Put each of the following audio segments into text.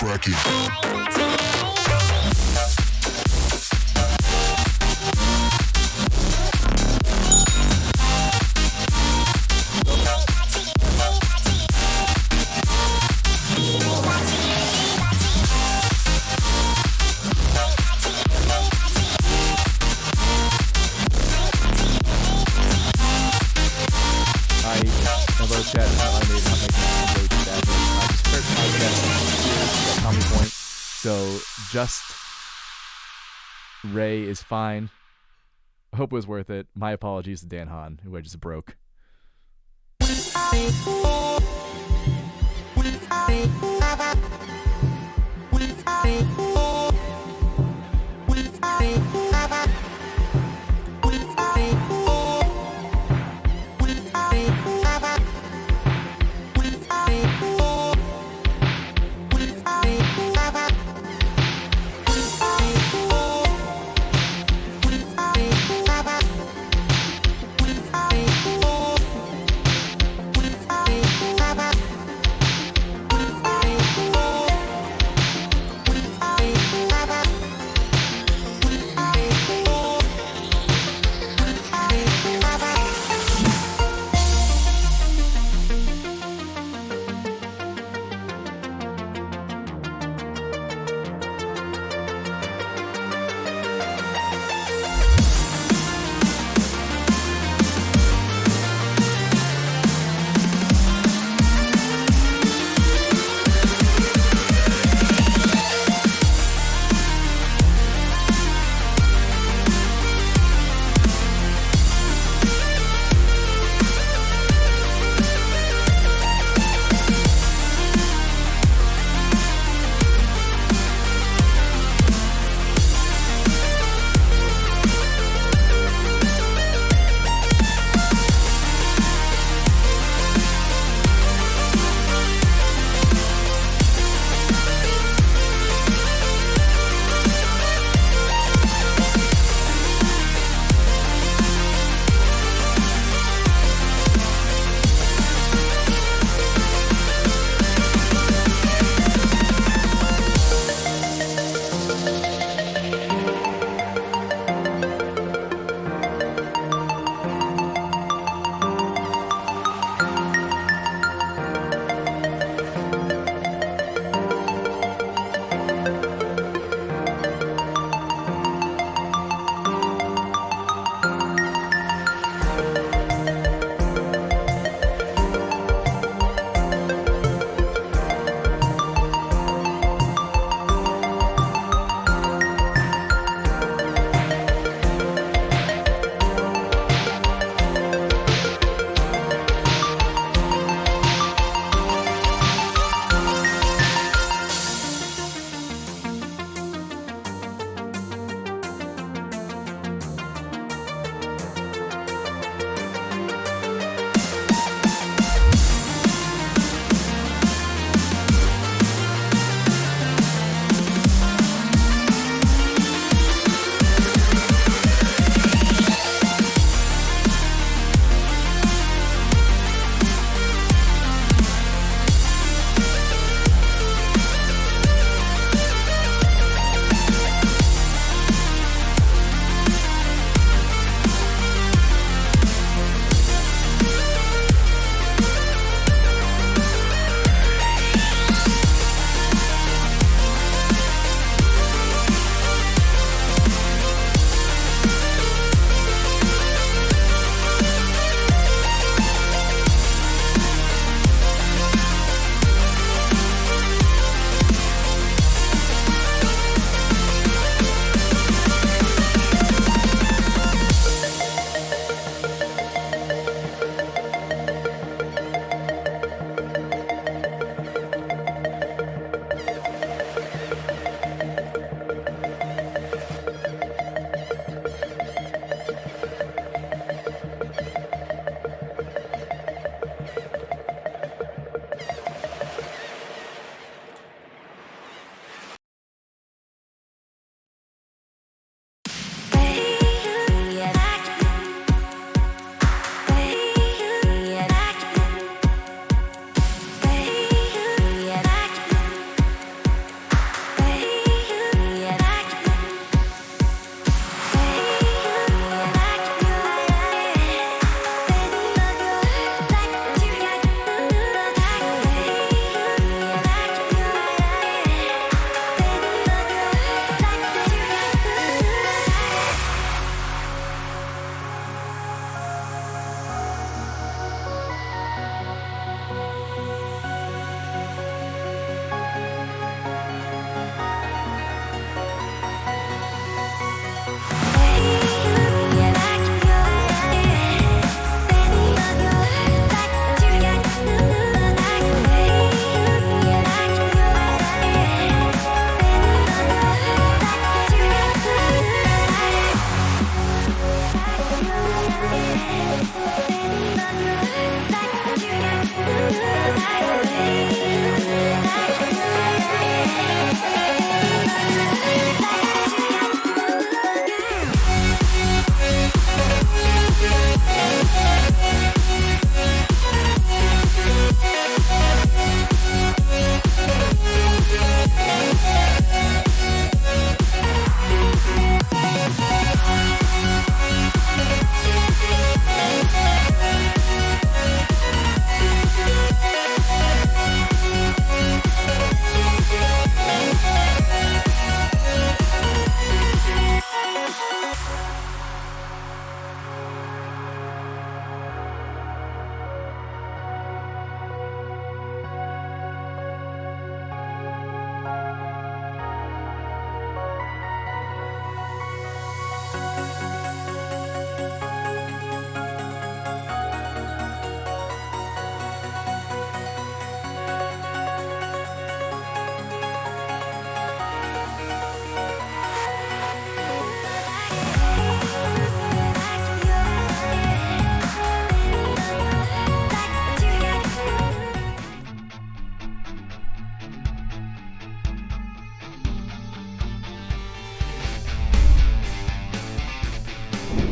cracking. Chat is not limited, not making really good bad. I just heard podcast at Tommy Point, so just Ray is fine. I hope it was worth it. My apologies to Dan Hahn, who I just broke.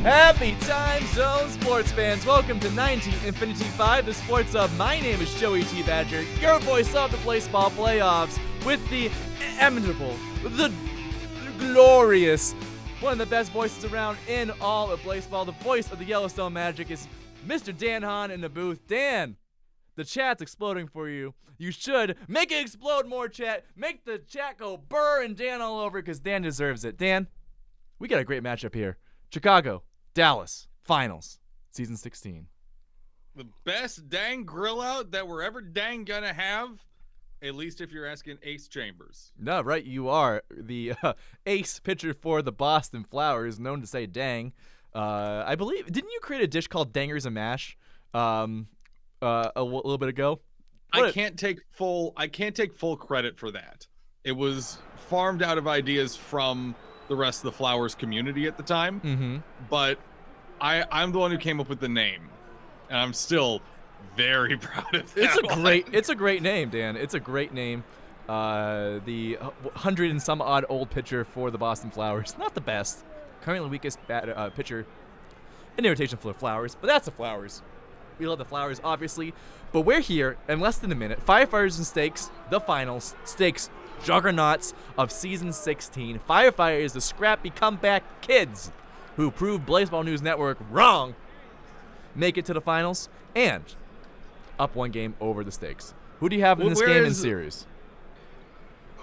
Happy time zone, sports fans. Welcome to 19 Infinity 5, the Sports Hub. My name is Joey T. Badger, your voice of the Blaseball playoffs with the eminable, the glorious, one of the best voices around in all of Blaseball. The voice of the Yellowstone Magic is Mr. Dan Hahn in the booth. Dan, the chat's exploding for you. You should make it explode more, chat. Make the chat go burr and Dan all over because Dan deserves it. Dan, we got a great matchup here. Chicago, Dallas, finals, season 16. The best dang grill out that we're ever dang gonna have, at least if you're asking Ace Chambers. No, right, you are. The ace pitcher for the Boston Flowers, known to say dang. I believe, didn't you create a dish called Dangers and Mash a little bit ago? I can't take full credit for that. It was farmed out of ideas from the rest of the Flowers community at the time, but I'm the one who came up with the name, and I'm still very proud of that. It's a great name, Dan. It's a great name. The 100 and some odd old pitcher for the Boston Flowers, not the best, currently weakest pitcher in the rotation for the Flowers, but that's the Flowers. We love the Flowers, obviously, but we're here in less than a minute. Firefighters and Stakes, the finals, Stakes juggernauts of season 16. Firefighters, the scrappy comeback kids who proved Blaseball News Network wrong, make it to the finals and up one game over the Stakes. Who do you have in this game and series?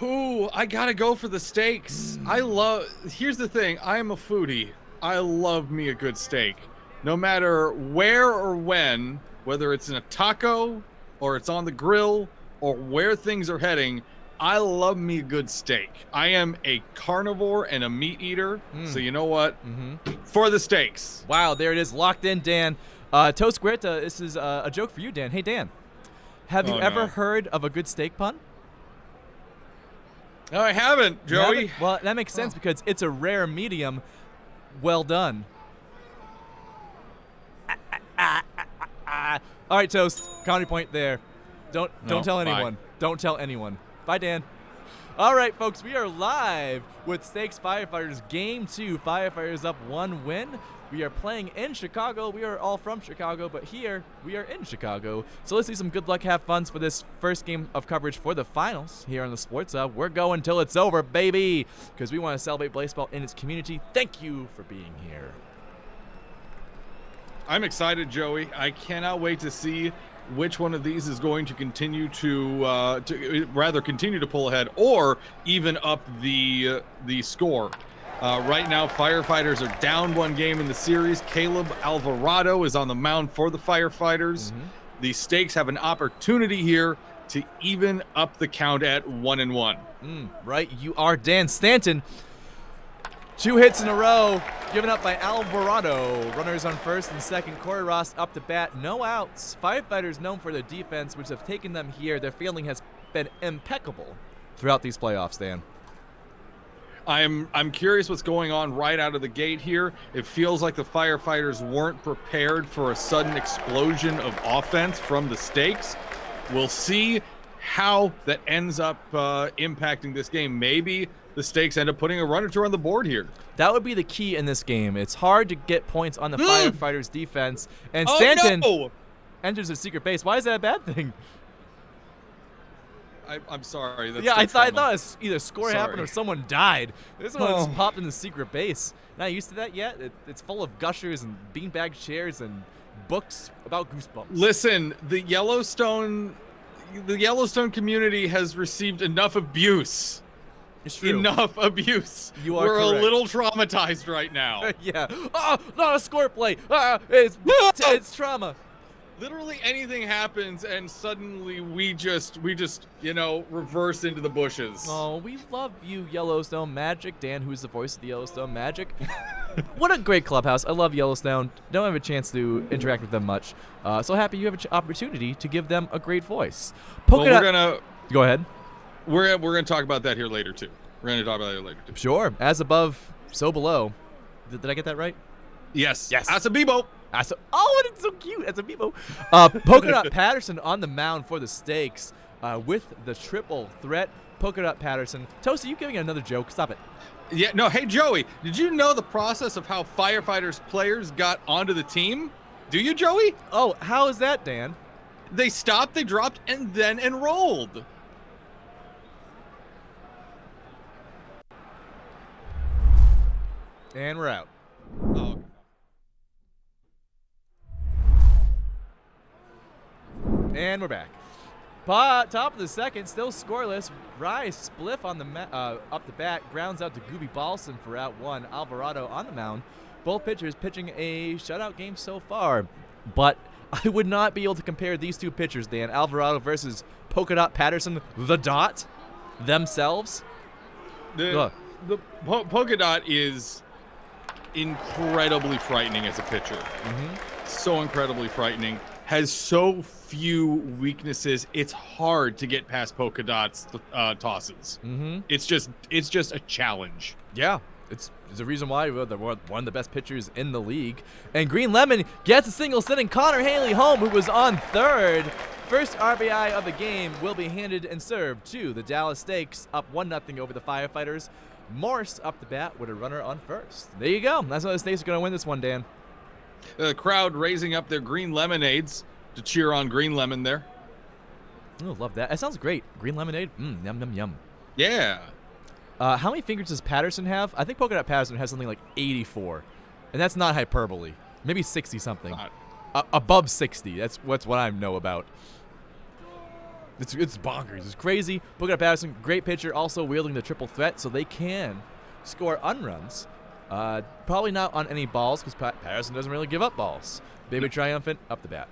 I gotta go for the Stakes. Here's the thing, I am a foodie. I love me a good steak. No matter where or when, whether it's in a taco or it's on the grill or where things are heading, I love me a good steak. I am a carnivore and a meat eater, so you know what? For the Stakes. Wow, there it is, locked in, Dan. Toast Guerta, this is a joke for you, Dan. Hey, Dan, have you ever heard of a good steak pun? No, I haven't, Joey. Well, that makes sense because it's a rare medium. Well done. All right, Toast. County point there. Don't tell anyone. Bye. Don't tell anyone. Bye, Dan. All right, folks, we are live with Stakes Firefighters Game 2. Firefighters up 1 win. We are playing in Chicago. We are all from Chicago, but here we are in Chicago. So let's see some good luck, have fun for this first game of coverage for the finals here on the Sports Hub. We're going till it's over, baby, because we want to celebrate Blaseball in its community. Thank you for being here. I'm excited, Joey. I cannot wait to see which one of these is going to continue to continue to pull ahead or even up the score. Right now, Firefighters are down 1 game in the series. Caleb Alvarado is on the mound for the Firefighters. The Stakes have an opportunity here to even up the count at 1-1. Right, you are Dan Stanton. 2 hits in a row, given up by Alvarado. Runners on first and second. Corey Ross up to bat, no outs. Firefighters known for their defense, which have taken them here. Their fielding has been impeccable throughout these playoffs, Dan. I'm curious what's going on right out of the gate here. It feels like the Firefighters weren't prepared for a sudden explosion of offense from the Stakes. We'll see how that ends up impacting this game. Maybe the Stakes end up putting a run or two on the board here. That would be the key in this game. It's hard to get points on the Firefighters defense. And Stanton enters a secret base. Why is that a bad thing? I'm sorry. That's I thought it either score happened or someone died. This one just popped in the secret base. Not used to that yet. It's full of gushers and beanbag chairs and books about Goosebumps. Listen, the Yellowstone community has received enough abuse. It's true. Enough abuse. We're correct. A little traumatized right now. Yeah. Oh, not a score play. It's trauma. Literally anything happens and suddenly we just reverse into the bushes. Oh, we love you, Yellowstone Magic. Dan, who's the voice of the Yellowstone Magic. What a great clubhouse. I love Yellowstone. Don't have a chance to interact with them much. So happy you have an opportunity to give them a great voice. Go ahead. We're gonna talk about that here later too. Sure. As above, so below. Did I get that right? Yes. Asabibo. It's so cute. That's a Bebo. Polka Dot Patterson on the mound for the Stakes with the triple threat. Polka Dot Patterson. Toast, are you giving another joke? Stop it. Yeah, no, hey, Joey, did you know the process of how Firefighters players got onto the team? Do you, Joey? Oh, how is that, Dan? They stopped, they dropped, and then enrolled. And we're out. Oh. And we're back. Top of the second, still scoreless. Rice spliff on the up the bat, grounds out to Gooby Balson for out one. Alvarado on the mound. Both pitchers pitching a shutout game so far, but I would not be able to compare these two pitchers, Dan. Alvarado versus Polka Dot Patterson, the Dot, themselves. The Polka Dot is incredibly frightening as a pitcher. So incredibly frightening. Has so few weaknesses. It's hard to get past Polka Dot's tosses. It's just a challenge. Yeah. It's the reason why they're one of the best pitchers in the league. And Green Lemon gets a single, sending Connor Haley home, who was on third. First RBI of the game will be handed and served to the Dallas Stakes, up 1-0 over the Firefighters. Morse up the bat with a runner on first. There you go. That's how the Stakes are going to win this one, Dan. The crowd raising up their green lemonades to cheer on Green Lemon there. Oh, love that. That sounds great. Green lemonade. Yum, yum, yum. Yeah. How many fingers does Patterson have? I think Polka Dot Patterson has something like 84. And that's not hyperbole. Maybe 60-something. Above 60. That's what I know about. It's bonkers. It's crazy. Polka Dot Patterson, great pitcher, also wielding the triple threat, so they can score unruns. Probably not on any balls, because Patterson doesn't really give up balls. Baby Triumphant, up the bat.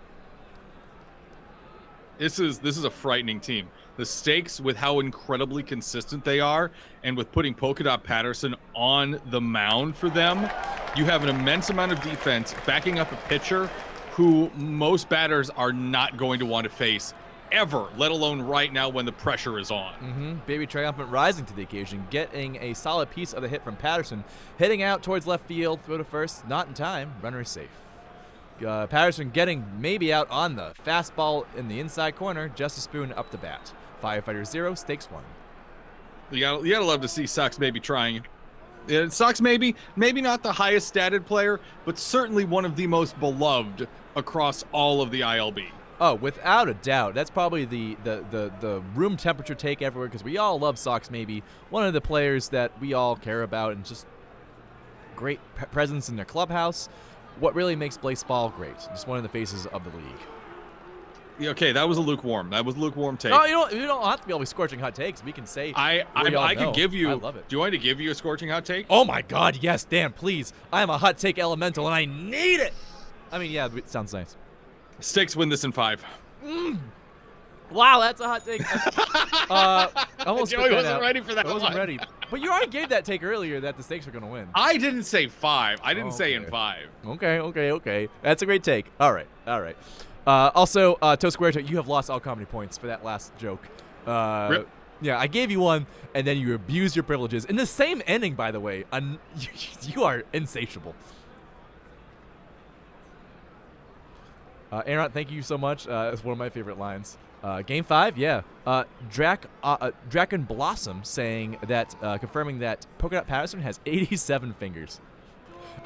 This is a frightening team. The Stakes, with how incredibly consistent they are, and with putting Polka Dot Patterson on the mound for them, you have an immense amount of defense backing up a pitcher who most batters are not going to want to face ever, let alone right now when the pressure is on. Baby Triumphant rising to the occasion, getting a solid piece of the hit from Patterson, hitting out towards left field, throw to first, not in time, runner is safe. Patterson getting maybe out on the fastball in the inside corner, just a spoon up the bat. Firefighters 0, Stakes 1. You gotta love to see Sox maybe trying. Yeah, Sox maybe not the highest statted player, but certainly one of the most beloved across all of the ILB. Oh, without a doubt. That's probably the room temperature take everywhere, because we all love Sox maybe. One of the players that we all care about, and just great presence in their clubhouse. What really makes Blaseball great. Just one of the faces of the league. Yeah, okay, that was a lukewarm take. No, you don't have to be always scorching hot takes. We can say I could give you. I love it. Do you want me to give you a scorching hot take? Oh my God, yes, Dan, please. I am a hot take elemental, and I need it. I mean, yeah, it sounds nice. Stakes win this in 5. Wow, that's a hot take. Almost Joey wasn't ready for that. I wasn't ready. But you already gave that take earlier that the Stakes are going to win. I didn't say 5. I didn't say in 5. Okay. That's a great take. All right. Also, Tosquerto, you have lost all comedy points for that last joke. Rip. Yeah, I gave you one, and then you abused your privileges. In the same ending, by the way. You are insatiable. Aaron, thank you so much. It's one of my favorite lines. Game 5, yeah. Draken Blossom saying that, confirming that Polka Dot Patterson has 87 fingers.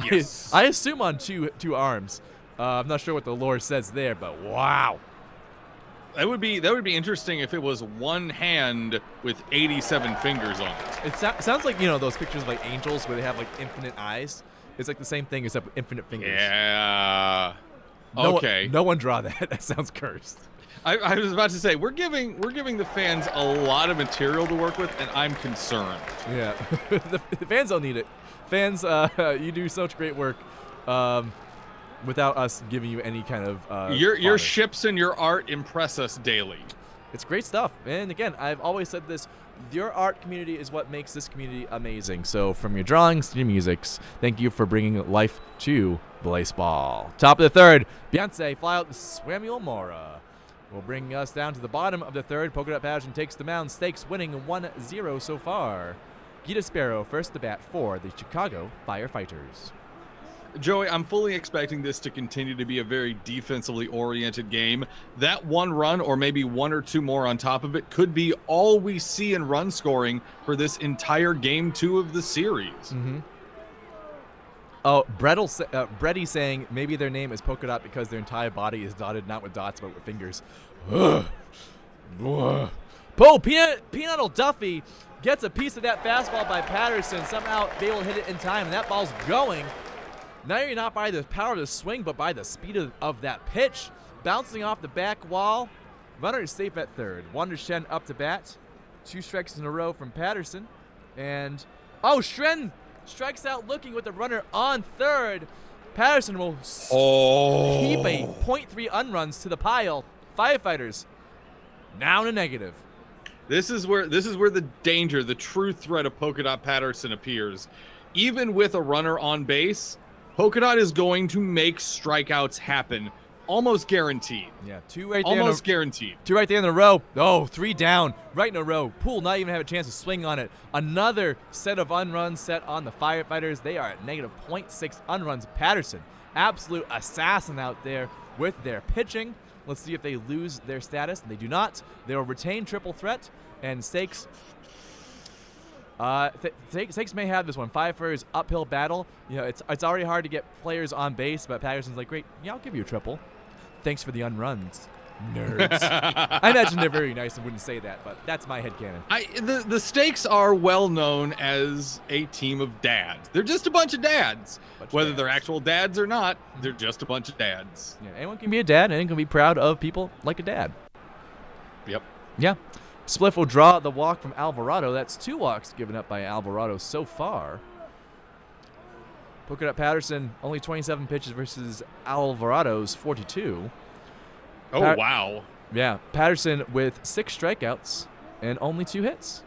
Yes. I assume on two arms. I'm not sure what the lore says there, but wow. That would be interesting if it was one hand with 87 fingers on it. It sounds like, those pictures of like angels where they have like infinite eyes. It's like the same thing except with infinite fingers. Yeah. Okay. No one draw that. That sounds cursed. I was about to say we're giving the fans a lot of material to work with, and I'm concerned. Yeah, the fans don't need it. Fans, you do such great work, without us giving you any kind of. Your ships and your art impress us daily. It's great stuff, and again, I've always said this: your art community is what makes this community amazing. So, from your drawings to your musics, thank you for bringing life to Blaseball. Top of the third, Beyonce fly out to Samuel Mora. Will bring us down to the bottom of the third. Polka Dot Patterson takes the mound. Stakes winning 1-0 so far. Gita Sparrow first to bat for the Chicago Firefighters. Joey, I'm fully expecting this to continue to be a very defensively oriented game. That one run, or maybe one or two more on top of it, could be all we see in run scoring for this entire game 2 of the series. Mm-hmm. Oh, Bretty saying maybe their name is polka dot because their entire body is dotted not with dots but with fingers. Peanut Duffy gets a piece of that fastball by Patterson, somehow be able to hit it in time, and that ball's going. Now you're not by the power of the swing, but by the speed of that pitch. Bouncing off the back wall. Runner is safe at third. Wander Shen up to bat. 2 strikes in a row from Patterson. And, Shren strikes out looking with the runner on third. Patterson will keep a .3 unruns to the pile. Firefighters now in a negative. This is where the danger, the true threat of Polka Dot Patterson appears. Even with a runner on base, Polka Dot is going to make strikeouts happen. Almost guaranteed. Yeah, 2 right there. Almost guaranteed. 2 right there in a row. 3 down. Right in a row. Poole not even have a chance to swing on it. Another set of unruns set on the Firefighters. They are at negative .6 unruns. Patterson, absolute assassin out there with their pitching. Let's see if they lose their status. They do not. They will retain triple threat. And Stakes Stakes may have this one. Firefighters uphill battle. You know, it's already hard to get players on base, but Patterson's like, great, yeah, I'll give you a triple. Thanks for the unruns, nerds. I imagine they're very nice and wouldn't say that, but that's my headcanon. The Stakes are well known as a team of dads. They're just a bunch of dads. Whether they're actual dads or not, they're just a bunch of dads. Yeah, anyone can be a dad, and anyone can be proud of people like a dad. Yep. Yeah. Spliff will draw the walk from Alvarado. That's 2 walks given up by Alvarado so far. Polka Dot Patterson, only 27 pitches versus Alvarado's 42. Oh, wow. Yeah, Patterson with 6 strikeouts and only 2 hits.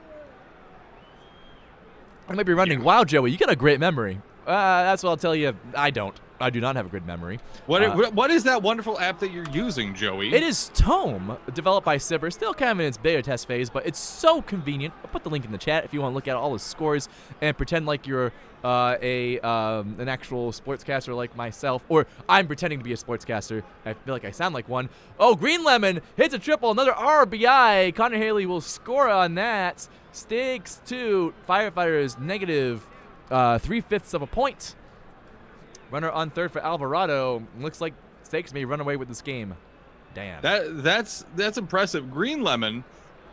I might be running. Yeah. Wow, Joey, you got a great memory. That's what I'll tell you. I don't. I do not have a good memory. What is that wonderful app that you're using, Joey? It is Tome, developed by Sibber. Still kind of in its beta test phase, but it's so convenient. I'll put the link in the chat if you want to look at all the scores and pretend like you're an actual sportscaster like myself, or I'm pretending to be a sportscaster. I feel like I sound like one. Oh, Green Lemon hits a triple, another RBI. Connor Haley will score on that. Stakes 2, Firefighters negative 3/5 of a point. Runner on third for Alvarado. Looks like Stakes may run away with this game. Damn. That's impressive. Green Lemon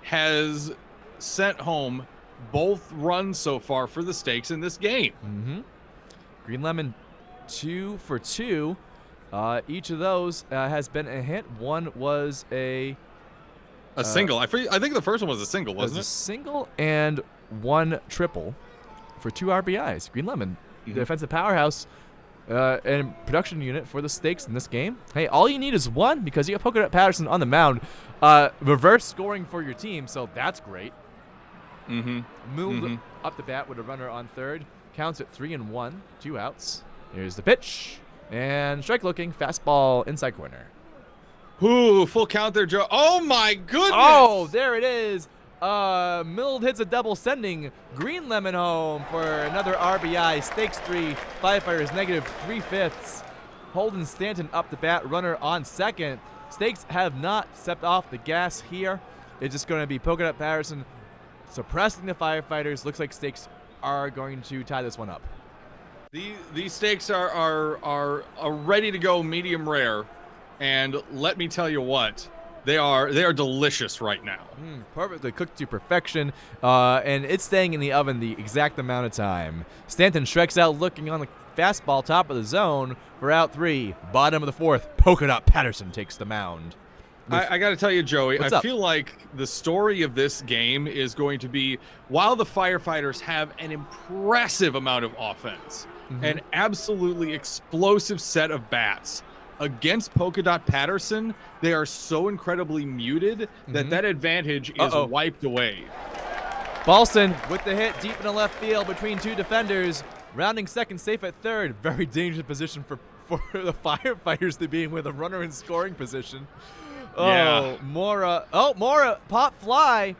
has sent home both runs so far for the Stakes in this game. Mm-hmm. Green Lemon 2 for 2. Each of those has been a hit. One was a single. I think the first one was a single, wasn't it? A single and 1 triple for 2 RBIs. Green Lemon, the defensive powerhouse and production unit for the Stakes in this game. Hey, all you need is 1 because you got Polka Dot Patterson on the mound. Reverse scoring for your team, so that's great. Moved up the bat with a runner on third. Counts at 3-1, 2 outs. Here's the pitch. And strike looking, fastball inside corner. Ooh, full count there, Joe. Oh, my goodness. Oh, there it is. Mild hits a double, sending Green Lemon home for another RBI. Stakes 3, Firefighters negative 3/5. Holden Stanton up the bat, runner on second. Stakes have not stepped off the gas here. It's just going to be Polka Dot Patterson suppressing the Firefighters. Looks like Stakes are going to tie this one up. These Stakes are ready to go medium rare, and let me tell you what. They are delicious right now. Perfectly cooked to perfection, and it's staying in the oven the exact amount of time. Stanton strikes out looking on the fastball, top of the zone for out 3. Bottom of the 4th, Polka Dot Patterson takes the mound. I got to tell you, Joey, What's I up? feel like the story of this game is going to be, while the Firefighters have an impressive amount of offense, an absolutely explosive set of bats, against Polka Dot Patterson, they are so incredibly muted that advantage is wiped away. Balson with the hit deep in the left field between 2 defenders. Rounding second, safe at third. Very dangerous position for the Firefighters to be in with a runner in scoring position. Yeah. Mora pop fly.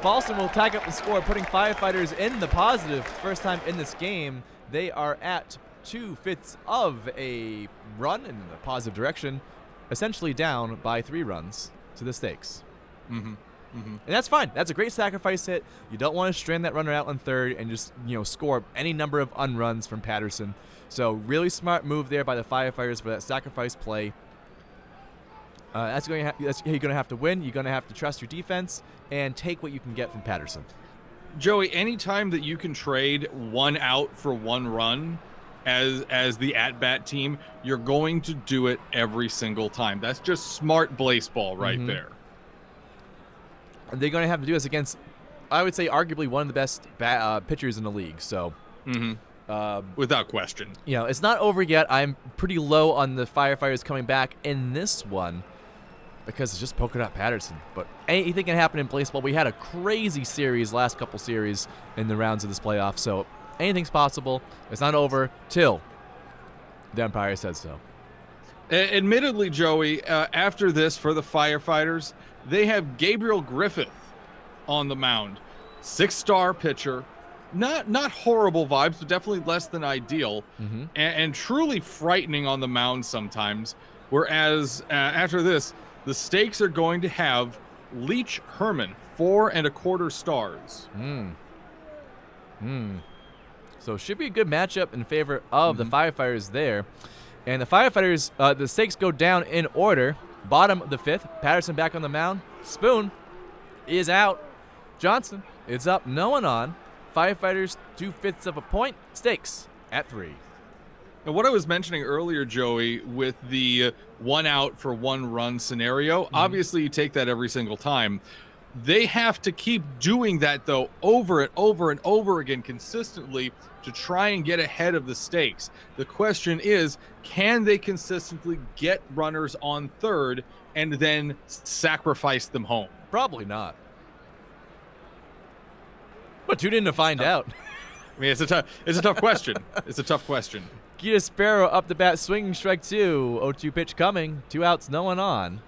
Balson will tag up the score, putting Firefighters in the positive. First time in this game. They are at 2/5 of a run in a positive direction, essentially down by 3 runs to the stakes. And that's fine. That's a great sacrifice hit. You don't want to strand that runner out on third and just, score any number of unruns from Patterson. So really smart move there by the Firefighters for that sacrifice play. That's how you're going to have to win. You're going to have to trust your defense and take what you can get from Patterson. Joey, anytime that you can trade 1 out for 1 run as the at-bat team, you're going to do it every single time. That's just smart Blaseball right there. And they're going to have to do this against, I would say, arguably one of the best pitchers in the league. So, without question. It's not over yet. I'm pretty low on the Firefighters coming back in this one because it's just Polka Dot Patterson. But anything can happen in Blaseball. We had a crazy series, last couple series in the rounds of this playoff. So anything's possible. It's not over till the umpire says so. Admittedly, Joey, after this for the Firefighters, they have Gabriel Griffith on the mound. 6-star pitcher. Not horrible vibes, but definitely less than ideal. And truly frightening on the mound sometimes. Whereas after this, the stakes are going to have Leach Herman, 4 1/4 stars. So it should be a good matchup in favor of the Firefighters there. And the Firefighters, the stakes go down in order. Bottom of the 5th, Patterson back on the mound. Spoon is out. Johnson is up, no one on. Firefighters 2/5 of a point. Stakes at 3. And what I was mentioning earlier, Joey, with the 1 out for 1 run scenario, obviously you take that every single time. They have to keep doing that, though, over and over and over again consistently to try and get ahead of the stakes. The question is, can they consistently get runners on third and then sacrifice them home? Probably not. But tune in to find out. I mean, it's a tough question. It's a tough question. Gita Sparrow up the bat, swinging strike 2. 0-2 pitch coming. 2 outs, no one on.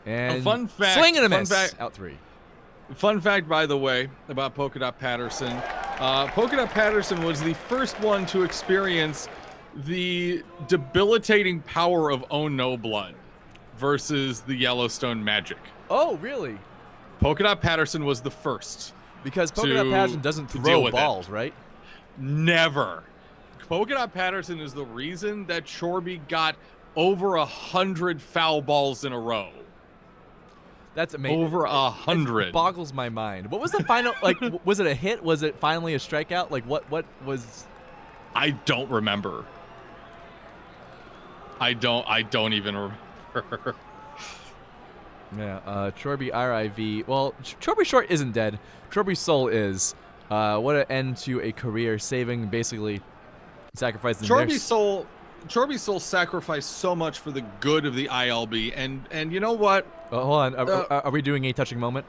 And fun fact, swing and a miss. Out 3. Fun fact, by the way, about Polka Dot Patterson. Polka Dot Patterson was the first one to experience the debilitating power of Oh No Blood versus the Yellowstone Magic. Oh, really? Polka Dot Patterson was the first. Because Polka Dot Patterson doesn't throw balls, right? Never. Polka Dot Patterson is the reason that Chorby got over 100 foul balls in a row. That's amazing. Over 100. It boggles my mind. What was the final, was it a hit? Was it finally a strikeout? What was... I don't remember. I don't even remember. Yeah, Chorby RIV. Well, Chorby Short isn't dead. Chorby Soul is. What an end to a career, saving, basically, sacrificing Chorby Soul sacrificed so much for the good of the ILB, and you know what? Hold on, are we doing a touching moment?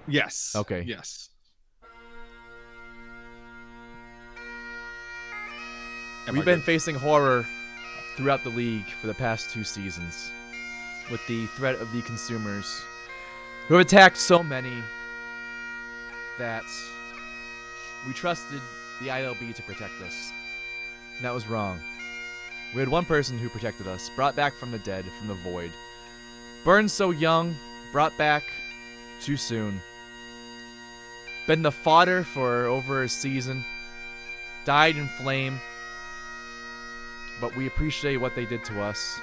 Yes. Okay. Yes. We've been facing horror throughout the league for the past 2 seasons, with the threat of the consumers, who have attacked so many that we trusted the ILB to protect us. And that was wrong. We had one person who protected us, brought back from the dead, from the void. Burned so young, brought back too soon. Been the fodder for over a season. Died in flame. But we appreciate what they did to us.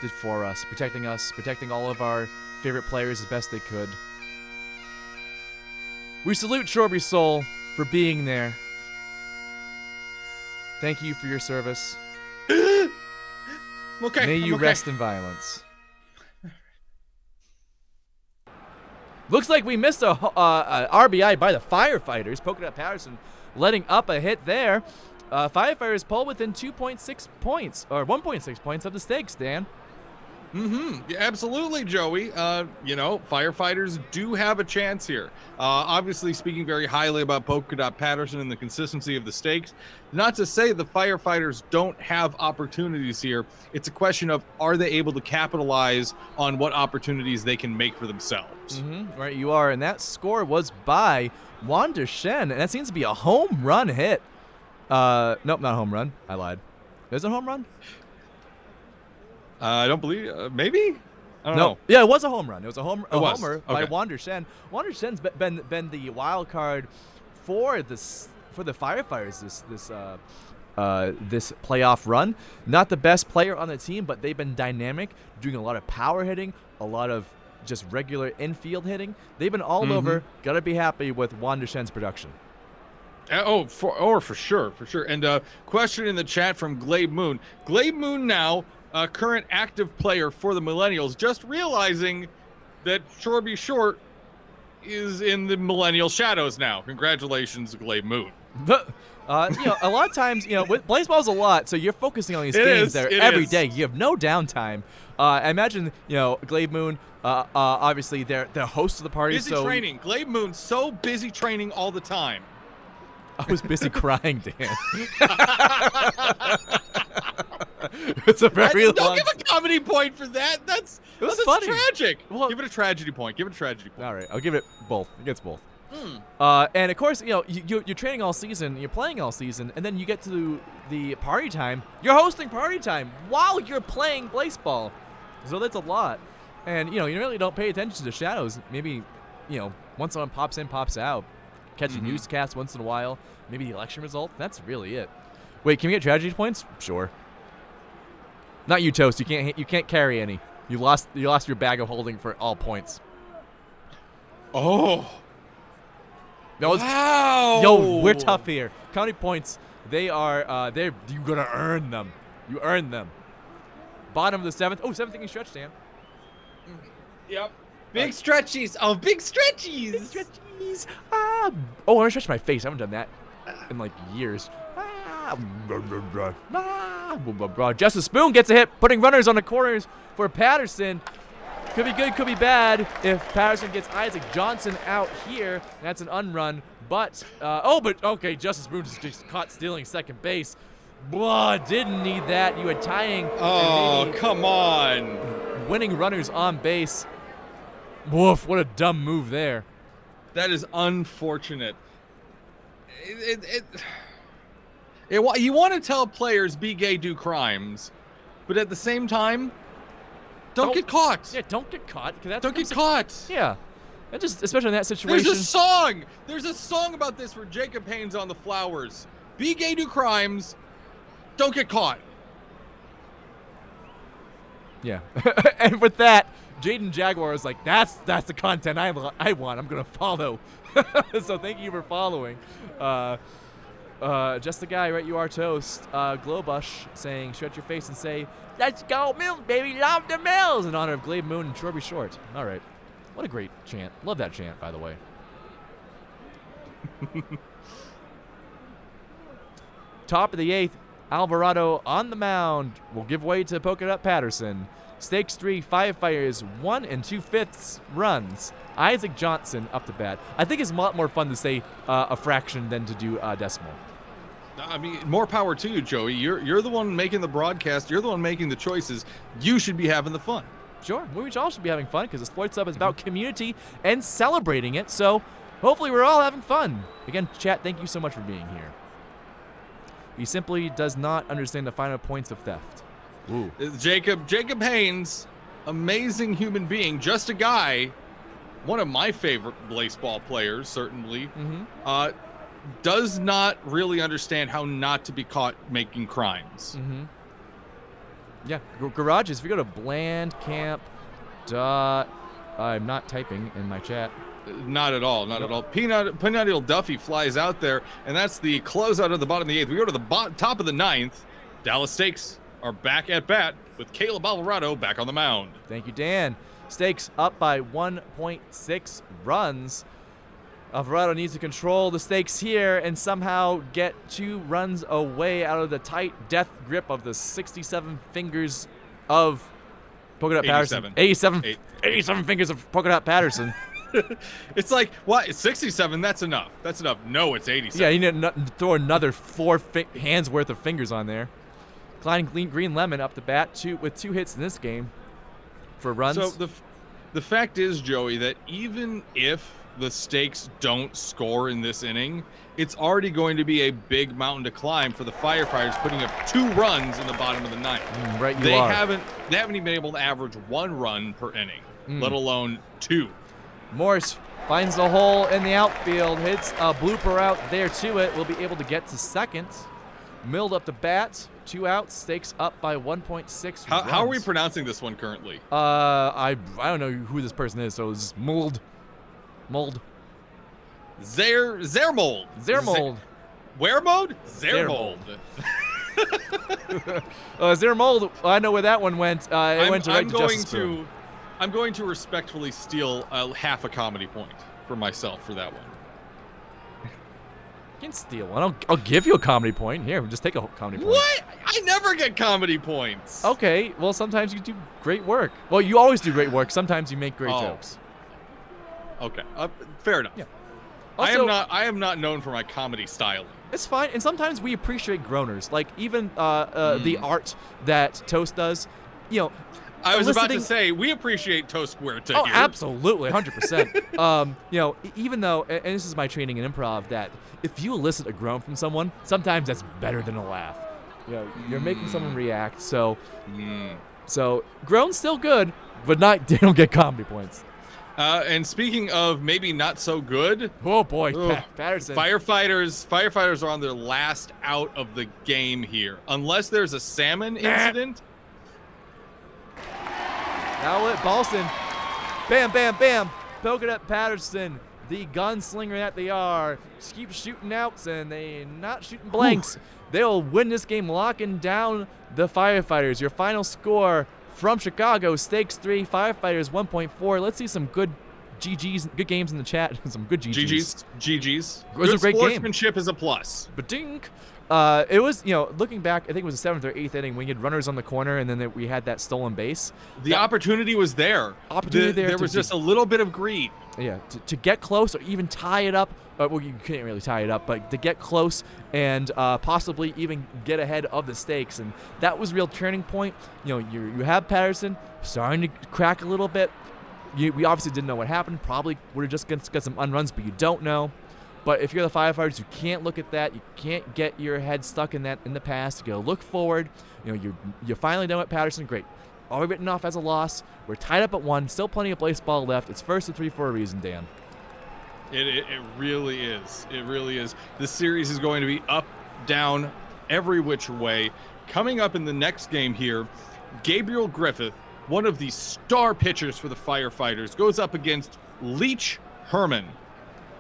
Did for us, protecting all of our favorite players as best they could. We salute Chorby Soul for being there. Thank you for your service. Okay. May you rest in violence. Looks like we missed a RBI by the Firefighters. Polka Dot Patterson letting up a hit there. Firefighters pull within 2.6 points, or 1.6 points of the stakes, Dan. Yeah, absolutely, Joey. Firefighters do have a chance here. Obviously, speaking very highly about Polka Dot Patterson and the consistency of the stakes. Not to say the Firefighters don't have opportunities here. It's a question of, are they able to capitalize on what opportunities they can make for themselves? Right, you are. And that score was by Wanda Shen, and that seems to be a home run hit. Nope, not a home run. I lied. Is it a home run? I don't believe. Maybe. I don't No. know. Yeah, it was a home run. It was a homer by Okay. Wander Shen. Wander Shen's been the wild card for the Firefighters this playoff run. Not the best player on the team, but they've been dynamic, doing a lot of power hitting, a lot of just regular infield hitting. They've been all over. Gotta be happy with Wander Shen's production. For sure. And question in the chat from Glade Moon. Glade Moon now, current active player for the Millennials, just realizing that Shorby Short is in the Millennial Shadows now. Congratulations, Glade Moon. A lot of times, with Blaseball's a lot, so you're focusing on these games every day. You have no downtime. I imagine, Glade Moon, obviously they're host of the party. Busy training. Glade Moon, so busy training all the time. I was busy crying, Dan. It's a very long... Don't give a comedy point for that. That's funny. Tragic. Well, give it a tragedy point. All right, I'll give it both. It gets both. And of course, you're training all season, you're playing all season, and then you get to the party time. You're hosting party time while you're playing Blaseball. So that's a lot. And, you really don't pay attention to the shadows. Maybe, once someone pops in, pops out. Catching newscasts once in a while. Maybe the election result. That's really it. Wait, can we get tragedy points? Sure. Not you, Toast. You can't carry any. You lost your bag of holding for all points. Oh. Wow. Yo, we're tough here. County points. They are you gotta earn them. You earn them. Bottom of the seventh. Oh, seventh inning stretch, Dan. Yep. Big stretchies. Oh, big stretchies. Big stretchies. Oh, I'm gonna stretch my face. I haven't done that in like years. Justice Spoon gets a hit, putting runners on the corners for Patterson. Could be good, could be bad if Patterson gets Isaac Johnson out here. That's an unrun, but okay, Justice Spoon just caught stealing second base. Blah, didn't need that. You had tying. Oh, come on. Winning runners on base. Woof, what a dumb move there. That is unfortunate. You want to tell players be gay, do crimes, but at the same time, don't get caught. Yeah, don't get caught. Don't get caught. Yeah. And just especially in that situation. There's a song about this where Jacob Haynes on the Flowers. Be gay, do crimes. Don't get caught. Yeah. And with that, Jaden Jaguar is like, that's the content I want. I'm gonna follow. So thank you for following. Just the guy, right? You are toast. Globush saying, shut your face and say, let's go Mills, baby, love the Mills, in honor of Glade Moon and Shorby Short. All right. What a great chant. Love that chant, by the way. Top of the eighth, Alvarado on the mound will give way to Polka Dot Patterson. Stakes 3, Firefighters, 1 2/5 runs. Isaac Johnson up to bat. I think it's a lot more fun to say a fraction than to do decimal. I mean, more power to you, Joey. You're the one making the broadcast. You're the one making the choices. You should be having the fun. Sure, we all should be having fun because the Sports Hub is about community and celebrating it. So hopefully we're all having fun. Again, chat, thank you so much for being here. He simply does not understand the final points of theft. Ooh. Jacob Haynes, amazing human being, just a guy, one of my favorite Blaseball players, certainly, does not really understand how not to be caught making crimes. Yeah, garages, if you go to Blandcamp. I'm not typing in my chat. Not at all. Peanut Duffy flies out there, and that's the closeout of the bottom of the eighth. We go to the top of the ninth. Dallas Stakes are back at bat with Caleb Alvarado back on the mound. Thank you, Dan. Stakes up by 1.6 runs. Alvarado needs to control the stakes here and somehow get 2 runs away out of the tight death grip of the 67 fingers of Polka Dot Patterson. 87 fingers of Polka Dot Patterson. It's like, what? It's 67. That's enough. No, it's 87. Yeah, you need to throw another 4 hands worth of fingers on there. Klein Green Lemon up the bat with 2 hits in this game for runs. So the fact is, Joey, that even if the stakes don't score in this inning, it's already going to be a big mountain to climb for the Firefighters, putting up 2 runs in the bottom of the ninth. Right, They haven't even been able to average 1 run per inning, let alone 2. Morse finds the hole in the outfield, hits a blooper out there to it. Will be able to get to second. Milled up the bat, 2 outs, stakes up by 1.6 runs. How are we pronouncing this one currently? I don't know who this person is, so it's Mold. Zermold. Wermold? Zermold. Zermold, I know where that one went. It went right to Justice Spoon. I'm going to respectfully steal half a comedy point for myself for that one. You can steal one. I'll give you a comedy point. Here, just take a comedy point. What? I never get comedy points. Okay, well, sometimes you do great work. Well, you always do great work. Sometimes you make great jokes. Okay, fair enough. Yeah. Also, I am not known for my comedy styling. It's fine, and sometimes we appreciate groaners, like even the art that Toast does. You know, I was about to say we appreciate Toast Huerta here. Oh, here. absolutely, 100%. You know, even though, and this is my training in improv, that if you elicit a groan from someone, sometimes that's better than a laugh. You know, you're making someone react. So groan's still good, but they don't get comedy points. And speaking of maybe not so good, oh boy, Patterson. Firefighters are on their last out of the game here, unless there's a salmon incident. Now it Boston, bam, bam, bam, poke it at Patterson, the gunslinger that they are. Just keep shooting outs, and they not shooting blanks. They'll win this game, locking down the Firefighters. Your final score from Chicago, stakes 3, Firefighters 1.4. Let's see some good GGs, good games in the chat. Some good GGs. GGs. It was a great game. Sportsmanship is a plus. Ba-dink. It was, you know, looking back, I think it was the 7th or 8th inning when you had runners on the corner, and then we had that stolen base. The opportunity was there. There was just a little bit of greed. Yeah, to get close or even tie it up. Well, you can't really tie it up, but to get close and possibly even get ahead of the stakes. And that was a real turning point. You know, you have Patterson starting to crack a little bit. We obviously didn't know what happened. Probably would have just got some unruns, but you don't know. But if you're the Firefighters, you can't look at that. You can't get your head stuck in the past. You gotta look forward. You know, you're finally done with Patterson. Great. All written off as a loss. We're tied up at 1. Still plenty of Blaseball left. It's 1st to 3 for a reason, Dan. It really is. It really is. This series is going to be up, down, every which way. Coming up in the next game here, Gabriel Griffith, one of the star pitchers for the Firefighters, goes up against Leach Herman,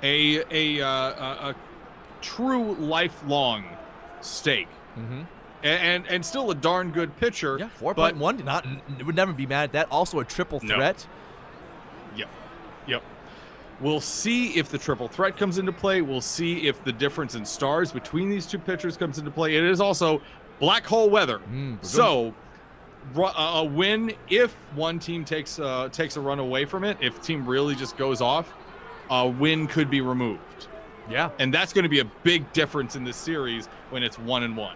a true lifelong stake. Mm-hmm. And still a darn good pitcher. Yeah, 4.1. Would never be mad at that. Also a triple threat. Yep. We'll see if the triple threat comes into play. We'll see if the difference in stars between these two pitchers comes into play. It is also black hole weather. So a win if one team takes a run away from it. If the team really just goes off, a win could be removed. Yeah. And that's going to be a big difference in this series when it's 1-1.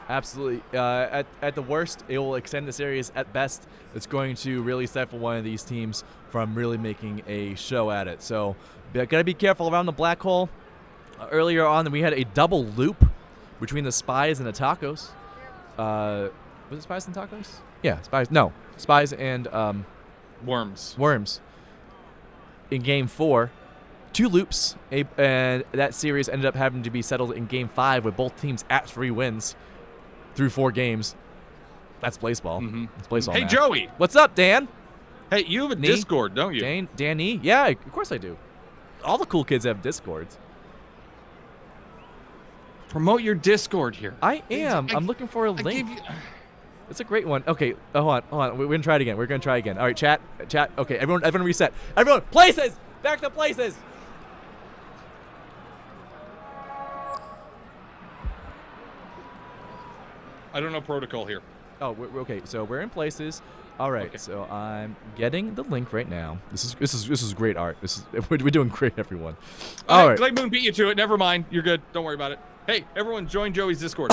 Absolutely. At the worst, it will extend the series. At best, it's going to really stifle one of these teams from really making a show at it. So, gotta be careful around the black hole. Earlier on, we had a double loop between the Spies and the Tacos. Was it Spies and Tacos? Yeah, Spies. No, Spies and Worms. In Game 4, 2 loops, and that series ended up having to be settled in Game 5 with both teams at 3 wins through 4 games. That's Blaseball. Mm-hmm. It's Blaseball. Hey, man. Joey. What's up, Dan? Hey, you have a Discord, don't you? Danny? Yeah, of course I do. All the cool kids have Discords. Promote your Discord here. I am. I'm looking for a link. It's a great one. Okay, hold on. We're gonna try it again. All right, chat. Okay, everyone reset. Everyone, places! Back to places! I don't know protocol here. Oh, we're okay. So we're in places. All right. Okay. So I'm getting the link right now. This is great art. We're doing great, everyone. All right. Glade Moon beat you to it. Never mind. You're good. Don't worry about it. Hey, everyone, join Joey's Discord.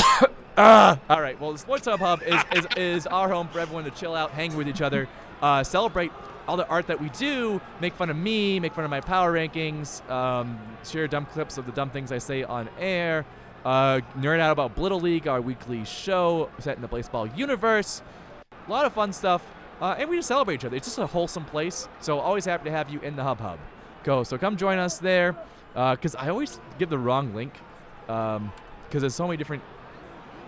All right. Well, the Sports Hub is our home for everyone to chill out, hang with each other, celebrate all the art that we do, make fun of me, make fun of my power rankings, share dumb clips of the dumb things I say on air, nerd out about Little League, our weekly show set in the Blaseball universe. A lot of fun stuff, and we just celebrate each other. It's just a wholesome place, so always happy to have you in the Hub. So come join us there, because I always give the wrong link, because there's so many different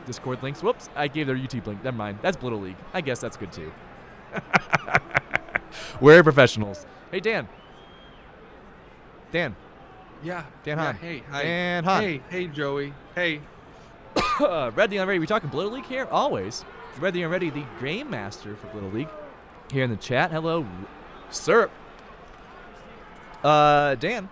Discord links. Whoops, I gave their YouTube link. Never mind. That's Little League. I guess that's good too. We're professionals. Hey, Dan. Yeah. Dan yeah, Hahn. Hey. Hi. Dan Hahn. Hey, Joey. Hey. Ready and Ready. We talking Little League here? Always. Ready and Ready, the Game Master for Little League. Here in the chat. Hello, sir. Dan,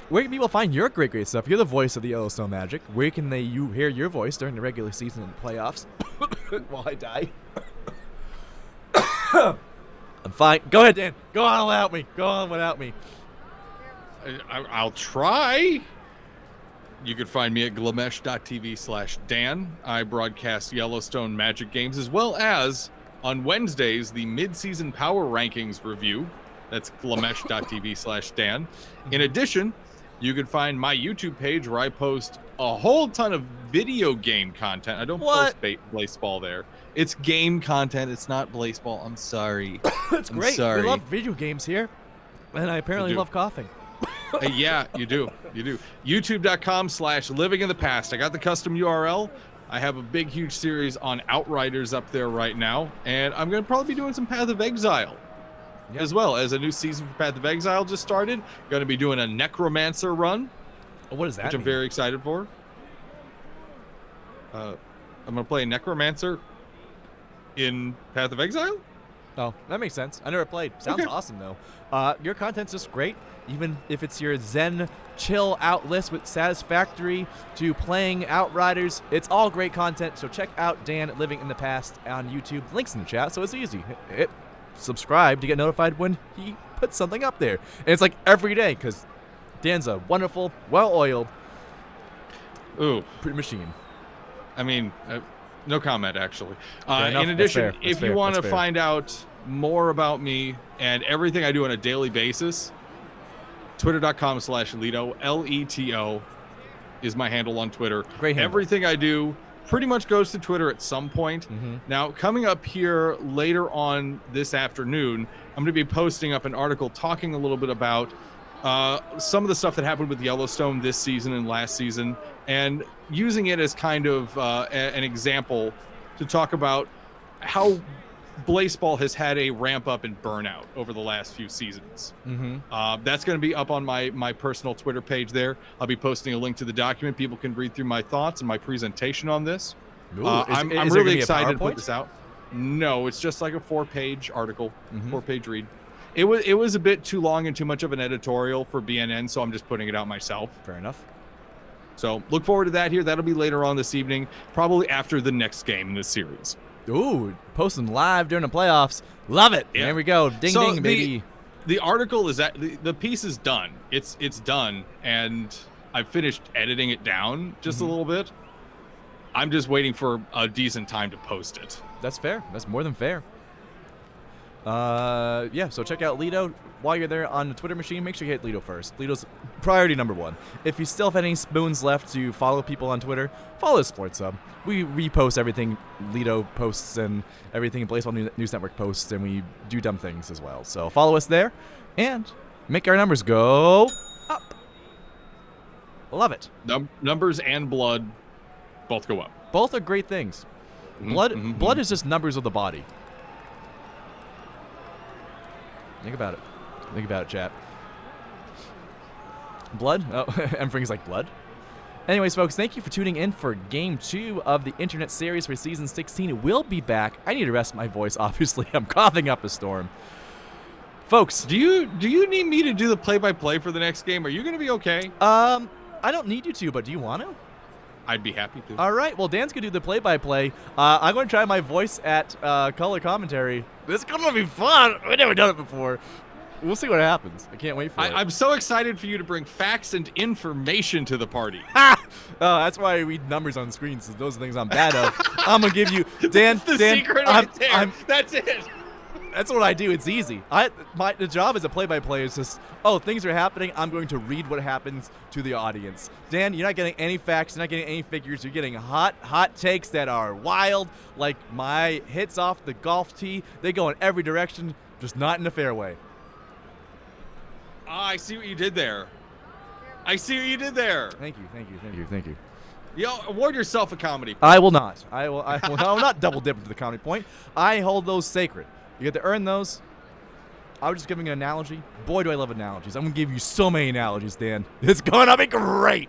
where can people find your great stuff? You're the voice of the Yellowstone Magic. Where can you hear your voice during the regular season and playoffs? While I die. I'm fine. Go ahead, Dan. Go on without me. Go on without me. I'll try. You can find me at glamesh.tv/Dan. I broadcast Yellowstone Magic games, as well as on Wednesdays the mid-season power rankings review. That's glamesh.tv/Dan. In addition, you can find my YouTube page where I post a whole ton of video game content. I don't post Blaseball there. It's game content. It's not Blaseball. I'm sorry. That's great. Sorry. We love video games here, and I apparently love coughing. Yeah, you do. YouTube.com/living in the past. I got the custom URL. I have a big, huge series on Outriders up there right now, and I'm going to probably be doing some Path of Exile. Yep. As well as a new season for Path of Exile just started. Going to be doing a Necromancer run. What does that which mean? I'm very excited for. I'm going to play a Necromancer in Path of Exile. Oh, that makes sense. I never played. Sounds awesome, though. Your content's just great. Even if it's your Zen chill out list with Satisfactory to playing Outriders, it's all great content. So check out Dan Living in the Past on YouTube. Links in the chat, so it's easy. Hit subscribe to get notified when he puts something up there. And it's like every day, because Dan's a wonderful, well-oiled machine. I mean, no comment, actually. In addition, if you want to find out more about me and everything I do on a daily basis, twitter.com/Leto, Leto is my handle on Twitter. Great handle. Everything I do pretty much goes to Twitter at some point. Now, coming up here later on this afternoon, I'm going to be posting up an article talking a little bit about some of the stuff that happened with Yellowstone this season and last season, and using it as kind of an example to talk about how Blaseball has had a ramp up in burnout over the last few seasons. That's going to be up on my personal Twitter page there. I'll be posting a link to the document. People can read through my thoughts and my presentation on this. I'm really excited to put this out. No, it's just like a 4-page article, 4-page read. It was a bit too long and too much of an editorial for BNN, so I'm just putting it out myself. Fair enough. So look forward to that here. That'll be later on this evening, probably after the next game in this series. Ooh, posting live during the playoffs. Love it. Yeah. There we go. Ding, ding, baby. The article is that the piece is done. It's done, and I've finished editing it down just a little bit. I'm just waiting for a decent time to post it. That's fair. That's more than fair. Yeah, so check out Leto. While you're there on the Twitter machine, make sure you hit Leto first. Leto's priority number 1. If you still have any spoons left to follow people on Twitter, follow Sports Hub. We repost everything Leto posts and everything Blaseball News Network posts, and we do dumb things as well. So follow us there and make our numbers go up. Love it. Numbers and blood both go up. Both are great things. Blood is just numbers of the body. Think about it. Think about it, chat. Blood? Oh, everything's like blood. Anyways, folks, thank you for tuning in for Game 2 of the Internet Series for Season 16. We'll be back. I need to rest my voice, obviously. I'm coughing up a storm. Folks. Do you need me to do the play-by-play for the next game? Are you going to be okay? I don't need you to, but do you want to? I'd be happy to. All right. Well, Dan's going to do the play-by-play. I'm going to try my voice at color commentary. This is going to be fun. We've never done it before. We'll see what happens. I can't wait for it. I'm so excited for you to bring facts and information to the party. Oh, that's why I read numbers on screens. Those are things I'm bad at. I'm going to give you... Dan, That's the secret right there. That's it. That's what I do. It's easy. The job as a play-by-play is just, things are happening. I'm going to read what happens to the audience. Dan, you're not getting any facts. You're not getting any figures. You're getting hot takes that are wild, like my hits off the golf tee. They go in every direction, just not in a fair way. I see what you did there. Thank you. Yo, award yourself a comedy point. I will not. I will not double dip into the comedy point. I hold those sacred. You get to earn those. I was just giving an analogy. Boy, do I love analogies. I'm going to give you so many analogies, Dan. It's going to be great.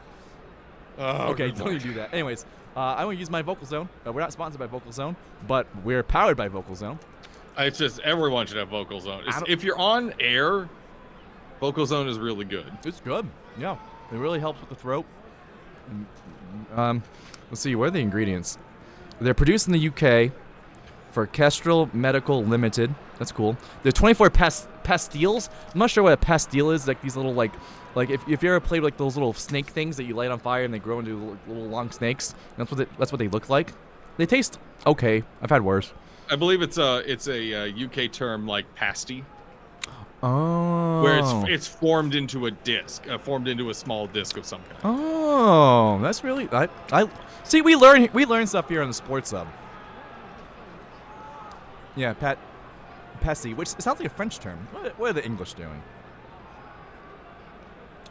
Okay, don't you do that. Anyways, I'm going to use my Vocal Zone. We're not sponsored by Vocal Zone, but we're powered by Vocal Zone. It's just everyone should have Vocal Zone. If you're on air, Vocal Zone is really good. It's good. Yeah. It really helps with the throat. Let's see. What are the ingredients? They're produced in the UK for Kestrel Medical Limited. That's cool. They're 24 pastilles. I'm not sure what a pastille is. Like these little like if you ever played like those little snake things that you light on fire and they grow into little long snakes. That's what they look like. They taste okay. I've had worse. I believe it's a UK term like pasty. Oh. Where it's formed into a disc, formed into a small disc of some kind. Oh, that's really I see. We learn stuff here on the Sports Sub. Yeah, Passy, which sounds like a French term. What are the English doing?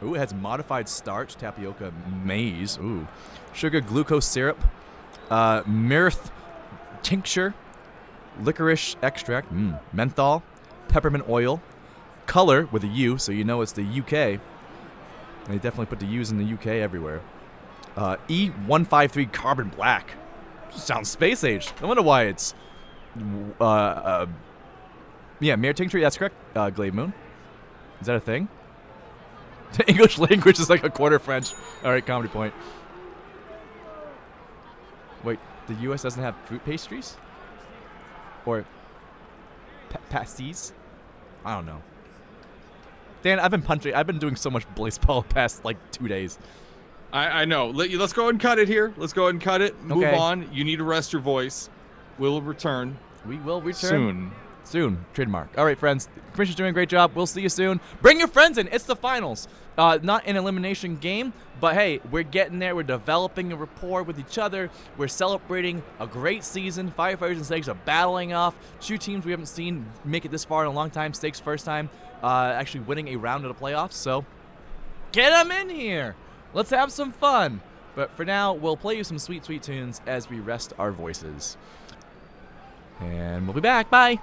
Ooh, it has modified starch, tapioca, maize. Ooh, sugar, glucose syrup, myrrh tincture, licorice extract, menthol, peppermint oil. Color with a U, so you know it's the UK. And they definitely put the U's in the UK everywhere. E153 carbon black. Sounds space age. No wonder why it's Mare tincture, that's correct. Glade Moon. Is that a thing? The English language is like a quarter French. Alright, comedy point. Wait, the US doesn't have fruit pastries? Or pasties? I don't know. Dan, I've been doing so much Blaseball the past, 2 days. I know. Let's go ahead and cut it here. Let's go ahead and cut it. Move Okay. on. You need to rest your voice. We'll return. We will return. Soon. Trademark. All right, friends. Commissioner's doing a great job. We'll see you soon. Bring your friends in. It's the finals. Not an elimination game, but hey, we're getting there. We're developing a rapport with each other. We're celebrating a great season. Firefighters and Stakes are battling off. Two teams we haven't seen make it this far in a long time. Stakes first time actually winning a round of the playoffs. So get them in here. Let's have some fun. But for now, we'll play you some sweet, sweet tunes as we rest our voices. And we'll be back. Bye.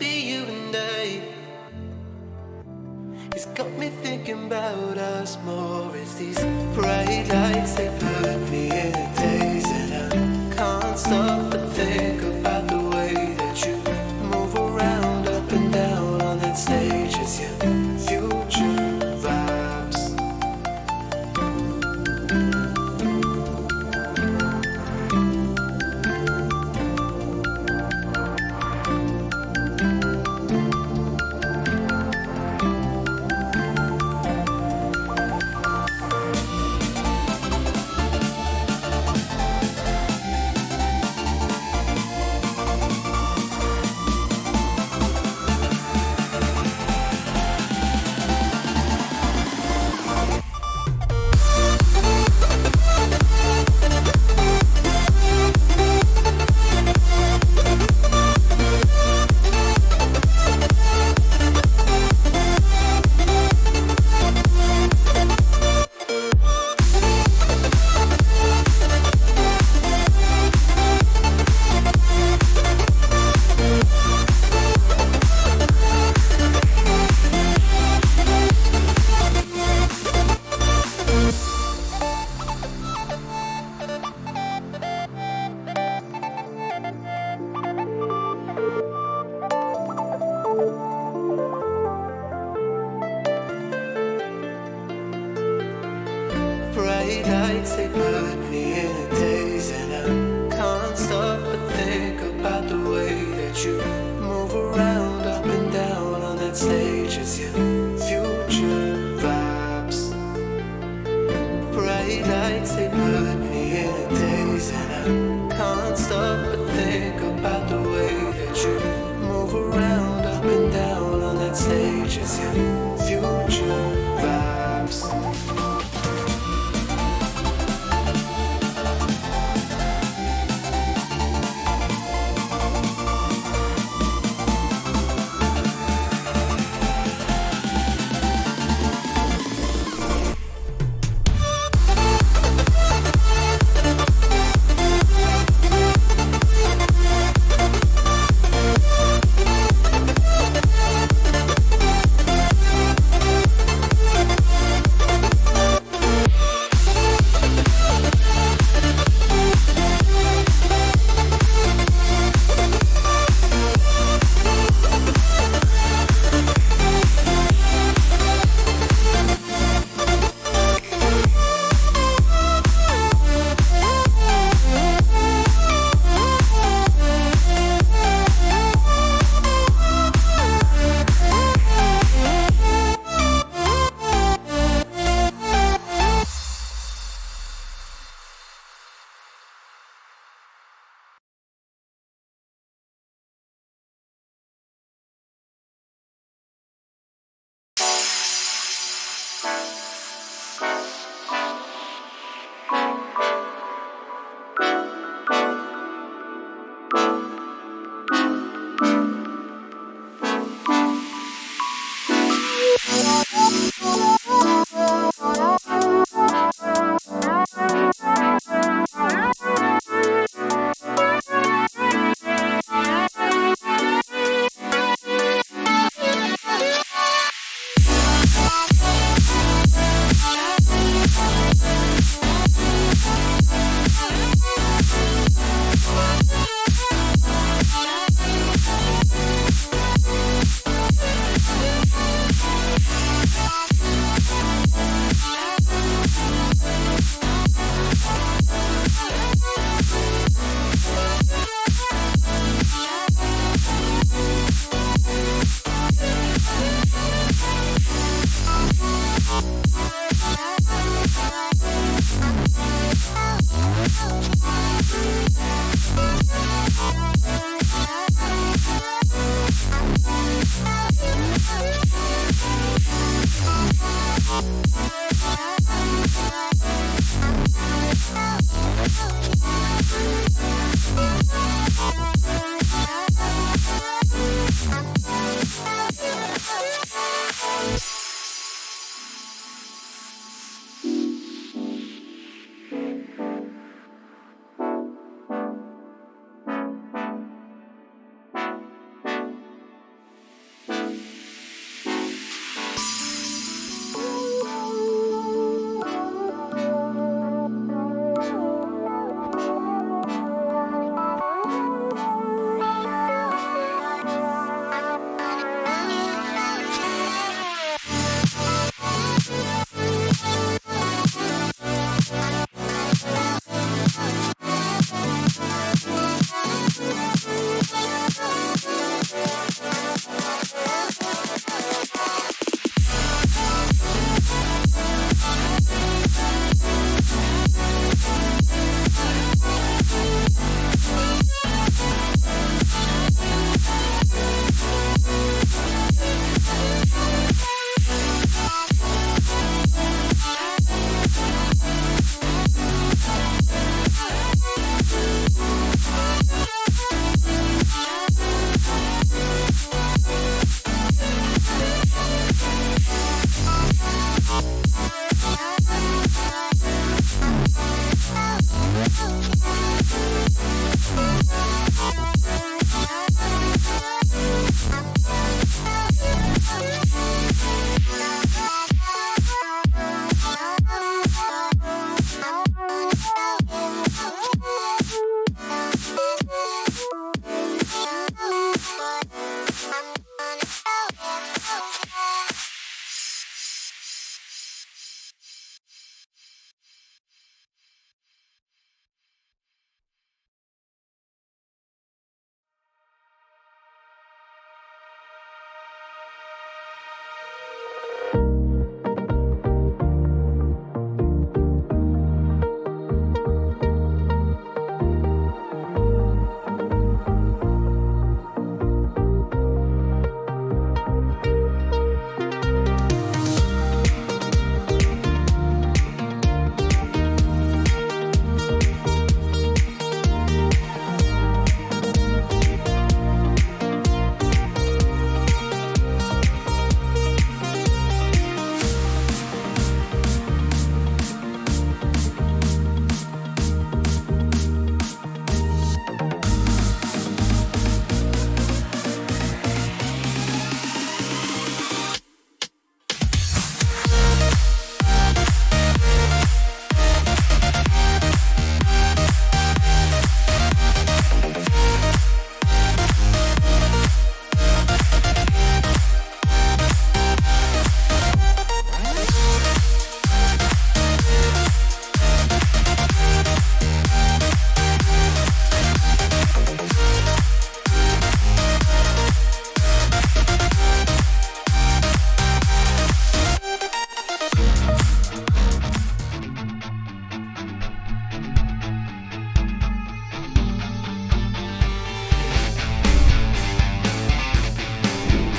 be you and I. It's got me thinking about us more. It's these bright lights, they put me in a daze, and I can't stop but think about the way that you move around up and down on that stage. It's your future vibes. Bright lights, they put me in a daze, and I can't stop but think about the way that you move around up and down on that stage. It's your future vibes. Bright lights, they put me in a daze, and I can't stop but think about the way that you move around up and down on that stage. It's your future vibes.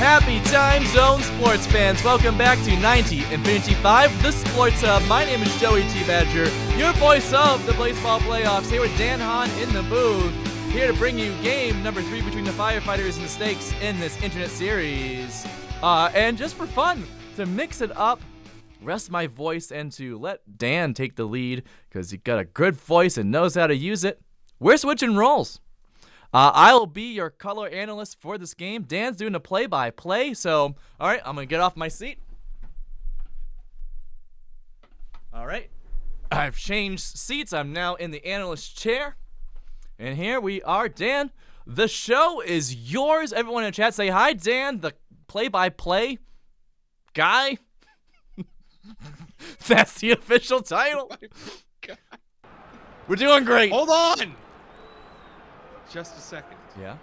Happy Time Zone sports fans. Welcome back to 90 Infinity 5, the Sports Hub. My name is Joey T. Badger, your voice of the Blaseball playoffs, here with Dan Hahn in the booth, here to bring you game number 3 between the Firefighters and the Stakes in this internet series. And just for fun, to mix it up, rest my voice, and to let Dan take the lead, because he got a good voice and knows how to use it, we're switching roles. I'll be your color analyst for this game. Dan's doing a play-by-play, so, all right, I'm going to get off my seat. All right, I've changed seats. I'm now in the analyst chair, and here we are. Dan, the show is yours. Everyone in the chat say hi, Dan, the play-by-play guy. That's the official title. We're doing great. Hold on. Just a second. Yeah.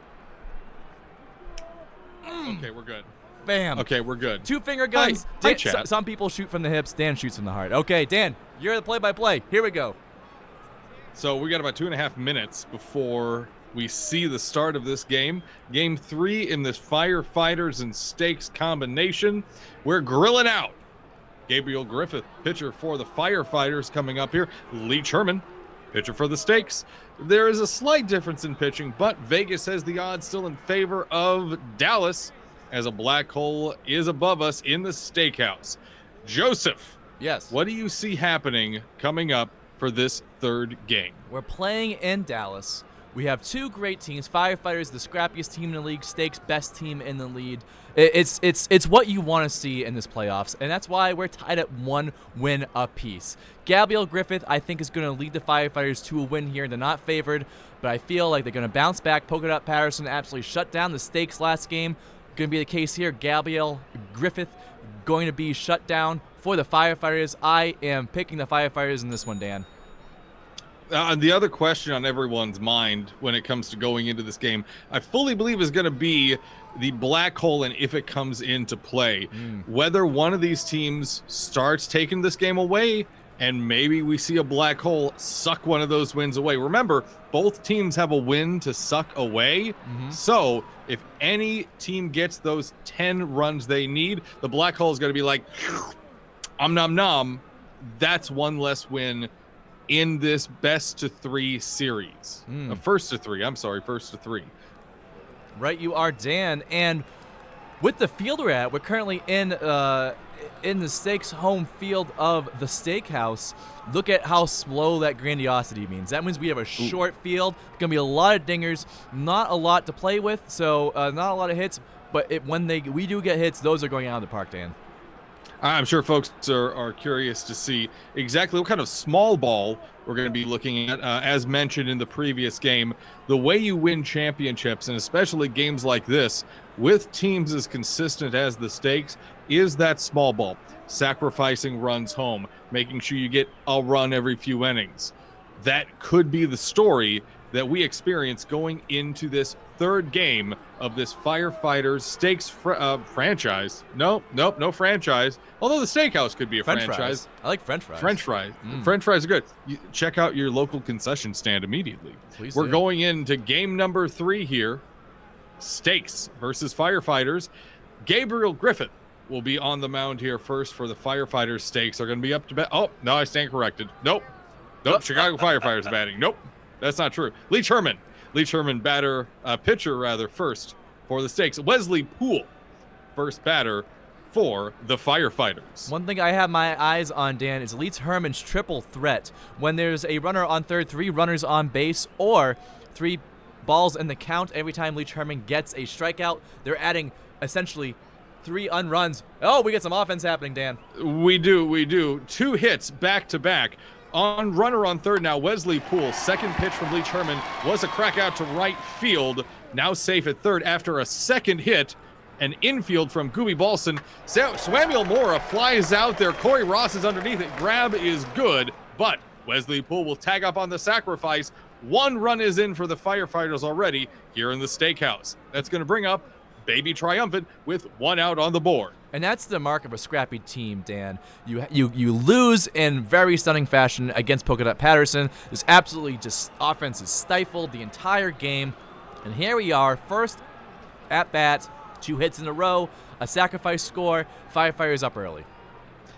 Okay, we're good. Bam. Okay, we're good. 2-finger guns. Hi, chat. Some people shoot from the hips. Dan shoots from the heart. Okay, Dan, you're the play-by-play. Here we go. So we got about 2.5 minutes before we see the start of this game. Game 3 in this Firefighters and Stakes combination. We're grilling out. Gabriel Griffith, pitcher for the Firefighters, coming up here. Lee Sherman, pitcher for the Stakes. There is a slight difference in pitching, but Vegas has the odds still in favor of Dallas, as a black hole is above us in the Steakhouse. Joseph, Yes. what do you see happening coming up for this third game? We're playing in Dallas. We have two great teams. Firefighters, the scrappiest team in the league. Stakes, best team in the lead. It's what you want to see in this playoffs, and that's why we're tied at 1 win apiece. Gabriel Griffith, I think, is going to lead the Firefighters to a win here. They're not favored, but I feel like they're going to bounce back. Polka Dot Patterson absolutely shut down the Stakes last game. Going to be the case here. Gabriel Griffith going to be shut down for the Firefighters. I am picking the Firefighters in this one, Dan. The other question on everyone's mind when it comes to going into this game, I fully believe, is going to be the black hole and if it comes into play. Whether one of these teams starts taking this game away and maybe we see a black hole suck one of those wins away. Remember, both teams have a win to suck away. So if any team gets those 10 runs they need, the black hole is going to be like, nom nom. That's one less win in this best to 3 series. First to 3. Right, you are, Dan. And with the field we're at, we're currently in the Stakes home field of the Steakhouse. Look at how slow that grandiosity means. That means we have a short field. Going to be a lot of dingers, not a lot to play with, so not a lot of hits. But when we do get hits, those are going out of the park, Dan. I'm sure folks are curious to see exactly what kind of small ball we're going to be looking at. As mentioned in the previous game, the way you win championships, and especially games like this, with teams as consistent as the Stakes, is that small ball. Sacrificing runs home, making sure you get a run every few innings. That could be the story that we experience going into this third game of this Firefighters Stakes franchise. No franchise. Although the Steakhouse could be a franchise. Fries. I like French fries. French fries. French fries are good. Check out your local concession stand immediately. Please We're do. going into game number 3 here. Stakes versus Firefighters. Gabriel Griffith will be on the mound here first for the Firefighters. Stakes are going to be up to bat. Oh, no, I stand corrected. Nope. Chicago Firefighters batting. Nope. That's not true. Lee Sherman, pitcher first for the Stakes. Wesley Poole, first batter for the Firefighters. One thing I have my eyes on, Dan, is Lee Herman's triple threat. When there's a runner on third, 3 runners on base, or 3 balls in the count every time Lee Herman gets a strikeout, they're adding essentially 3 unruns. Oh, we get some offense happening, Dan. We do. 2 hits back to back. On runner on third now, Wesley Poole. Second pitch from Leach Herman was a crack out to right field. Now safe at third after a second hit. An infield from Gooby Balson. Samuel Mora flies out there. Corey Ross is underneath it. Grab is good, but Wesley Poole will tag up on the sacrifice. 1 run is in for the Firefighters already here in the Steakhouse. That's going to bring up Baby Triumphant with 1 out on the board. And that's the mark of a scrappy team, Dan. You lose in very stunning fashion against Polka Dot Patterson. There's absolutely just offense is stifled the entire game. And here we are, first at bat, 2 hits in a row, a sacrifice score, Firefighters up early.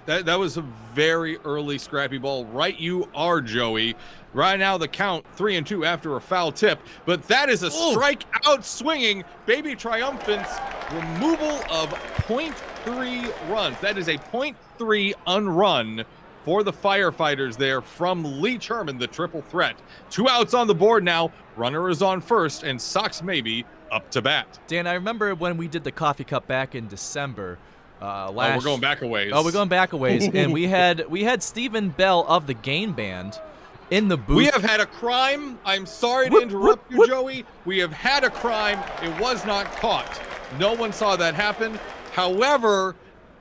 That was a very early scrappy ball. Right you are, Joey. Right now the count 3-2 after a foul tip, but that is a strikeout swinging Baby Triumphant's removal of 0.3 runs. That is a 0.3 unrun for the Firefighters there from Leach Herman, the triple threat. 2 outs on the board now. Runner is on first, and Sox maybe up to bat. Dan, I remember when we did the coffee cup back in December. We're going back a ways. Oh, we're going back a ways, and we had Stephen Bell of the Game Band in the booth. We have had a crime. I'm sorry to interrupt you, Joey. We have had a crime. It was not caught. No one saw that happen. However,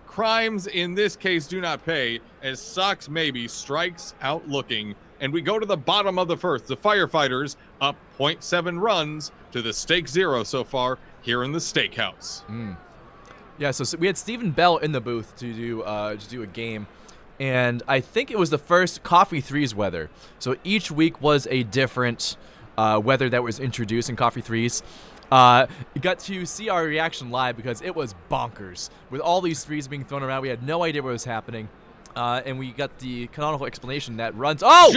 crimes in this case do not pay, as Sox maybe strikes out looking. And we go to the bottom of the first. The Firefighters up 0.7 runs to the stake 0 so far here in the Steakhouse. Yeah, so we had Stephen Bell in the booth to do a game, and I think it was the first Coffee Threes weather. So each week was a different weather that was introduced in Coffee Threes. You got to see our reaction live because it was bonkers. With all these threes being thrown around, we had no idea what was happening. And we got the canonical explanation that runs. Oh!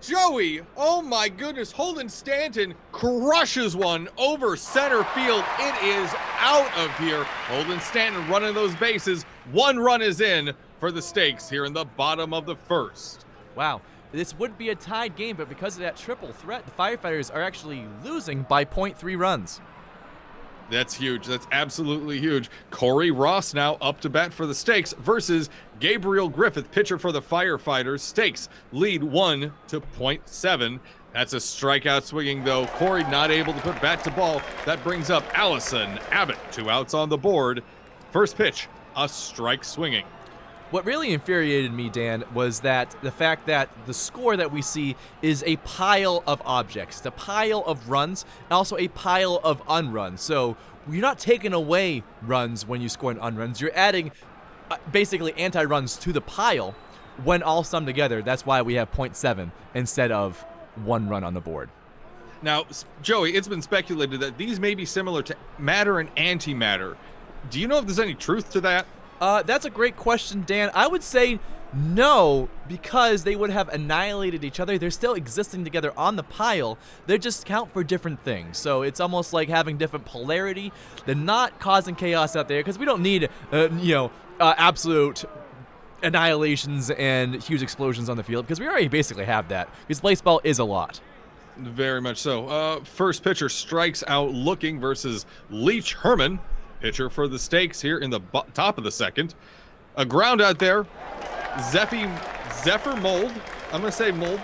Joey! Oh my goodness. Holden Stanton crushes one over center field. It is out of here. Holden Stanton running those bases. 1 run is in for the Stakes here in the bottom of the first. Wow. This would be a tied game, but because of that triple threat, the Firefighters are actually losing by 0.3 runs. That's huge. That's absolutely huge. Corey Ross now up to bat for the Stakes versus Gabriel Griffith, pitcher for the Firefighters. Stakes lead 1-0.7. That's a strikeout swinging, though. Corey not able to put bat to ball. That brings up Allison Abbott. 2 outs on the board. First pitch, a strike swinging. What really infuriated me, Dan, was that the fact that the score that we see is a pile of objects. It's a pile of runs, and also a pile of unruns. So you're not taking away runs when you score an unruns. You're adding basically anti-runs to the pile. When all summed together, that's why we have 0.7 instead of 1 run on the board. Now, Joey, it's been speculated that these may be similar to matter and antimatter. Do you know if there's any truth to that? That's a great question, Dan. I would say no, because they would have annihilated each other. They're still existing together on the pile. They just count for different things. So it's almost like having different polarity. They're not causing chaos out there because we don't need, absolute annihilations and huge explosions on the field because we already basically have that. Because Blaseball is a lot. Very much so. First pitcher strikes out looking versus Leach Herman. Pitcher for the Stakes here in the top of the second. A ground out there. Zephyr Mold. I'm going to say Mold.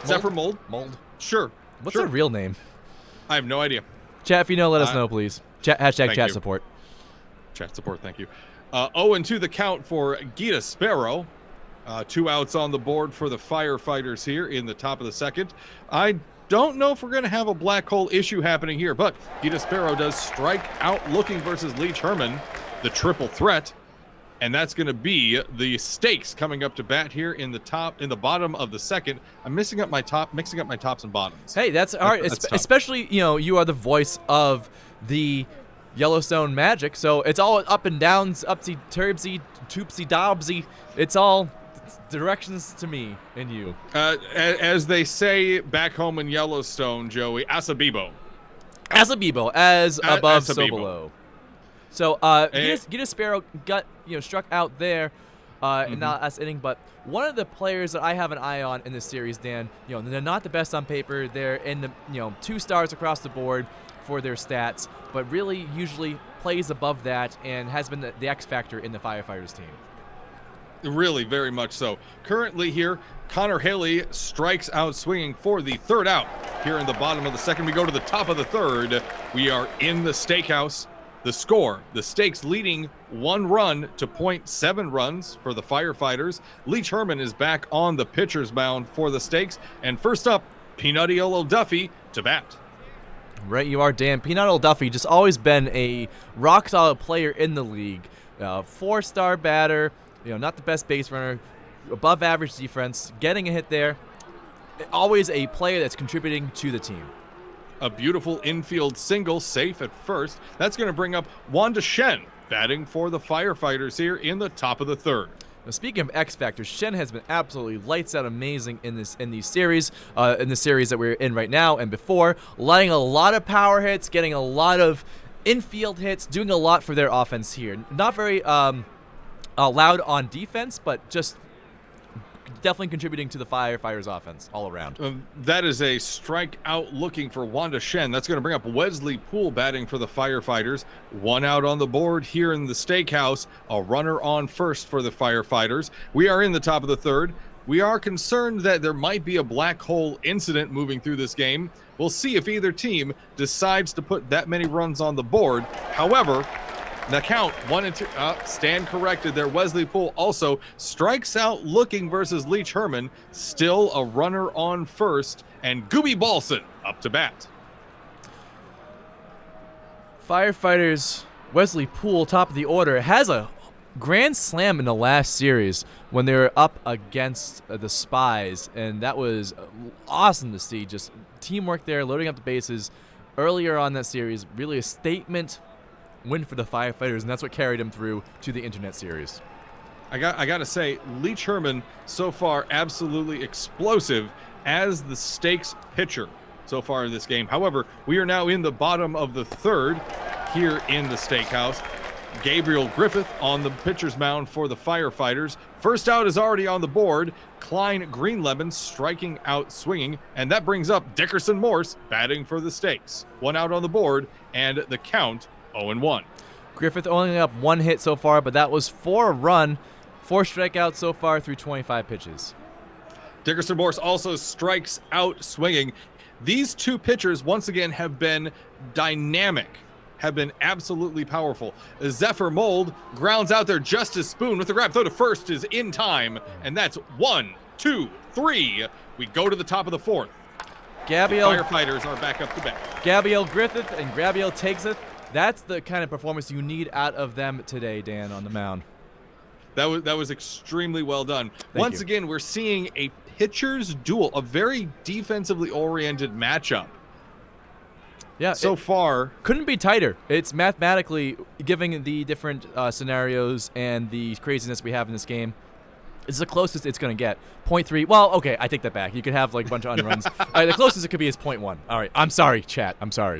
Zephyr Mold. Mold. Sure. What's their real name? I have no idea. Chat, if you know, let us know, please. Hashtag chat support. Chat support, thank you. 0-2 the count for Gita Sparrow. 2 outs on the board for the Firefighters here in the top of the second. I don't know if we're going to have a black hole issue happening here, but Gita Sparrow does strike out looking versus Leach Herman, the triple threat. And that's going to be the Stakes coming up to bat here in the bottom of the second. I'm mixing up my tops and bottoms. Hey, that's all right. Especially, you are the voice of the Yellowstone Magic, so it's all up and downs, upsy, turbsy, toopsy, dobsy. It's all directions to me and you. As they say back home in Yellowstone, Joey, Asabibo. Asabibo, as above, so Asabibo. below. So, Gita Sparrow got struck out there in the last inning, but one of the players that I have an eye on in this series, Dan, they're not the best on paper. They're in the 2 stars across the board for their stats, but really usually plays above that and has been the X factor in the Firefighters team. Really, very much so. Currently here, Connor Haley strikes out swinging for the 3rd out. Here in the bottom of the second, we go to the top of the 3rd. We are in the Steakhouse. The score, the Stakes leading 1 run to 0.7 runs for the Firefighters. Leach Herman is back on the pitcher's mound for the Stakes. And first up, Peanutiolo Duffy to bat. Right, you are, Dan. Peanutiolo Duffy just always been a rock-solid player in the league. 4-star batter, not the best base runner, above average defense, getting a hit there. Always a player that's contributing to the team. A beautiful infield single, safe at first. That's going to bring up Wanda Shen, batting for the Firefighters here in the top of the third. Now, speaking of X Factors, Shen has been absolutely lights out amazing in the series that we're in right now and before, lighting a lot of power hits, getting a lot of infield hits, doing a lot for their offense here. Not very loud on defense, but just definitely contributing to the Firefighters offense all around. That is a strikeout looking for Wanda Shen. That's going to bring up Wesley Poole batting for the Firefighters. One out on the board here in the Steakhouse. A runner on first for the Firefighters. We are in the top of the third. We are concerned that there might be a black hole incident moving through this game. We'll see if either team decides to put that many runs on the board. However, the count 1-2. Stand corrected there. Wesley Poole also strikes out looking versus Leach Herman. Still a runner on first, and Gooby Balson up to bat. Firefighters Wesley Poole, top of the order, has a grand slam in the last series when they were up against the Spies, and that was awesome to see. Just teamwork there, loading up the bases earlier on that series. Really a statement win for the Firefighters, and that's what carried him through to the Internet Series. I got to say, Leach Herman so far absolutely explosive as the stakes pitcher so far in this game. However, we are now in the bottom of the third here in the Steakhouse. Gabriel Griffith on the pitcher's mound for the Firefighters. First out is already on the board. Klein Greenlemon striking out swinging, and that brings up Dickerson Morse batting for the Stakes. One out on the board, and the count 0-1. Griffith only up one hit so far, but that was for a run. 4 strikeouts so far through 25 pitches. Dickerson Morse also strikes out swinging. These two pitchers, once again, have been dynamic, have been absolutely powerful. Zephyr Mold grounds out there. Justice Spoon with the grab. Throw to first is in time, and that's 1, 2, 3. We go to the top of the fourth. Gabriel, the Firefighters are back up to bat. Gabriel Griffith and Gabriel Takeseth. That's the kind of performance you need out of them today, Dan, on the mound. That was extremely well done. Once you. again, we're seeing a pitcher's duel, a very defensively oriented matchup. Yeah, so far couldn't be tighter. It's mathematically, given the different scenarios and the craziness we have in this game, it's the closest it's going to get. 0.3. Well, okay, I take that back. You could have like a bunch of unruns. The closest it could be is 0.1. All right, I'm sorry, chat. I'm sorry.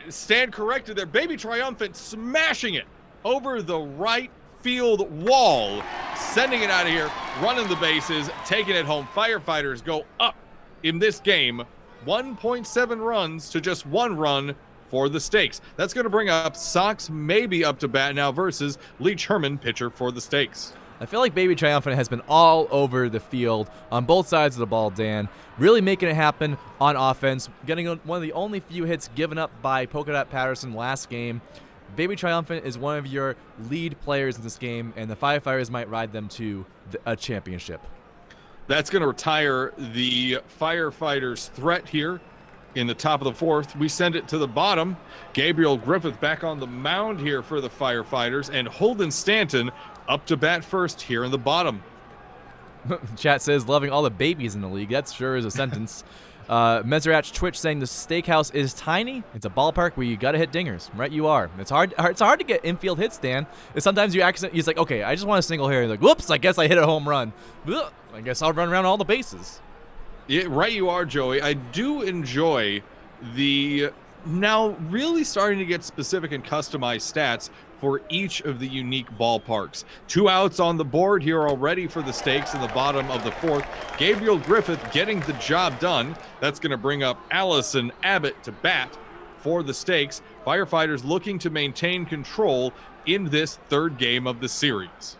Stand corrected there. Baby Triumphant smashing it over the right field wall, sending it out of here, running the bases, taking it home. Firefighters go up in this game, 1.7 runs to just 1 run for the Stakes. That's going to bring up Sox maybe up to bat now versus Leach Herman, pitcher for the Stakes. I feel like Baby Triumphant has been all over the field on both sides of the ball, Dan. Really making it happen on offense, getting one of the only few hits given up by Polka Dot Patterson last game. Baby Triumphant is one of your lead players in this game, and the Firefighters might ride them to a championship. That's going to retire the Firefighters' threat here in the top of the fourth. We send it to the bottom. Gabriel Griffith back on the mound here for the Firefighters, and Holden Stanton up to bat first here in the bottom. Chat says, loving all the babies in the league. That sure is a sentence. Mesrach Twitch saying the Steakhouse is tiny. It's a ballpark where you got to hit dingers. Right, you are. It's hard to get infield hits, Dan. And sometimes you accident. He's like, okay, I just want a single here. You're like, whoops, I guess I hit a home run. Ugh, I guess I'll run around all the bases. Yeah, right, you are, Joey. I do enjoy the now really starting to get specific and customized stats for each of the unique ballparks. 2 outs on the board here already for the Stakes in the bottom of the fourth. Gabriel Griffith getting the job done. That's going to bring up Allison Abbott to bat for the Stakes. Firefighters looking to maintain control in this third game of the series.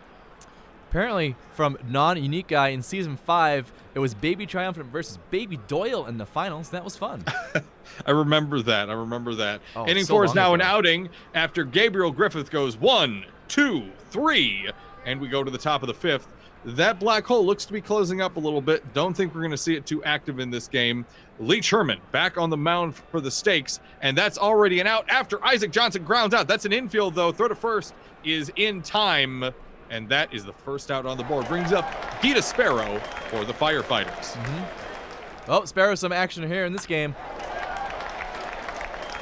Apparently, from non-unique guy in Season 5, it was Baby Triumphant versus Baby Doyle in the finals. That was fun. I remember that. Oh, Inning so 4 is now long an ago. outing after Gabriel Griffith goes 1, 2, 3, and we go to the top of the fifth. That black hole looks to be closing up a little bit. Don't think we're going to see it too active in this game. Leach Herman back on the mound for the Stakes, and that's already an out after Isaac Johnson grounds out. That's an infield, though. Throw to first is in time, and that is the first out on the board. Brings up Gita Sparrow for the Firefighters. Oh, Sparrow, some action here in this game.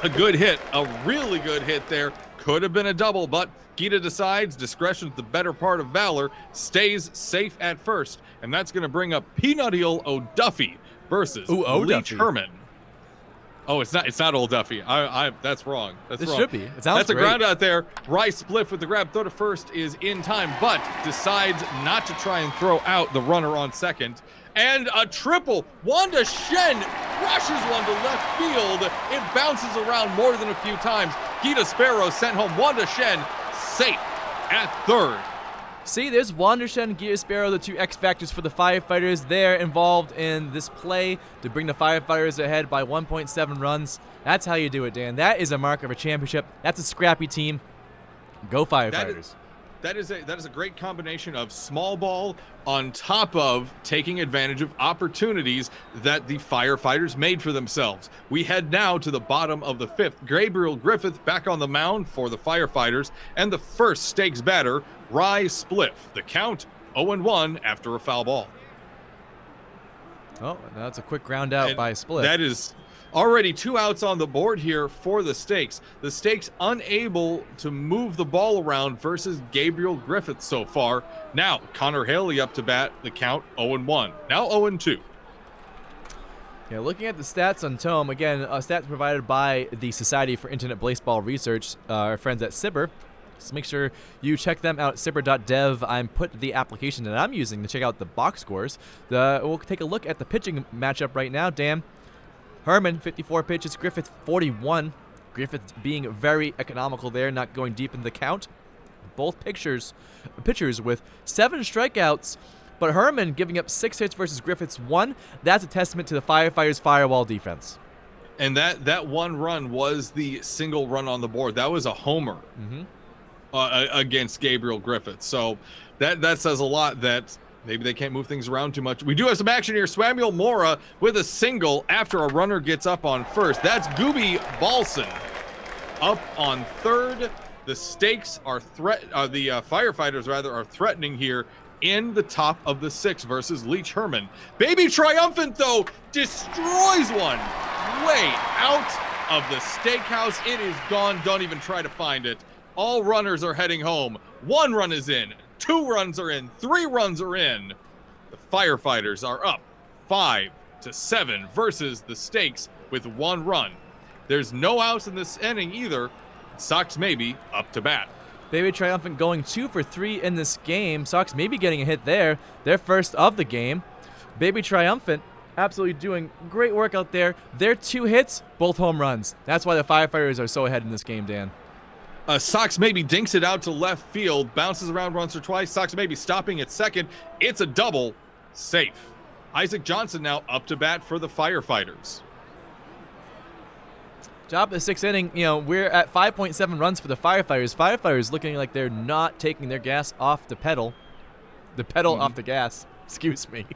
A good hit, a really good hit there. Could have been a double, but Gita decides discretion's the better part of valor, stays safe at first, and that's going to bring up Peanut Heel O'Duffy versus Leech Herman. Oh, it's not Old Duffy. That's wrong. That's wrong. It should be. It sounds That's great. a ground out there. Rice Spliff with the grab. Throw to first is in time, but decides not to try and throw out the runner on second. And a triple. Wanda Shen rushes one to left field. It bounces around more than a few times. Gita Sparrow sent home. Wanda Shen safe at third. See, there's Wandershed and Gita Sparrow, the two X Factors for the Firefighters. They're involved in this play to bring the Firefighters ahead by 1.7 runs. That's how you do it, Dan. That is a mark of a championship. That's a scrappy team. Go Firefighters. That is a great combination of small ball on top of taking advantage of opportunities that the Firefighters made for themselves. We head now to the bottom of the fifth. Gabriel Griffith back on the mound for the Firefighters, and the first stakes batter, Rye Spliff. The count 0-1 after a foul ball. Oh, that's a quick ground out by Spliff. That is already 2 outs on the board here for the Stakes. The Stakes unable to move the ball around versus Gabriel Griffith so far. Now, Connor Haley up to bat, the count 0-1. Now 0-2. Yeah, looking at the stats on Tome, again, stats provided by the Society for Internet Blaseball Research, our friends at Sibber. So make sure you check them out at sibber.dev. I'm put the application that I'm using to check out the box scores. We'll take a look at the pitching matchup right now, Dan. Herman, 54 pitches. Griffith, 41. Griffith being very economical there, not going deep in the count. Both pitchers with 7 strikeouts, but Herman giving up 6 hits versus Griffith's 1. That's a testament to the Firefighters' firewall defense. And that one run was the single run on the board. That was a homer against Gabriel Griffith. So that says a lot that maybe they can't move things around too much. We do have some action here. Samuel Mora with a single after a runner gets up on first. That's Gooby Balson up on third. The Stakes are the Firefighters are threatening here in the top of the 6 versus Leech Herman. Baby Triumphant though destroys one way out of the steakhouse. It is gone. Don't even try to find it. All runners are heading home. 1 run is in. 2 runs are in. 3 runs are in. The Firefighters are up 5-7 versus the Stakes with 1 run. There's no outs in this inning either. Sox maybe up to bat. Baby Triumphant going 2 for 3 in this game. Sox maybe getting a hit there. Their first of the game. Baby Triumphant absolutely doing great work out there. Their 2 hits, both home runs. That's why the Firefighters are so ahead in this game, Dan. Sox maybe dinks it out to left field, bounces around once or twice. Sox maybe stopping at second. It's a double, safe. Isaac Johnson now up to bat for the Firefighters. Top of the 6th inning, we're at 5.7 runs for the Firefighters. Firefighters looking like they're not taking their gas off the pedal. The pedal off the gas. Excuse me.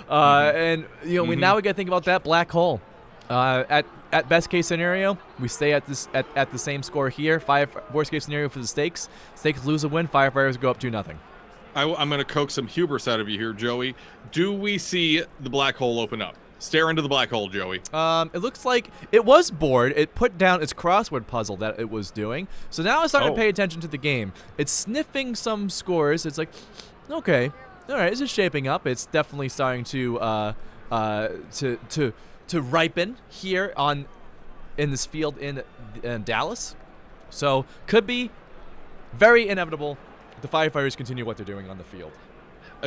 And we got to think about that black hole. At best case scenario, we stay at the same score here. Worst case scenario for the Stakes. Stakes lose a win. Firefighters go up 2-0. I'm going to coax some hubris out of you here, Joey. Do we see the black hole open up? Stare into the black hole, Joey. It looks like it was bored. It put down its crossword puzzle that it was doing. So now it's starting to pay attention to the game. It's sniffing some scores. It's like, okay, all right, this is shaping up. It's definitely starting to ripen here in this field in Dallas. So could be very inevitable. The Firefighters continue what they're doing on the field.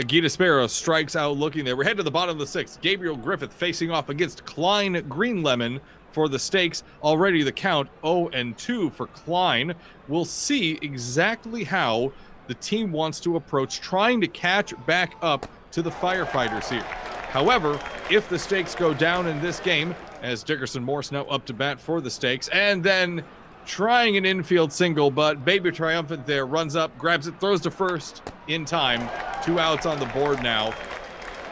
Gita Sparrow strikes out looking there. We're headed to the bottom of the 6th. Gabriel Griffith facing off against Klein Greenlemon for the Stakes. Already the count 0-2 for Klein. We'll see exactly how the team wants to approach trying to catch back up to the Firefighters here. However, if the Stakes go down in this game, as Dickerson Morse now up to bat for the Stakes, and then trying an infield single, but Baby Triumphant there runs up, grabs it, throws to first in time. 2 outs on the board now.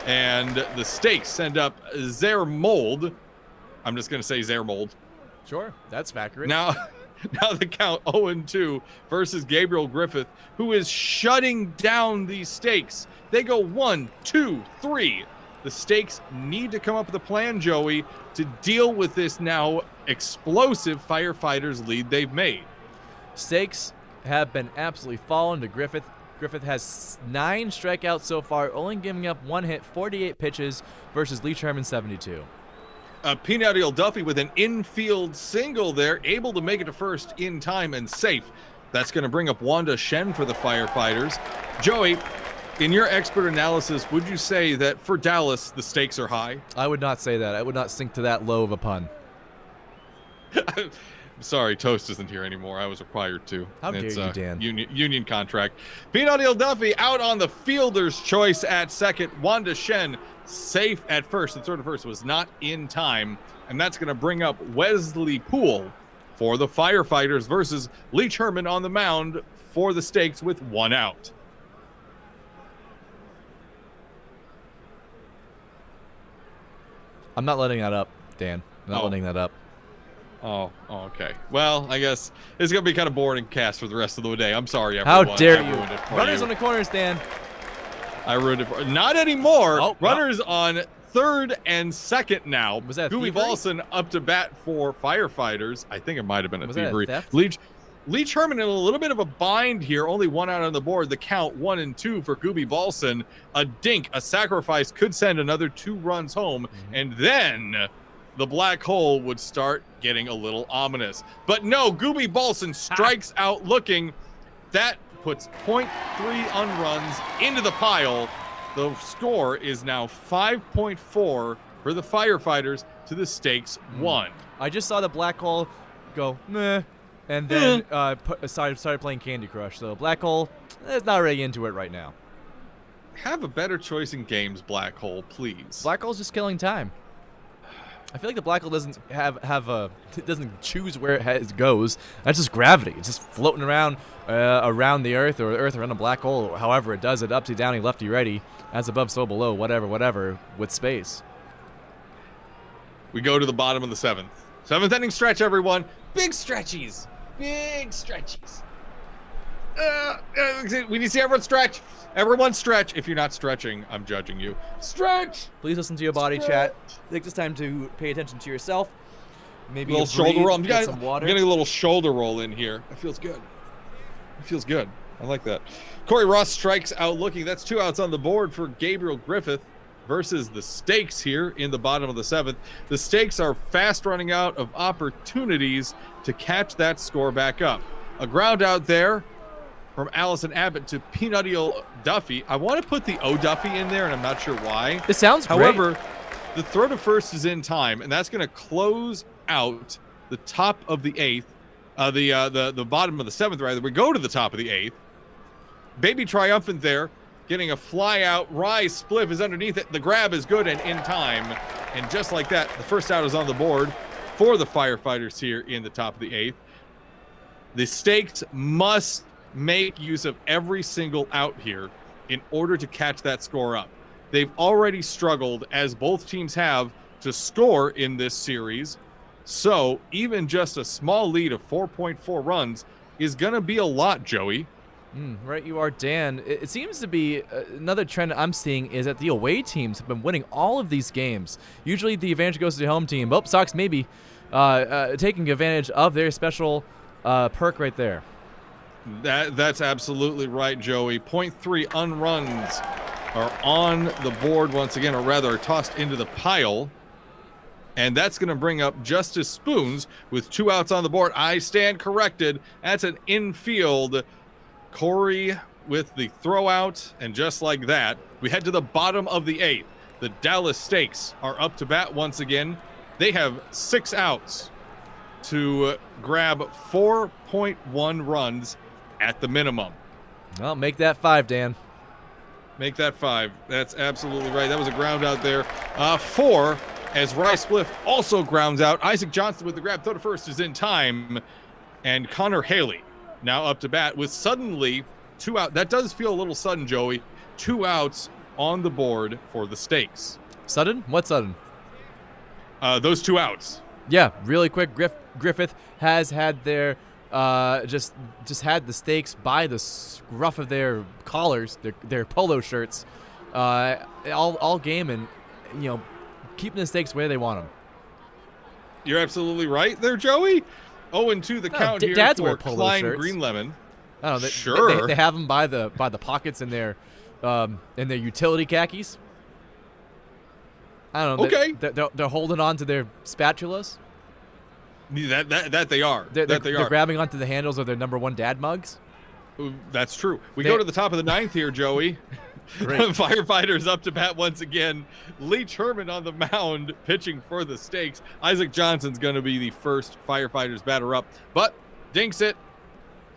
And the Stakes send up Zermold. I'm just going to say Zermold. Sure, that's accurate. Now the count 0-2 versus Gabriel Griffith, who is shutting down these Stakes. They go 1, 2, 3. The Stakes need to come up with a plan, Joey, to deal with this now explosive Firefighters lead they've made. Stakes have been absolutely fallen to Griffith. Griffith has 9 strikeouts so far, only giving up 1 hit, 48 pitches versus Lee Sherman 72. Peanut Duffy with an infield single there, able to make it to first in time and safe. That's going to bring up Wanda Shen for the Firefighters. Joey, in your expert analysis, would you say that for Dallas, the stakes are high? I would not say that. I would not sink to that low of a pun. Sorry, Toast isn't here anymore. I was required to. How dare you, Dan? Union contract. Peanut Duffy out on the fielder's choice at second. Wanda Shen safe at first. The throw to first was not in time. And that's going to bring up Wesley Poole for the Firefighters versus Lee Sherman on the mound for the Stakes with 1 out. I'm not letting that up, Dan. I'm not letting that up. Oh, okay. Well, I guess it's going to be kind of boring cast for the rest of the day. I'm sorry, everyone. How dare I you? ruined it for Runners you. on the corners, Dan. I ruined it for not anymore. Oh, Runners on third and second now. Was that Gooby thievery? Volson up to bat for Firefighters. I think it might have been a Was that a thievery. theft? Lee Sherman in a little bit of a bind here. Only 1 out on the board. The count 1 and 2 for Gooby Volson. A dink, a sacrifice could send another 2 runs home. And then the black hole would start getting a little ominous. But no, Gooby Volson strikes out looking. That puts 0.3 unruns into the pile. The score is now 5.4 for the Firefighters to the Stakes 1. I just saw the black hole go, meh, and then started playing Candy Crush. So black hole is not really into it right now. Have a better choice in games, Black Hole, please. Black hole's just killing time. I feel like the black hole doesn't it doesn't choose where it goes. That's just gravity. It's just floating around around the Earth, or Earth around a black hole, or however it does it, upsy downy, lefty righty, as above, so below, whatever, with space. We go to the bottom of the 7th. 7th inning stretch, everyone. Big stretchies. Big stretchies. We need to see everyone stretch. Everyone stretch. If you're not stretching, I'm judging you. Stretch. Please listen to your body, chat. Take this time to pay attention to yourself. Maybe A little shoulder roll. I'm get some water. getting a little shoulder roll in here. It feels good. It feels good. I like that. Corey Ross strikes out looking. That's 2 outs on the board for Gabriel Griffith versus the Stakes here in the bottom of the 7th. The Stakes are fast running out of opportunities to catch that score back up. A ground out there from Allison Abbott to Peanut Duffy. I want to put the O Duffy in there, and I'm not sure why. This sounds great. However, the throw to first is in time, and that's going to close out the top of the 8th. The bottom of the 7th, rather. We go to the top of the 8th. Baby triumphant there, getting a fly out. Rise Spliff is underneath it. The grab is good and in time. And just like that, the first out is on the board for the Firefighters here in the top of the 8th. The Stakes must make use of every single out here in order to catch that score up. They've already struggled, as both teams have, to score in this series. So even just a small lead of 4.4 runs is going to be a lot, Joey. Right you are, Dan. It seems to be another trend I'm seeing is that the away teams have been winning all of these games. Usually the advantage goes to the home team. Sox maybe taking advantage of their special perk right there. That's absolutely right, Joey. 0.3 unruns are on the board once again, or rather tossed into the pile. And that's going to bring up Justice Spoons with 2 outs on the board. I stand corrected. That's an infield. Corey with the throw out. And just like that, we head to the bottom of the 8th. The Dallas Stakes are up to bat once again. They have 6 outs to grab 4.1 runs at the minimum. Well, make that 5, Dan. Make that 5. That's absolutely right. That was a ground out there. 4, as Rice Spliff also grounds out. Isaac Johnson with the grab. Throw to first is in time. And Connor Haley now up to bat with suddenly 2 out. That does feel a little sudden, Joey. 2 outs on the board for the Stakes. Sudden? What sudden? Those 2 outs. Yeah, really quick. Griffith has had their just had the Stakes by the scruff of their collars, their polo shirts, all game, and keeping the stakes where they want them. You're absolutely right there, Joey. 0-2 the count here Dads for wear polo Klein shirts. Green Lemon. I don't know. Sure. They have them by the pockets in their utility khakis. I don't know. Okay. They're holding on to their spatulas. That they are. They're grabbing onto the handles of their #1 dad mugs. Ooh, that's true. We go to the top of the 9th here, Joey. Great. Firefighters up to bat once again. Leach Herman on the mound, pitching for the stakes. Isaac Johnson's going to be the first Firefighters batter up, but dinks it.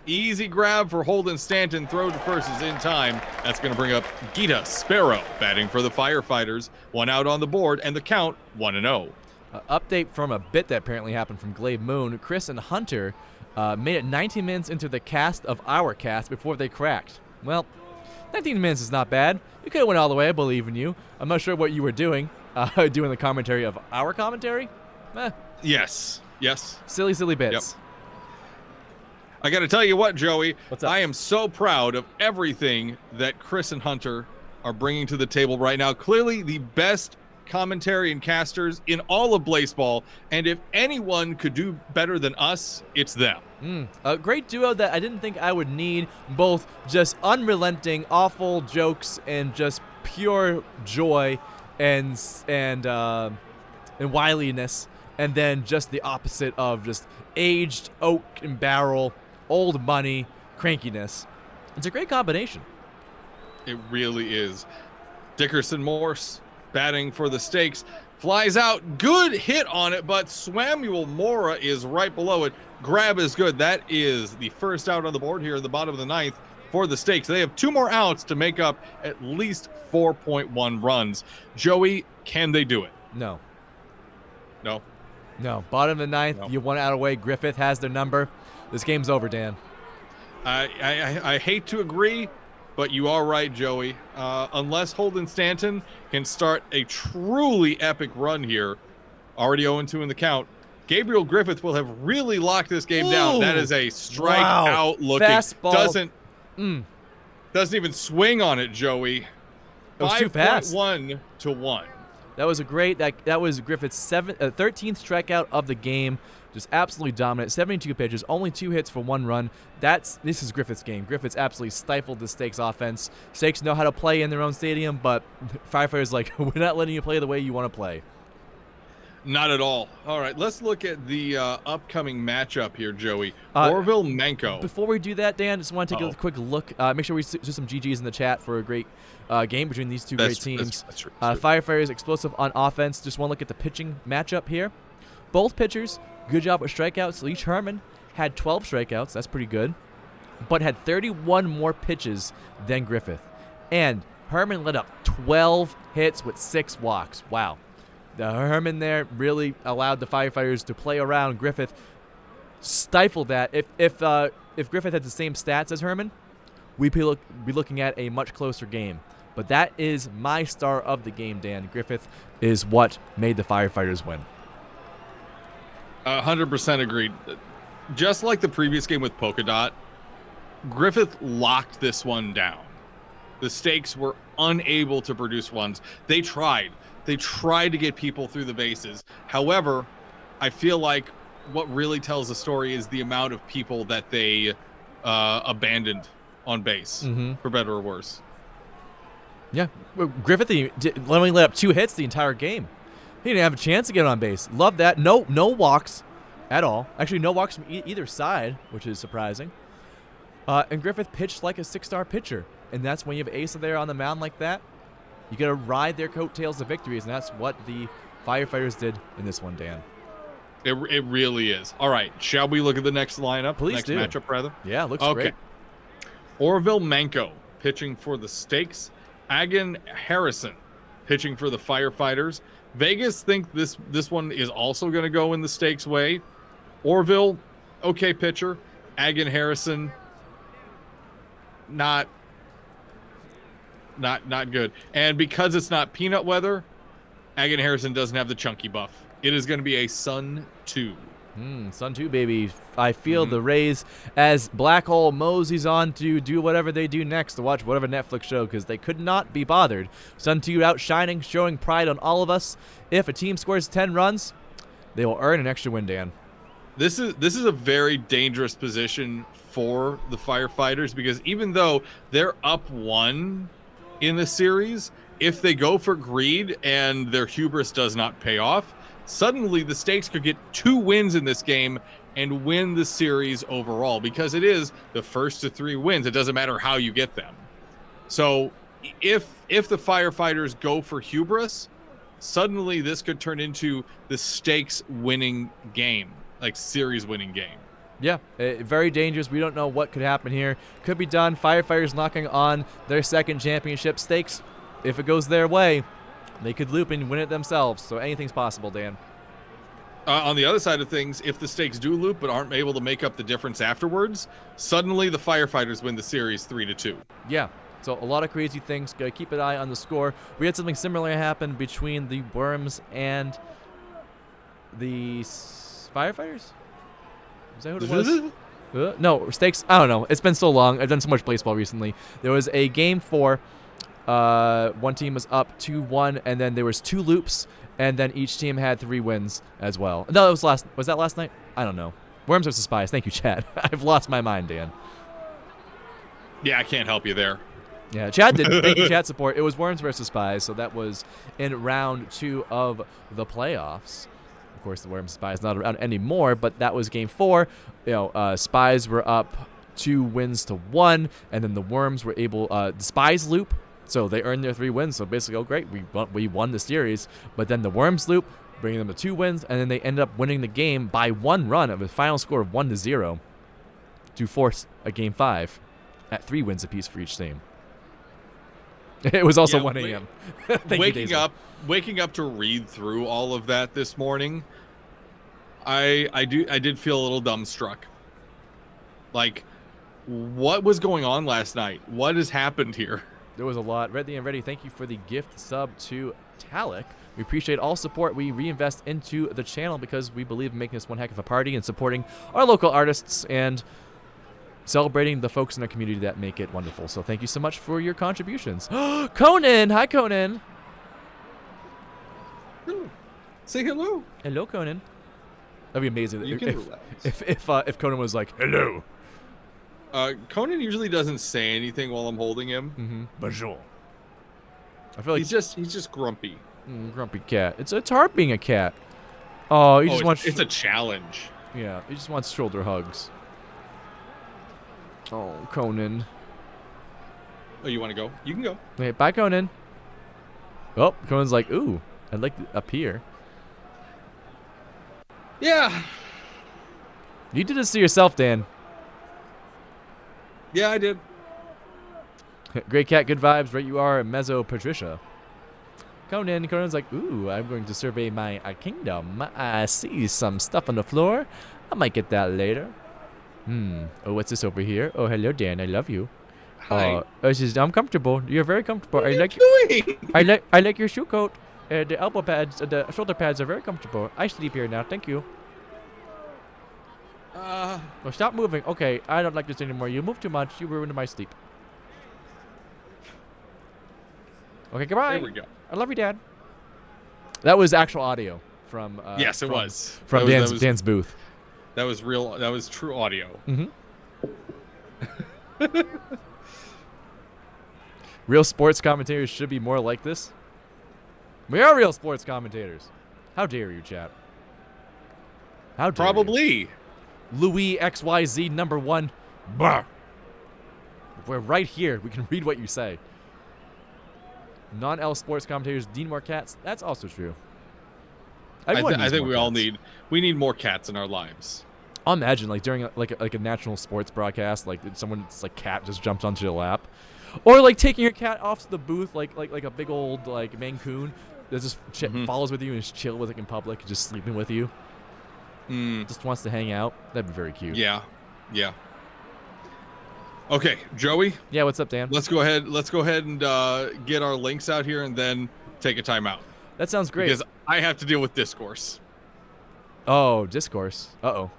Easy grab for Holden Stanton. Throw to first is in time. That's going to bring up Gita Sparrow batting for the Firefighters. 1 out on the board, and the count 1-0. Update from a bit that apparently happened from Glade Moon. Chris and Hunter made it 19 minutes into the cast of our cast before they cracked. Well, 19 minutes is not bad. You could have went all the way. I believe in you. I'm not sure what you were doing, doing the commentary of our commentary. Yes. Silly bits. Yep. I got to tell you what, Joey. What's up? I am so proud of everything that Chris and Hunter are bringing to the table right now. Clearly the best commentary and casters in all of Blaseball, and if anyone could do better than us, it's them. A great duo that I didn't think I would need, both just unrelenting, awful jokes and just pure joy and wiliness, and then just the opposite of just aged oak and barrel, old money, crankiness. It's a great combination. It really is. Dickerson Morse batting for the stakes, flies out, good hit on it, but Samuel Mora is right below it. Grab is good. That is the first out on the board here in the bottom of the 9th for the stakes. They have 2 more outs to make up at least 4.1 runs. Joey, can they do it? No. Bottom of the 9th, No. You 1 out away. Griffith has their number. This game's over, Dan. I hate to agree, but you are right, Joey. Unless Holden Stanton can start a truly epic run here, already 0-2 in the count, Gabriel Griffith will have really locked this game down. That is a strikeout looking. Fastball. Doesn't even swing on it, Joey. It was too fast. 5.1-1. That was a great. That was Griffith's 13th strikeout of the game. Just absolutely dominant. 72 pitches, only 2 hits for 1 run. This is Griffith's game. Griffith's absolutely stifled the Stakes offense. Stakes know how to play in their own stadium, but Firefighters like, we're not letting you play the way you want to play. Not at all. All right, let's look at the upcoming matchup here, Joey. Orville Manco. Before we do that, Dan, just want to take a quick look. Make sure we do some GGs in the chat for a great game between these two great teams. That's true. Firefighters explosive on offense. Just want to look at the pitching matchup here. Both pitchers, good job with strikeouts. Leach Herman had 12 strikeouts. That's pretty good. But had 31 more pitches than Griffith. And Herman let up 12 hits with 6 walks. Wow. The Herman there really allowed the Firefighters to play around. Griffith stifled that. If Griffith had the same stats as Herman, we'd be looking at a much closer game. But that is my star of the game, Dan. Griffith is what made the Firefighters win. 100% agreed. Just like the previous game with Polka Dot, Griffith locked this one down. The Stakes were unable to produce runs. They tried to get people through the bases. However, I feel like what really tells the story is the amount of people that they abandoned on base, for better or worse. Yeah, Griffith only let up 2 hits the entire game. He didn't have a chance to get on base. Love that. No walks at all. Actually, no walks from either side, which is surprising. And Griffith pitched like a 6-star pitcher. And that's when you have Asa there on the mound like that. You got to ride their coattails to victories, and that's what the Firefighters did in this one, Dan. It really is. All right, shall we look at the next lineup? Please next do. matchup, rather? Yeah, looks great. Orville Manco pitching for the Stakes. Agan Harrison pitching for the Firefighters. Vegas think this one is also going to go in the Stakes way. Orville, okay pitcher. Agan Harrison, not good. And because it's not peanut weather, Agan Harrison doesn't have the chunky buff. It is going to be a Sun 2. Sun 2, baby. I feel the rays as Black Hole moseys on to do whatever they do next, to watch whatever Netflix show, because they could not be bothered. Sun 2 outshining, showing pride on all of us. If a team scores 10 runs, they will earn an extra win, Dan. This is a very dangerous position for the Firefighters, because even though they're up 1 in the series, if they go for greed and their hubris does not pay off, suddenly the Stakes could get 2 wins in this game and win the series overall, because it is the first to 3 wins. It doesn't matter how you get them. So if the Firefighters go for hubris, suddenly this could turn into the Stakes winning game, like series winning game. Yeah, very dangerous. We don't know what could happen here. Could be done. Firefighters knocking on their 2nd championship. Stakes, if it goes their way, they could loop and win it themselves. So anything's possible, Dan. On the other side of things, if the Stakes do loop but aren't able to make up the difference afterwards, suddenly the Firefighters win the series 3-2. Yeah, so a lot of crazy things. Gotta keep an eye on the score. We had something similar happen between the Worms and the Firefighters? Is that who it was? No, Stakes. I don't know. It's been so long. I've done so much baseball recently. There was a game 4. One team was up 2-1, and then there was 2 loops, and then each team had 3 wins as well. No, was that last night? I don't know. Worms versus Spies. Thank you, Chad. I've lost my mind, Dan. Yeah, I can't help you there. Yeah, Chad did. Thank you, chat support. It was Worms versus Spies, so that was in round 2 of the playoffs. Of course, the Worms Spies not around anymore, but that was game 4. Spies were up 2 wins to 1, and then the Worms were able the Spies loop, so they earned their 3 wins. So basically, oh great, we won the series. But then the Worms loop, bringing them to 2 wins, and then they ended up winning the game by 1 run of a final score of 1-0 to force a game 5 at 3 wins apiece for each team. It was also 1 a.m. Waking up to read through all of that this morning, I did feel a little dumbstruck. Like, what was going on last night? What has happened here? There was a lot. Ready and Ready, thank you for the gift sub to Talik. We appreciate all support. We reinvest into the channel because we believe in making this one heck of a party and supporting our local artists and celebrating the folks in our community that make it wonderful. So thank you so much for your contributions. Conan! Hi, Conan! Say hello. Hello, Conan. That'd be amazing if Conan was like, hello. Conan usually doesn't say anything while I'm holding him. Bonjour. I feel like he's just grumpy. Grumpy cat. It's hard being a cat. Oh, he just wants. It's a challenge. Yeah, he just wants shoulder hugs. Oh, Conan. Oh, you want to go? You can go. Okay, bye, Conan. Oh, Conan's like, ooh, I'd like to up here. Yeah. You did this to yourself, Dan. Yeah, I did. Great cat, good vibes. Right, you are, Mezzo Patricia. Conan's like, ooh, I'm going to survey my kingdom. I see some stuff on the floor. I might get that later. Oh, what's this over here? Oh, hello, Dan. I love you. Hi. I'm comfortable. You're very comfortable. What are you doing? I like your shoe coat. The elbow pads, the shoulder pads are very comfortable. I sleep here now. Thank you. Oh, stop moving. Okay, I don't like this anymore. You move too much. You ruined my sleep. Okay, goodbye. There we go. I love you, Dad. That was actual audio from. Yes, it was from Dan's booth. That was real. That was true audio. Real sports commentators should be more like this. We are real sports commentators. How dare you, chat? How dare Probably. you? Louis XYZ #1. Bah. We're right here. We can read what you say. Non-L sports commentators need more cats. That's also true. I think we need more cats in our lives. I'll imagine like during like a national sports broadcast, like someone's like cat just jumps onto your lap, or like taking your cat off to the booth, like a big old like Maine Coon that just follows with you and just chill with in public, just sleeping with you. Just wants to hang out. That'd be very cute. Yeah. Okay, Joey. Yeah, what's up, Dan? Let's go ahead and get our links out here and then take a timeout. That sounds great. Because I have to deal with discourse. Oh, discourse. Uh-oh.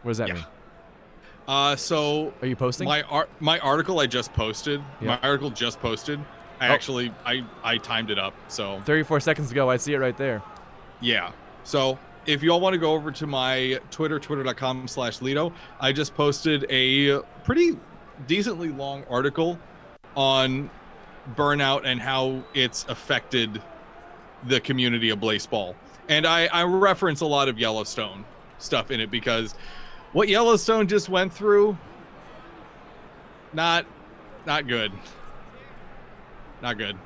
What does that mean? So Are you posting? My article I just posted. Yeah. My article just posted. I timed it up. So 34 seconds ago, I see it right there. yeah. So if you all want to go over to my Twitter, twitter.com/Lido, I just posted a pretty decently long article on burnout and how it's affected the community of Blaseball. And I reference a lot of Yellowstone stuff in it because what Yellowstone just went through, not good. Not good.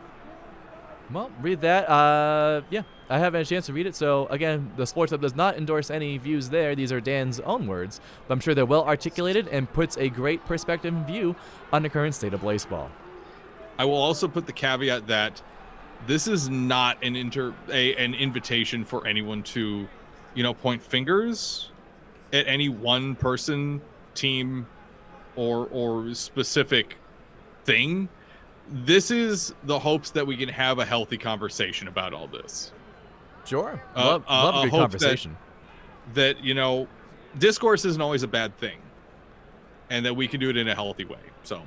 Well, read that. Yeah, I haven't had a chance to read it. So, again, the Sports Hub does not endorse any views there. These are Dan's own words. But I'm sure they're well articulated and puts a great perspective and view on the current state of Blaseball. I will also put the caveat that this is not an invitation for anyone to, point fingers at any one person, team, or specific thing. This is the hopes that we can have a healthy conversation about all this. Sure. Love a good conversation. That, discourse isn't always a bad thing. And that we can do it in a healthy way. So,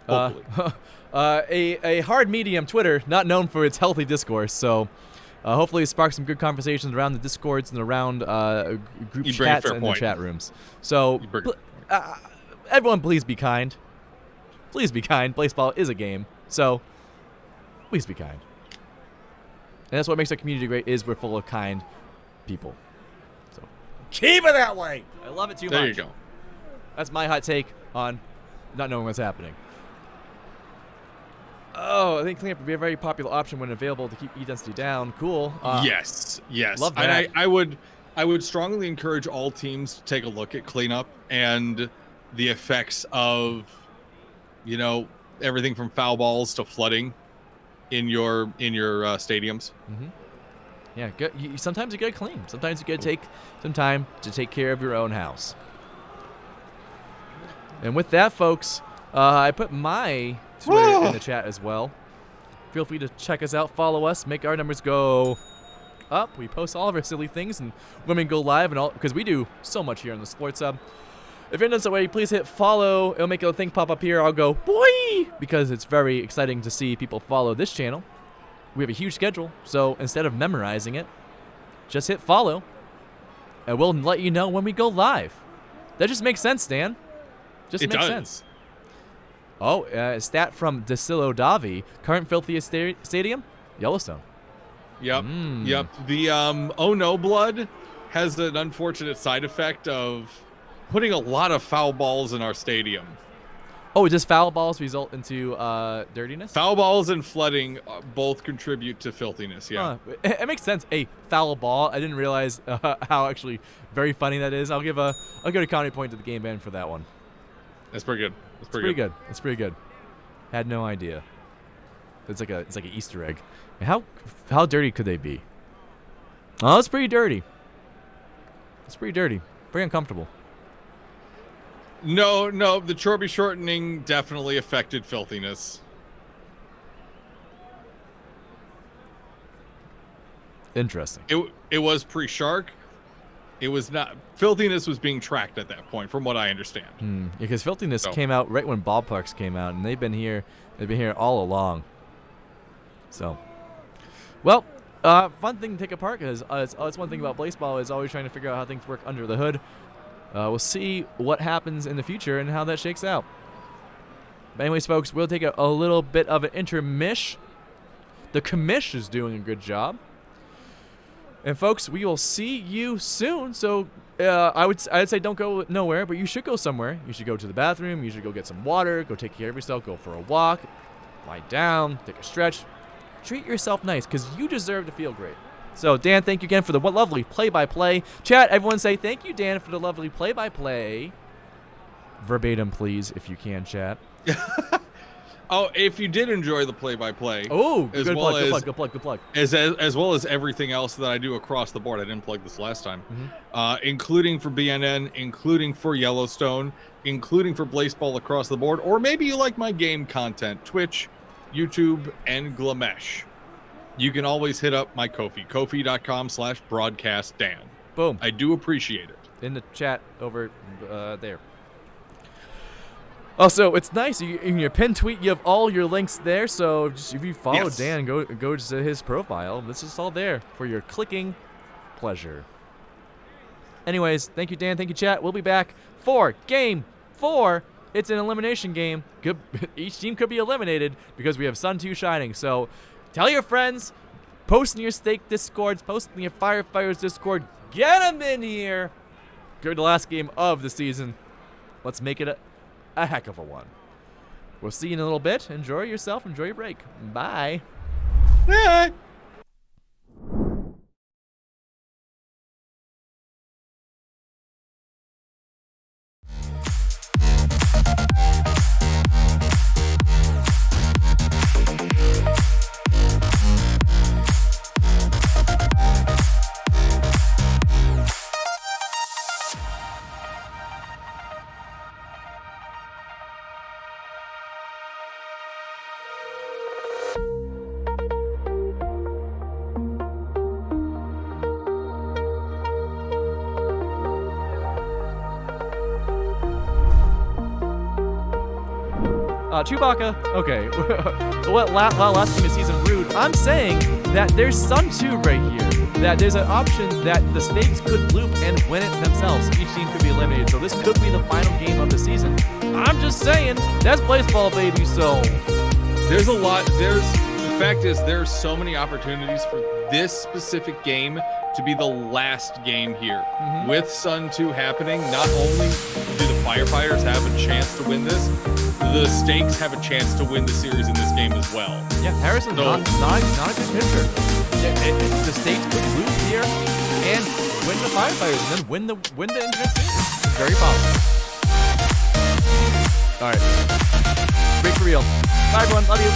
hopefully. A hard medium, Twitter, not known for its healthy discourse. So, hopefully it sparks some good conversations around the Discords and around group chats and the chat rooms. So, everyone, please be kind. Please be kind. Blaseball is a game, so please be kind. And that's what makes our community great, is we're full of kind people. So keep it that way. I love it too much. There you go. That's my hot take on not knowing what's happening. Oh, I think cleanup would be a very popular option when available to keep E-density down. Cool. Yes. Love that. And I would strongly encourage all teams to take a look at cleanup and the effects of everything from foul balls to flooding in your stadiums. Mm-hmm. Yeah, good. Sometimes you gotta clean. Sometimes you gotta take some time to take care of your own house. And with that, folks, I put my Twitter in the chat as well. Feel free to check us out, follow us, make our numbers go up. We post all of our silly things and when we go live and all, because we do so much here on the Sports Hub. If you're not done so already, please hit follow. It'll make a thing pop up here. I'll go, boy, because it's very exciting to see people follow this channel. We have a huge schedule, so instead of memorizing it, just hit follow, and we'll let you know when we go live. That just makes sense, Dan. Just makes sense. Oh, stat from Dacilo Davi. Current filthiest stadium? Yellowstone. Yep. Yep. The Oh No Blood has an unfortunate side effect of putting a lot of foul balls in our stadium. Oh, does foul balls result into dirtiness? Foul balls and flooding both contribute to filthiness, yeah. It makes sense. A foul ball. I didn't realize how actually very funny that is. I'll give a comedy point to the game ban for that one. That's pretty good. It's pretty good. It's pretty good. Had no idea. It's like an Easter egg. How dirty could they be? Oh, it's pretty dirty. It's pretty dirty. Pretty uncomfortable. No, the Chorby shortening definitely affected filthiness. Interesting. It was pre-shark. It was not. Filthiness was being tracked at that point, from what I understand. Because filthiness came out right when ballparks came out, and they've been here all along. So, well, fun thing to take apart, because it's one thing about Blaseball is always trying to figure out how things work under the hood. We'll see what happens in the future and how that shakes out. But anyways, folks, we'll take a little bit of an intermission. The commish is doing a good job. And folks, we will see you soon. So I'd say don't go nowhere, but you should go somewhere. You should go to the bathroom. You should go get some water. Go take care of yourself. Go for a walk. Lie down. Take a stretch. Treat yourself nice, because you deserve to feel great. So, Dan, thank you again for the lovely play-by-play. Chat, everyone say thank you, Dan, for the lovely play-by-play. Verbatim, please, if you can, chat. Oh, if you did enjoy the play-by-play. Oh, good plug. As well as everything else that I do across the board. I didn't plug this last time. Including for BNN, including for Yellowstone, including for Blaseball across the board. Or maybe you like my game content. Twitch, YouTube, and Glamesh. you can always hit up my Ko-fi, kofi.com/broadcastdan. Boom. I do appreciate it. In the chat over there. Also, it's nice. In your pinned tweet, you have all your links there. So just, if you follow Dan, go to his profile. This is all there for your clicking pleasure. Anyways, thank you, Dan. Thank you, chat. We'll be back for Game 4. It's an elimination game. Each team could be eliminated because we have Sun 2 shining. So tell your friends. Post in your stake discords. Post in your Firefighters discord. Get them in here. Go to the last game of the season. Let's make it a heck of a one. We'll see you in a little bit. Enjoy yourself. Enjoy your break. Bye. Bye. Chewbacca. Okay. What last game of season rude? I'm saying that there's Sun 2 right here. That there's an option that the stakes could loop and win it themselves. Each team could be eliminated. So this could be the final game of the season. I'm just saying. That's Blaseball, baby. So there's a lot. The fact is, there's so many opportunities for this specific game to be the last game here. With Sun 2 happening, not only do the Firefighters have a chance to win this, the stakes have a chance to win the series in this game as well. Yeah, Harrison's not a good pitcher. The stakes could lose here and win the Firefighters and then win the Intermission series. Very possible. All right. Break for real. Bye, everyone. Love you.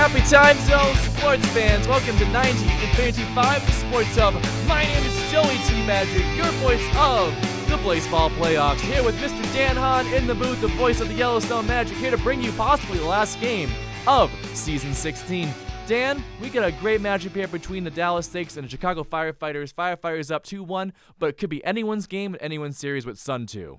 Happy time zone, sports fans. Welcome to 90 Infinity 5, the Sports Hub. My name is Joey T. Badger, your voice of the Blaseball playoffs. Here with Mr. Dan Hahn in the booth, the voice of the Yellowstone Magic, here to bring you possibly the last game of Season 16. Dan, we got a great matchup here between the Dallas Stakes and the Chicago Firefighters. Firefighters up 2-1, but it could be anyone's game and anyone's series with Sun 2.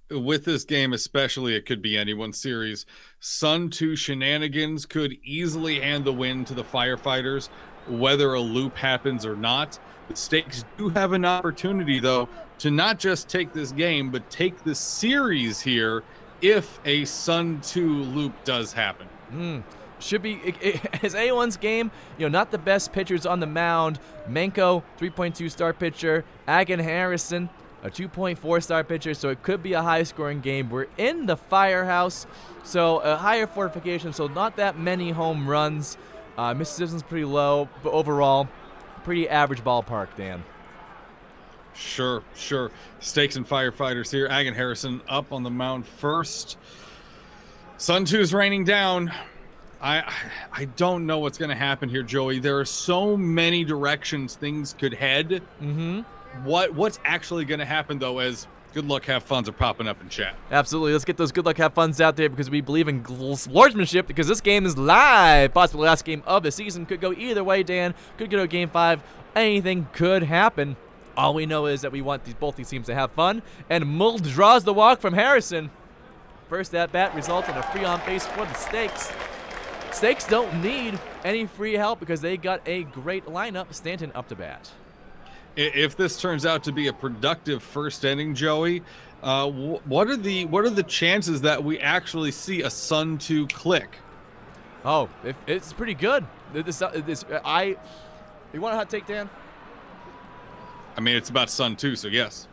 With this game especially, it could be anyone's series. Sun 2 shenanigans could easily hand the win to the Firefighters, whether a loop happens or not. The Stakes do have an opportunity, though, to not just take this game, but take the series here if a Sun 2 loop does happen. Should be as anyone's game. Not the best pitchers on the mound. Manko, 3.2 star pitcher. Agan Harrison, a 2.4 star pitcher. So it could be a high scoring game. We're in the Firehouse, so a higher fortification. So not that many home runs. Mississippi's pretty low, but overall, pretty average ballpark, Dan. Sure. Stakes and Firefighters here. Agan Harrison up on the mound first. Sun 2 is raining down. I don't know what's going to happen here, Joey. There are so many directions things could head. What's actually going to happen, though, as good luck, have funs are popping up in chat. Absolutely. Let's get those good luck, have funs out there because we believe in sportsmanship because this game is live. Possibly the last game of the season. Could go either way, Dan. Could go to Game 5. Anything could happen. All we know is that we want both these teams to have fun. And Mull draws the walk from Harrison. First at bat results in a free on base for the Stakes. Stakes don't need any free help because they got a great lineup. Stanton up to bat. If this turns out to be a productive first inning, Joey, what are the chances that we actually see a Sun 2 click? Oh, it's pretty good. You want a hot take, Dan? I mean, it's about Sun 2, so yes.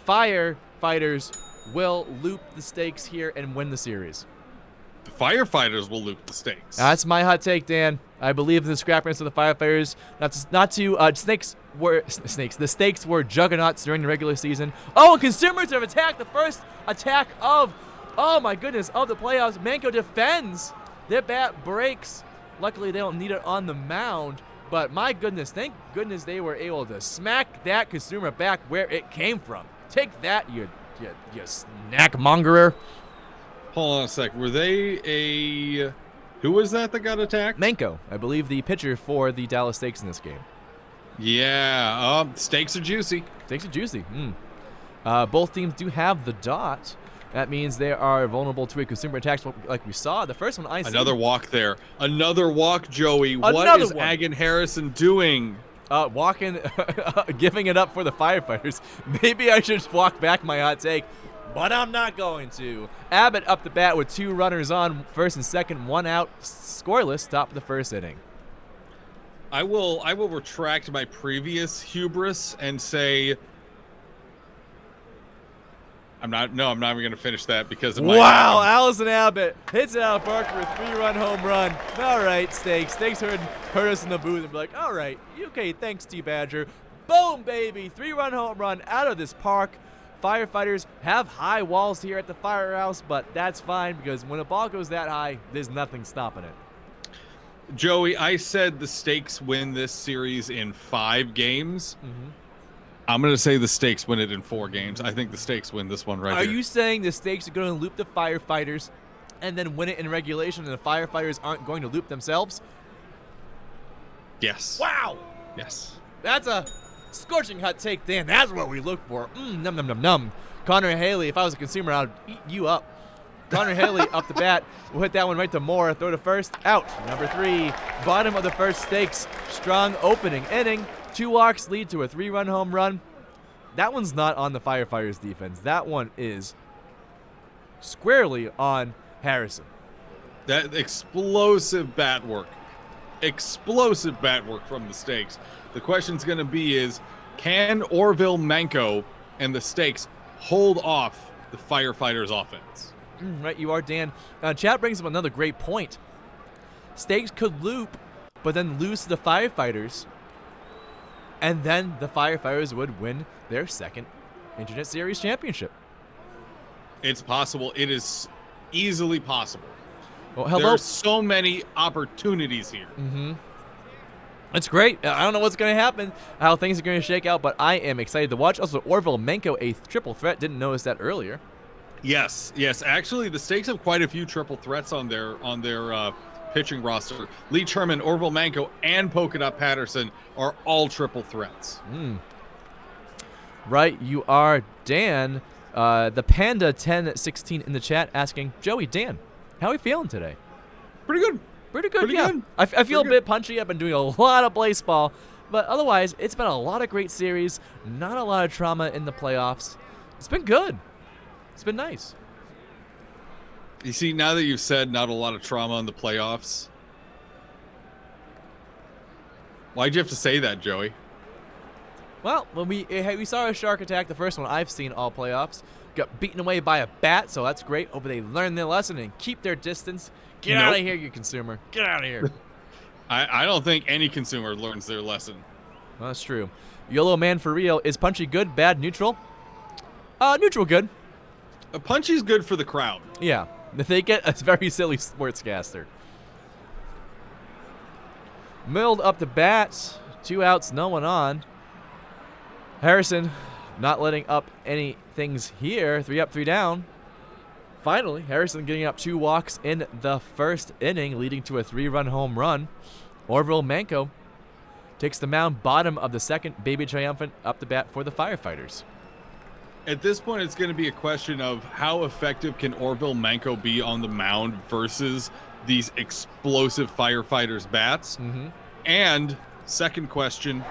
Firefighters will loop the Stakes here and win the series. The Firefighters will loop the Stakes. That's my hot take, Dan. I believe in the scrappiness of the Firefighters. The Stakes were juggernauts during the regular season. Oh, and Consumers have attacked the first attack of the playoffs. Manko defends. Their bat breaks. Luckily, they don't need it on the mound. But my goodness, thank goodness they were able to smack that Consumer back where it came from. Take that, you snack mongerer. Hold on a sec. Were they who was that got attacked? Manko, I believe the pitcher for the Dallas Stakes in this game. Yeah, Stakes are juicy. Stakes are juicy. Both teams do have the dot. That means they are vulnerable to a consumer attack like we saw. The first one I see. Another walk there. Another walk, Joey. What is Agan Harrison doing? Walking, giving it up for the Firefighters. Maybe I should walk back my hot take, but I'm not going to. Abbott up the bat with 2 runners on, first and second, 1 out, scoreless, top of the first inning. I will retract my previous hubris and say I'm not even going to finish that because of my Wow, Allison Abbott hits it out of park for a 3-run home run. All right, Stakes heard us in the booth and be like, all right, okay, thanks, T. Badger. Boom, baby, 3-run home run out of this park. Firefighters have high walls here at the Firehouse, but that's fine because when a ball goes that high, there's nothing stopping it. Joey, I said the Stakes win this series in 5 games. I'm going to say the Stakes win it in 4 games. I think the Stakes win this one Are here. you saying the Stakes are going to loop the Firefighters and then win it in regulation and the Firefighters aren't going to loop themselves? Yes. Wow. Yes. That's a scorching hot take, Dan. That's what we look for. Num, num, num, num. Connor Haley, if I was a consumer, I'd eat you up. Connor Haley up the bat. We'll hit that one right to Moore. Throw to first. Out. Number 3. Bottom of the first Stakes. Strong opening inning. 2 walks lead to a 3-run home run. That one's not on the Firefighters defense. That one is squarely on Harrison. That explosive bat work. Explosive bat work from the Stakes. The question's going to be is, can Orville Manko and the Stakes hold off the Firefighters offense? Right, you are, Dan. Chat brings up another great point. Stakes could loop, but then lose to the Firefighters, and then the Firefighters would win their second Internet Series championship. It's possible. It is easily possible. Well, hello. There's so many opportunities here. It's great. I don't know what's going to happen, how things are going to shake out, but I am excited to watch. Also, Orville Menko, a triple threat. Didn't notice that earlier. Yes. Actually, the Stakes have quite a few triple threats on their pitching roster. Lee Sherman, Orville Manco, and Polka Dot Patterson are all triple threats. Right, you are Dan. The Panda 1016 in the chat asking, Joey, Dan, how are you feeling today? Pretty good. Pretty good, Pretty yeah. good. I feel a Pretty bit punchy. I've been doing a lot of Blaseball, but otherwise, it's been a lot of great series. Not a lot of trauma in the playoffs. It's been good. It's been nice. You see, now that you've said not a lot of trauma in the playoffs, why'd you have to say that, Joey? Well, when we saw a shark attack, the first one I've seen all playoffs, got beaten away by a bat, so that's great. Hope they learn their lesson and keep their distance. Get out of here, you consumer. Get out of here. I don't think any consumer learns their lesson. Well, that's true. YOLO Man for real. Is Punchy good, bad, neutral? Neutral good. Punchy's good for the crowd. Yeah. They get a very silly sportscaster. Milled up the bat. 2 outs, no one on. Harrison not letting up any things here. 3 up, 3 down. Finally, Harrison getting up 2 walks in the first inning, leading to a 3-run home run. Orville Manco takes the mound, bottom of the second. Baby triumphant up the bat for the Firefighters. At this point, it's going to be a question of how effective can Orville Manco be on the mound versus these explosive Firefighters bats. And second question,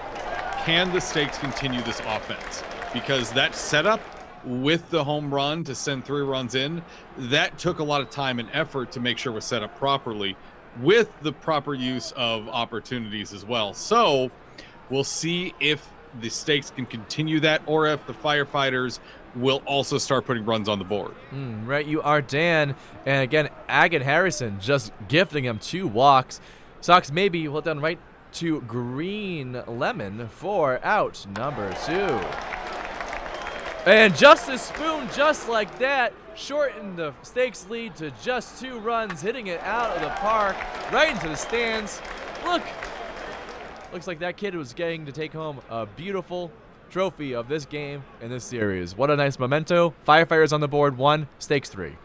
can the Stakes continue this offense? Because that setup with the home run to send 3 runs in, that took a lot of time and effort to make sure it was set up properly with the proper use of opportunities as well. So we'll see if the Stakes can continue that or if the Firefighters will also start putting runs on the board. Right, you are Dan. And again, Agate Harrison just gifting him 2 walks. Sox maybe will down right to Green Lemon for out number 2. And Justice Spoon, just like that, shortened the Stakes lead to just 2 runs, hitting it out of the park, right into the stands. Looks like that kid was getting to take home a beautiful trophy of this game and this series. What a nice memento. Firefighters on the board, 1, Stakes 3.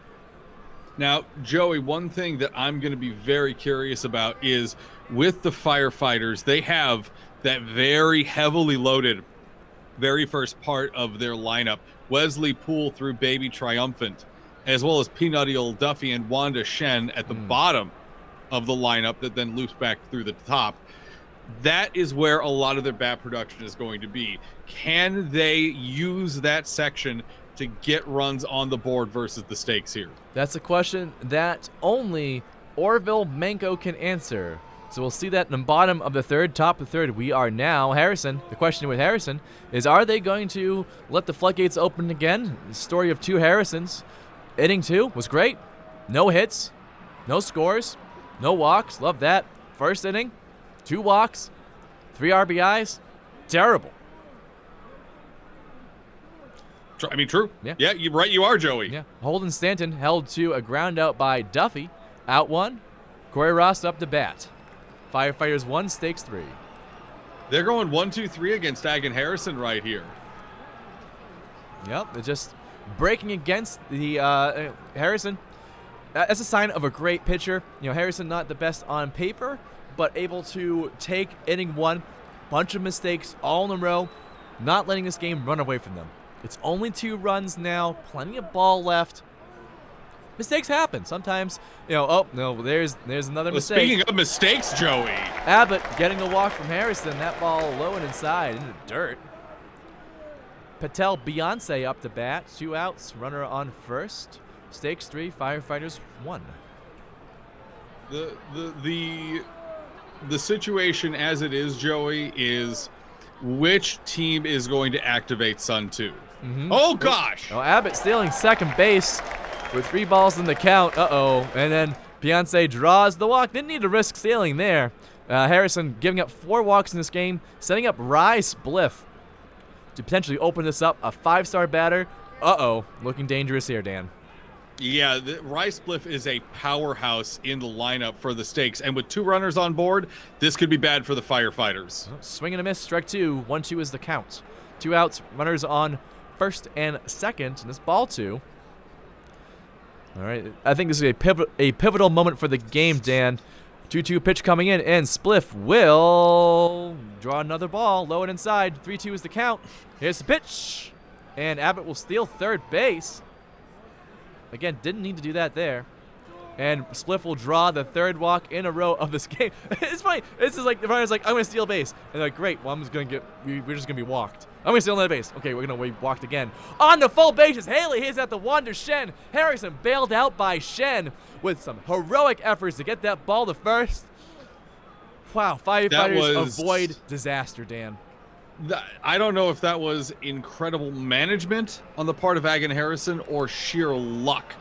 Now, Joey, one thing that I'm going to be very curious about is with the Firefighters, they have that very heavily loaded very first part of their lineup. Wesley Poole through Baby Triumphant, as well as Peanutty Old Duffy and Wanda Shen at the bottom of the lineup that then loops back through the top. That is where a lot of their bat production is going to be. Can they use that section to get runs on the board versus the Stakes here? That's a question that only Orville Manco can answer. So we'll see that in the bottom of the third, top of the third. We are now Harrison. The question with Harrison is, are they going to let the floodgates open again? The story of 2 Harrisons. Inning 2 was great. No hits, no scores, no walks. Love that. First inning, 2 walks, 3 RBIs. Terrible. I mean, true. Yeah. Yeah, you're right. You are, Joey. Yeah. Holden Stanton held to a ground out by Duffy. Out 1. Corey Ross up to bat. Firefighters 1, Stakes 3. They're going 1-2-3 against Agate Harrison right here. Yep, they're just breaking against the Harrison. That's a sign of a great pitcher. You know, Harrison not the best on paper, but able to take inning 1, bunch of mistakes all in a row, not letting this game run away from them. It's only 2 runs now, plenty of ball left. Mistakes happen. Sometimes, you know, oh, no, there's another mistake. Speaking of mistakes, Joey. Abbott getting a walk from Harrison. That ball low and inside into the dirt. Patel Beyonce up to bat. 2 outs. Runner on first. Stakes 3. Firefighters 1. The situation as it is, Joey, is which team is going to activate Sun 2? Oh, gosh. Oh, Abbott stealing second base with 3 balls in the count. Uh-oh. And then Beyonce draws the walk. Didn't need to risk stealing there. Harrison giving up 4 walks in this game, setting up Rye Spliff to potentially open this up. A 5-star batter. Uh-oh. Looking dangerous here, Dan. Yeah, Rice Spliff is a powerhouse in the lineup for the Stakes, and with 2 runners on board, this could be bad for the Firefighters. Swing and a miss, strike 2. 1-2 is the count. 2 outs, runners on first and second, and this ball 2. All right, I think this is a pivotal moment for the game, Dan. 2-2 pitch coming in, and Spliff will draw another ball, low and inside. 3-2 is the count. Here's the pitch, and Abbott will steal third base. Again, didn't need to do that there. And Spliff will draw the 3rd walk in a row of this game. It's funny. This is like the runner's like, I'm going to steal base. And they're like, great. Well, we're just going to be walked. I'm going to steal another base. Okay, we're going to be walked again. On the full bases, Haley hits at the one to Shen. Harrison bailed out by Shen with some heroic efforts to get that ball to first. Wow, Firefighters avoid disaster, Dan. I don't know if that was incredible management on the part of Agan Harrison or sheer luck.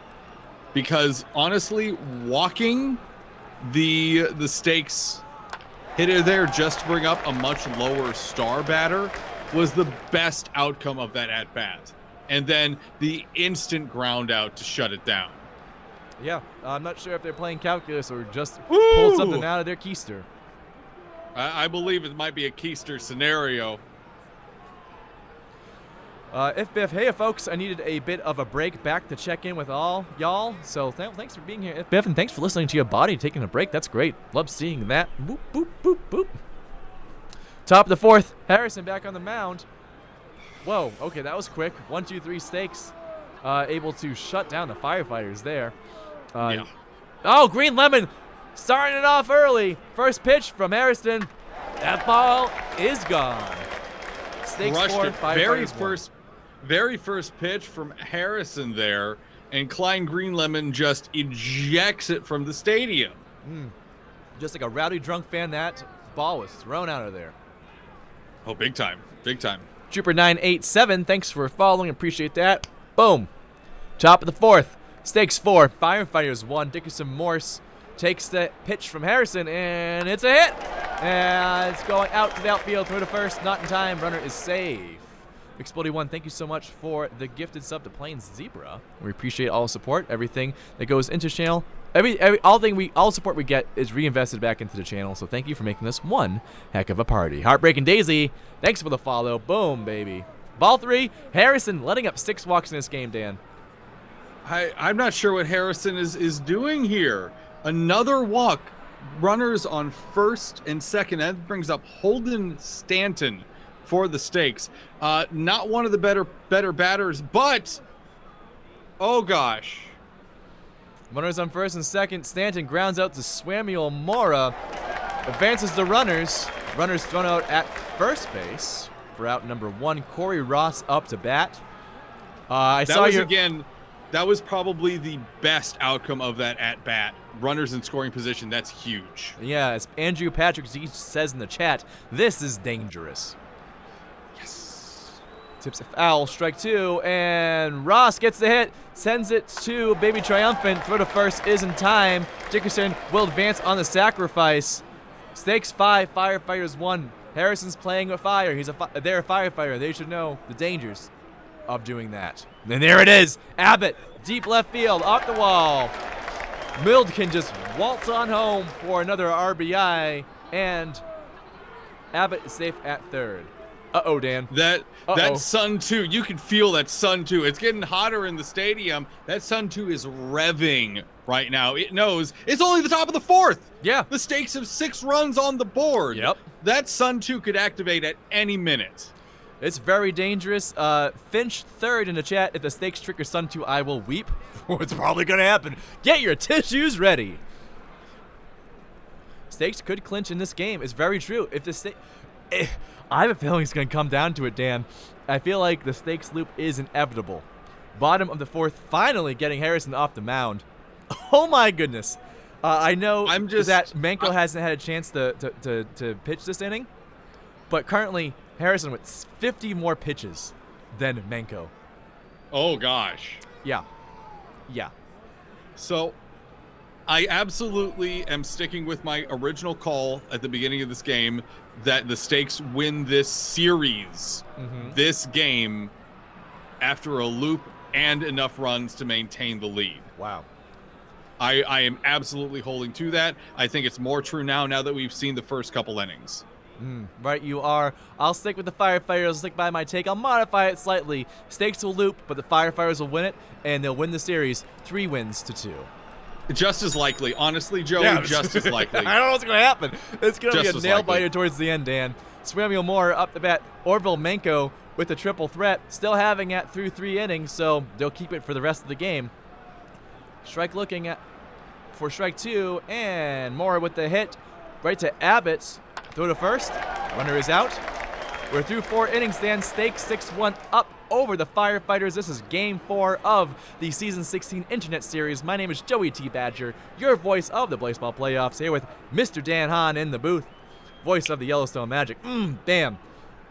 Because honestly, walking the Stakes hitter there just to bring up a much lower star batter was the best outcome of that at-bat. And then the instant ground out to shut it down. Yeah, I'm not sure if they're playing calculus or just pulled something out of their keister. I believe it might be a keister scenario. If hey folks, I needed a bit of a break back to check in with all y'all. So thanks for being here, Biff, and thanks for listening to your body taking a break. That's great. Love seeing that. Boop, boop, boop, boop. Top of the 4th, Harrison back on the mound. Whoa, okay, that was quick. 1-2-3 Stakes, able to shut down the Firefighters there. Yeah. Oh, Green Lemon starting it off early. First pitch from Harrison. That ball is gone. Stakes Crushed 4, it. Firefighters 1. Very first pitch from Harrison there, and Klein Greenlemon just ejects it from the stadium. Just like a rowdy drunk fan, that ball was thrown out of there. Oh, big time. Big time. Trooper 987, thanks for following. Appreciate that. Boom. Top of the 4th. Stakes 4, Firefighters 1. Dickerson Morse takes the pitch from Harrison, and it's a hit. And it's going out to the outfield, throw to first, not in time. Runner is safe. Explody1, thank you so much for the gifted sub to Plains Zebra. We appreciate all the support, everything that goes into the channel. All support we get is reinvested back into the channel, so thank you for making this one heck of a party. Heartbreaking Daisy, thanks for the follow. Boom, baby. Ball 3, Harrison letting up 6 walks in this game, Dan. I'm not sure what Harrison is doing here. Another walk. Runners on first and second. That brings up Holden Stanton for the Stakes. Not one of the better batters, but oh gosh. Runners on first and second. Stanton grounds out to Samuel Mora. Advances the runners. Runners thrown out at first base for out number 1. Corey Ross up to bat. That was probably the best outcome of that at-bat. Runners in scoring position, that's huge. Yeah, as Andrew Patrick Z says in the chat, this is dangerous. Yes. Tips a foul, strike 2, and Ross gets the hit, sends it to Baby Triumphant. Throw to first is in time. Dickerson will advance on the sacrifice. Stakes 5, Firefighters 1. Harrison's playing with fire. They're a firefighter. They should know the dangers of doing that. And there it is. Abbott, deep left field, off the wall. Mild can just waltz on home for another RBI, and Abbott is safe at third. Uh-oh, Dan. That Sun 2, you can feel that Sun 2. It's getting hotter in the stadium. That Sun 2 is revving right now. It knows it's only the top of the 4th. Yeah. The Stakes have 6 runs on the board. Yep. That Sun 2 could activate at any minute. It's very dangerous. Finch third in the chat. If the Stakes trigger Sun 2, I will weep. It's probably going to happen. Get your tissues ready. Stakes could clinch in this game. It's very true. I have a feeling it's going to come down to it, Dan. I feel like the Stakes loop is inevitable. Bottom of the 4th, finally getting Harrison off the mound. Oh my goodness. I know that Manko hasn't had a chance to pitch this inning, but currently Harrison with 50 more pitches than Manko. Oh gosh. Yeah. Yeah. So I absolutely am sticking with my original call at the beginning of this game that the Stakes win this series, this game, after a loop and enough runs to maintain the lead. Wow. I am absolutely holding to that. I think it's more true now that we've seen the first couple innings. Right, you are. I'll stick with the Firefighters. I'll stick by my take. I'll modify it slightly. Stakes will loop, but the Firefighters will win it, and they'll win the series 3-2. Just as likely. Honestly, Joey, just as likely. I don't know what's going to happen. It's going to be a Just as nail-biter towards the end, Dan. Samuel Moore up the bat. Orville Menko with a triple threat. Still having it through 3 innings, so they'll keep it for the rest of the game. Strike looking at for strike 2, and Moore with the hit right to Abbott. Throw to first. Runner is out. We're through 4 innings, Dan. Stakes 6-1 up over the Firefighters. This is Game 4 of the Season 16 Internet Series. My name is Joey T. Badger, your voice of the Blaseball Playoffs, here with Mr. Dan Hahn in the booth, voice of the Yellowstone Magic. Damn.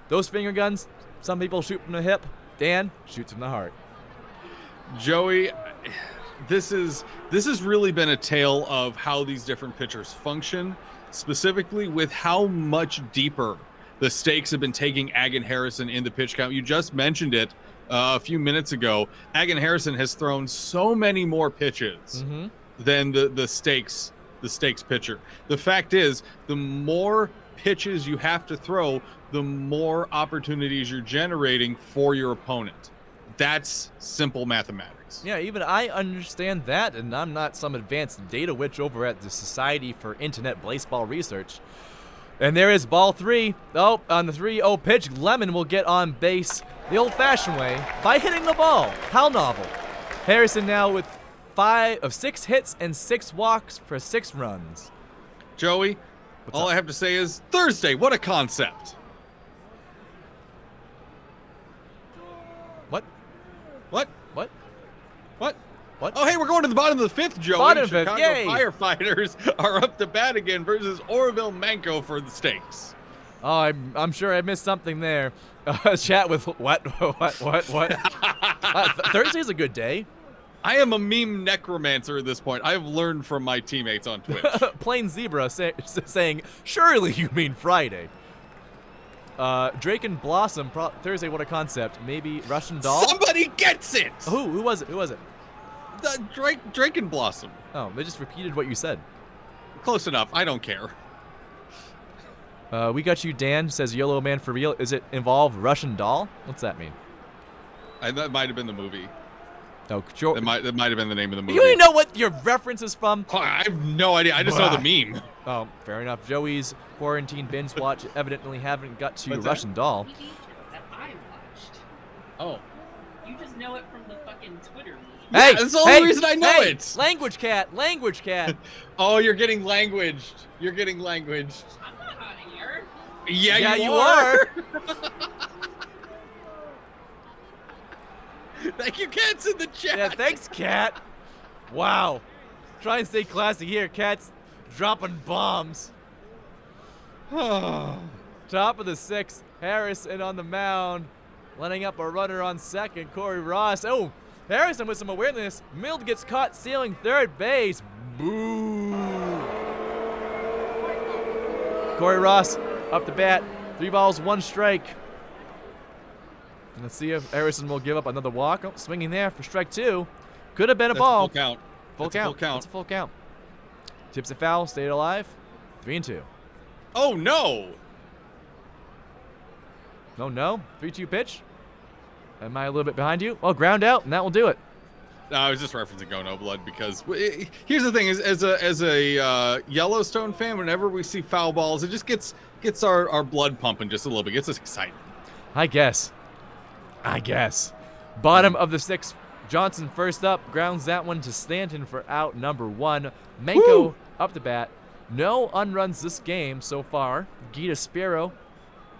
Those finger guns, some people shoot from the hip. Dan shoots from the heart. Joey, this has really been a tale of how these different pitchers function, specifically with how much deeper the stakes have been taking Agan Harrison in the pitch count. You just mentioned it a few minutes ago. Agan Harrison has thrown so many more pitches than the stakes pitcher. The fact is, the more pitches you have to throw, the more opportunities you're generating for your opponent. That's simple mathematics. Yeah, even I understand that, and I'm not some advanced data witch over at the Society for Internet Baseball Research. And there is ball 3. Oh, on the 3-0 pitch, Lemon will get on base the old-fashioned way by hitting the ball. How novel. Harrison now with 6 hits and 6 walks for 6 runs. Joey, all I have to say is Thursday, what a concept. What? What? What? What? What? Oh, hey, we're going to the bottom of the 5th, Joey. Bottom of the 5th, Chicago yay! Firefighters are up to bat again versus Orville Menko for the stakes. Oh, I'm sure I missed something there. Chat with what? Thursday's a good day. I am a meme necromancer at this point. I have learned from my teammates on Twitch. Plain Zebra saying, surely you mean Friday. Drake and Blossom, Thursday, what a concept. Maybe Russian Dall? Somebody gets it! Who was it? Who was it? Drake and Blossom. Oh, they just repeated what you said. Close enough. I don't care. We got you, Dan, says Yellow Man for real. Is it involve Russian Doll? What's that mean? That might have been the movie. Oh, that might have been the name of the movie. You don't even know what your reference is from? Oh, I have no idea. I just know the meme. Oh, fair enough. Joey's quarantine binge watch evidently haven't got to What's Russian Doll. That I watched. Oh. You just know it from the fucking Twitter meme. Hey, that's the only reason I know it. Language cat, language cat. Oh, you're getting languaged. You're getting languaged. I'm not out of here. Yeah, you are. Thank you, Cats, in the chat. Yeah, thanks, cat. Wow. Try and stay classy here, Cat's dropping bombs. Top of the 6th, Harrison on the mound, letting up a runner on second, Corey Ross. Oh, Harrison with some awareness. Mild gets caught stealing third base. Boo. Corey Ross up the bat. 3 balls, 1 strike. Let's see if Harrison will give up another walk. Oh, swinging there for strike 2. Could have been a ball. Full count. Full count. That's a full count. Tips it foul. Stayed alive. 3-2. Oh, no. Oh, no. 3-2 pitch. Am I a little bit behind you? Oh, ground out, and that will do it. No, I was just referencing Go No Blood because here's the thing: as a Yellowstone fan, whenever we see foul balls, it just gets our blood pumping just a little bit, gets us excited. I guess. Bottom of the 6th, Johnson first up, grounds that one to Stanton for out number 1. Menko up the bat. No unruns this game so far. Gita Spiro.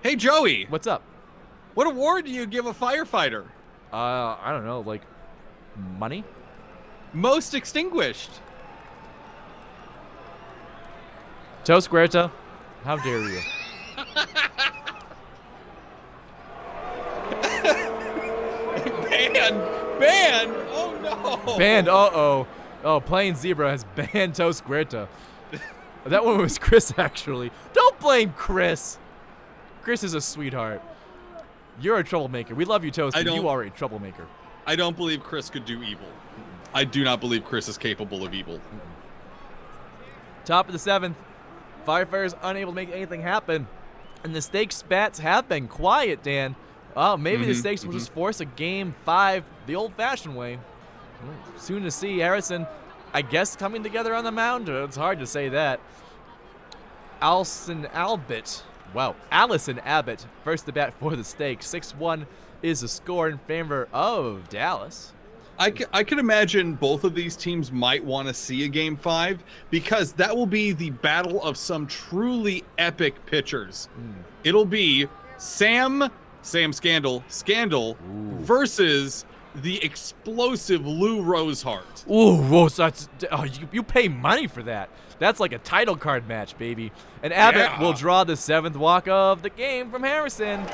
Hey, Joey. What's up? What award do you give a firefighter? I don't know, like money? Most extinguished. Toast Guerta, how dare you? Banned. Oh no. Banned. Uh-oh. Oh, Plain Zebra has banned Toast Guerta. That one was Chris, actually. Don't blame Chris. Chris is a sweetheart. You're a troublemaker. We love you, Toast, but you are a troublemaker. I don't believe Chris could do evil. I do not believe Chris is capable of evil. Top of the 7th. Firefighters unable to make anything happen. And the stakes bats have been quiet, Dan. Oh, maybe the stakes will just force a game 5 the old-fashioned way. Soon to see. Harrison, I guess, coming together on the mound. It's hard to say that. Allison Abbott, first to bat for the stakes. 6-1 is the score in favor of Dallas. I could imagine both of these teams might want to see a Game 5 because that will be the battle of some truly epic pitchers. It'll be Sam Scandal versus the explosive Lou Rosehart. Ooh, that's you pay money for that. That's like a title card match, baby. And Abbott will draw the 7th walk of the game from Harrison.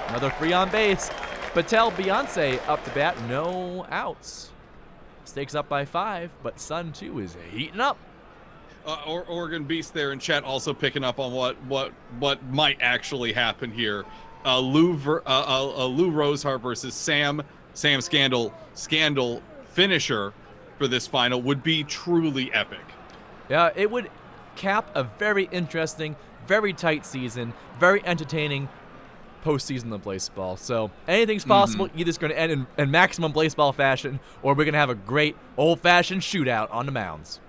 Another free on base. Patel Beyonce up to bat, no outs. Stakes up by 5, but Sun 2 is heating up. Oregon Beast there in chat also picking up on what might actually happen here. Lou Rosehart versus Sam Scandal finisher for this final would be truly epic. Yeah, it would cap a very interesting, very tight season, very entertaining postseason of Blaseball. So anything's possible. Either it's going to end in maximum Blaseball fashion, or we're going to have a great old-fashioned shootout on the mounds.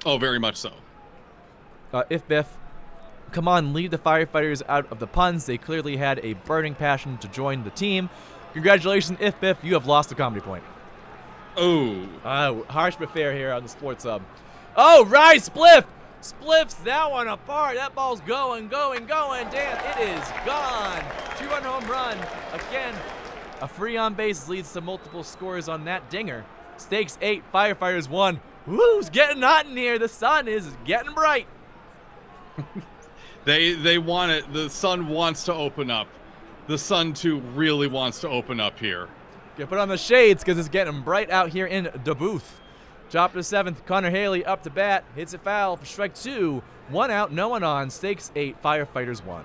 Oh, very much so. If Biff, come on, leave the Firefighters out of the puns. They clearly had a burning passion to join the team. Congratulations, If Biff, you have lost the comedy point. Oh. Harsh but fair here on the Sports Hub. Oh, right, Spliff! Spliffs that one apart. That ball's going. Dan, it is gone. 2-run home run. Again, a free on base leads to multiple scores on that dinger. Stakes 8, Firefighters 1. Woo's getting hot in here. The sun is getting bright. They want it. The sun wants to open up. The sun too really wants to open up here. Get put on the shades because it's getting bright out here in the booth. Top to 7th, Connor Haley up to bat, hits it foul for strike 2. 1 out, no one on. Stakes 8, Firefighters 1.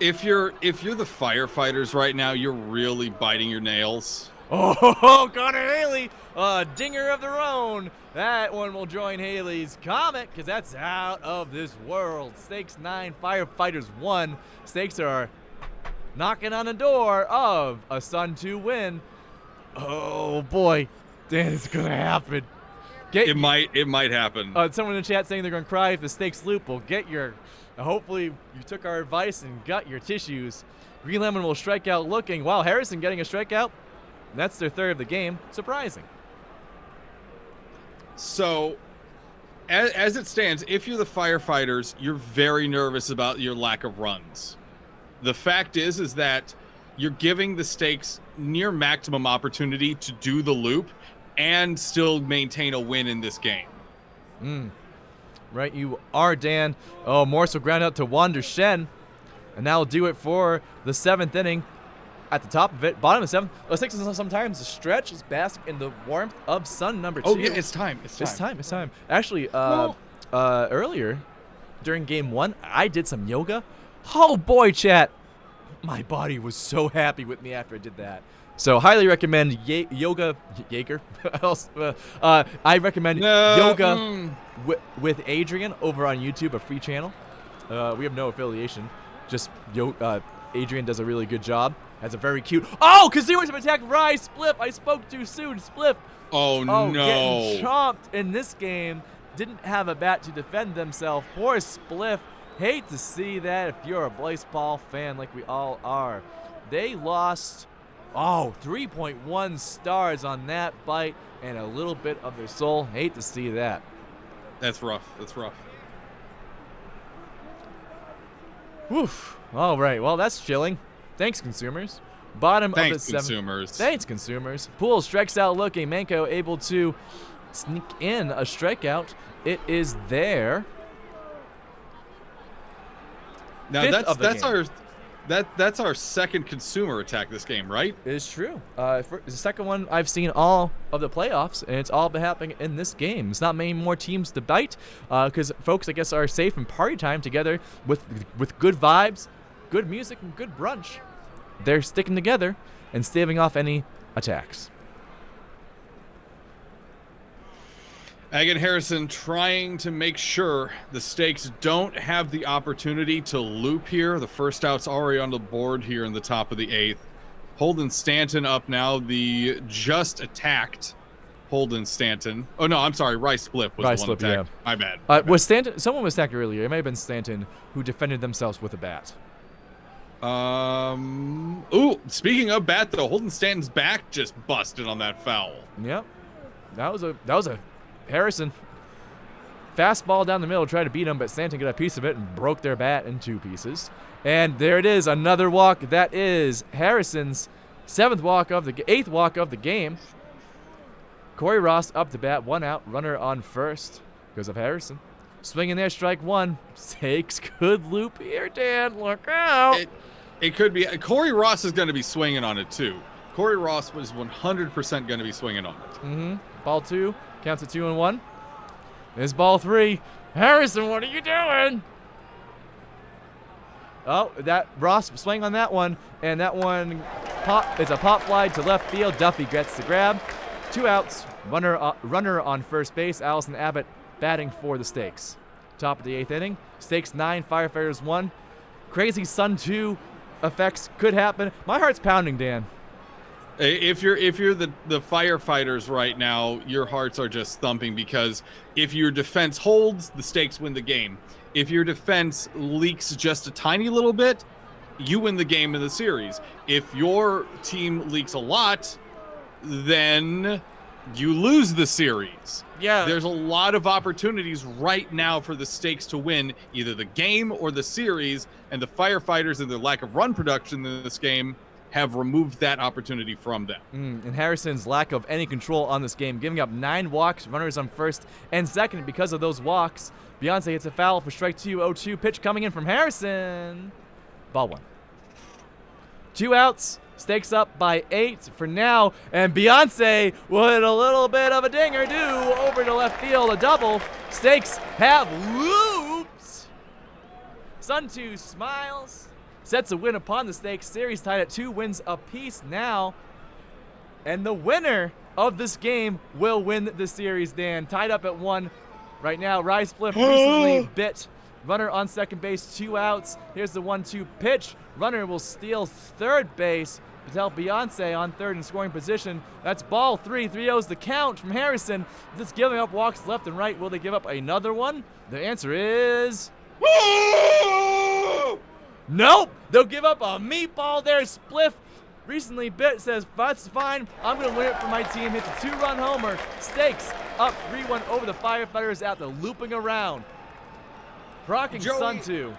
If you're the Firefighters right now, you're really biting your nails. Oh, Connor Haley, dinger of their own. That one will join Haley's comet because that's out of this world. Stakes 9, Firefighters 1. Stakes are knocking on the door of a Sun 2 win. Oh boy, Dan, it's gonna happen. It might happen. Someone in the chat saying they're gonna cry if the stakes loop. Well, hopefully you took our advice and got your tissues. Green Lemon will strike out looking. Wow, Harrison getting a strikeout. That's their 3rd of the game. Surprising. So, as it stands, if you're the Firefighters, you're very nervous about your lack of runs. The fact is that you're giving the stakes near maximum opportunity to do the loop and still maintain a win in this game. Right, you are, Dan. Oh, Morse will ground out to Wander Shen. And that'll do it for the 7th inning. At the top of it, bottom of 7th. The stakes sometimes the stretch is bask in the warmth of sun number 2. Oh, yeah, it's time. It's time. Actually, earlier, during game 1, I did some yoga. Oh, boy, chat. My body was so happy with me after I did that. So, highly recommend yoga. Jaeger? I recommend yoga with Adrian over on YouTube, a free channel. We have no affiliation. Just Adrian does a really good job. Has a very cute. Oh, Kazoo's attack Rise Spliff. I spoke too soon. Spliff. Oh no. Getting chomped in this game. Didn't have a bat to defend themselves. Poor Spliff. Hate to see that if you're a Blaseball fan like we all are. They lost 3.1 stars on that bite and a little bit of their soul. Hate to see that. That's rough. Woof. All right. Well, that's chilling. Thanks, consumers. Bottom of the 7th. Consumers. Thanks, consumers. Poole strikes out looking. Manko able to sneak in a strikeout. It is there. Now that's our second consumer attack this game, right? It is true. It's the second one I've seen all of the playoffs, and it's all been happening in this game. It's not many more teams to bite, because folks, I guess, are safe in party time together with good vibes, good music, and good brunch. They're sticking together and staving off any attacks. Again, Harrison trying to make sure the Stakes don't have the opportunity to loop here. The first out's already on the board here in the top of the 8th. Holden Stanton up now. The just attacked Holden Stanton. Oh, no, I'm sorry. Rice Spliff was Rice the one Spliff, attacked. My bad. Was Stanton? Someone was attacked earlier. It might have been Stanton who defended themselves with a bat. Ooh, speaking of bat, though, Holden Stanton's back just busted on that foul. Yep. That was a Harrison fastball down the middle, tried to beat him, but Stanton got a piece of it and broke their bat in 2 pieces. And there it is, another walk. That is Harrison's 8th walk of the game. Corey Ross up to bat, 1 out, runner on first because of Harrison. Swinging there, strike 1. Stakes could loop here, Dan. Look out. It could be. Corey Ross is going to be swinging on it too. Corey Ross was 100% going to be swinging on it. Ball 2. Counts at 2-1. There's ball 3. Harrison, what are you doing? Oh, that Ross swing on that one, and that one it's a pop fly to left field. Duffy gets the grab. 2 outs. Runner on first base. Allison Abbott batting for the Stakes. Top of the 8th inning. Stakes 9, Firefighters 1. Crazy Sun 2 effects could happen. My heart's pounding, Dan. If you're the Firefighters right now, your hearts are just thumping because if your defense holds, the Stakes win the game. If your defense leaks just a tiny little bit, you win the game in the series. If your team leaks a lot, then you lose the series. Yeah. There's a lot of opportunities right now for the Stakes to win either the game or the series, and the Firefighters and their lack of run production in this game have removed that opportunity from them. And Harrison's lack of any control on this game, giving up 9 walks, runners on first and second because of those walks. Beyonce hits a foul for strike 2, 0-2. Pitch coming in from Harrison. Ball 1. 2 outs. Stakes up by 8 for now. And Beyonce with a little bit of a dinger do over to left field. A double. Stakes have loops. Sun 2 smiles. Sets a win upon the Stakes. Series tied at 2 wins apiece now. And the winner of this game will win the series, Dan. Tied up at 1 right now. Rice Spliff recently bit. Runner on second base, 2 outs. Here's the 1-2 pitch. Runner will steal third base. Patel Beyonce on third in scoring position. That's ball 3. 3-0's the count from Harrison. Just giving up walks left and right. Will they give up another one? The answer is... Nope! They'll give up a meatball there. Spliff recently bit, says, that's fine. I'm going to win it for my team. Hits a 2-run homer. Stakes up 3-1 over the Firefighters after looping around. Rocking Sun 2.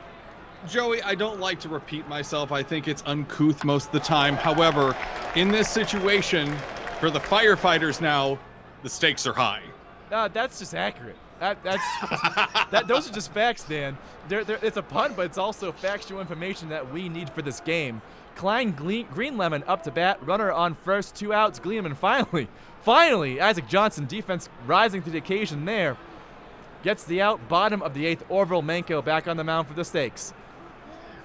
Joey, I don't like to repeat myself. I think it's uncouth most of the time. However, in this situation, for the Firefighters now, the stakes are high. That's just accurate. Those are just facts, Dan. It's a pun, but it's also factual information that we need for this game. Klein Greenlemon up to bat. Runner on first. 2 outs. Greenlemon finally, Isaac Johnson, defense rising to the occasion there. Gets the out. Bottom of the 8th. Orville Manko back on the mound for the Stakes.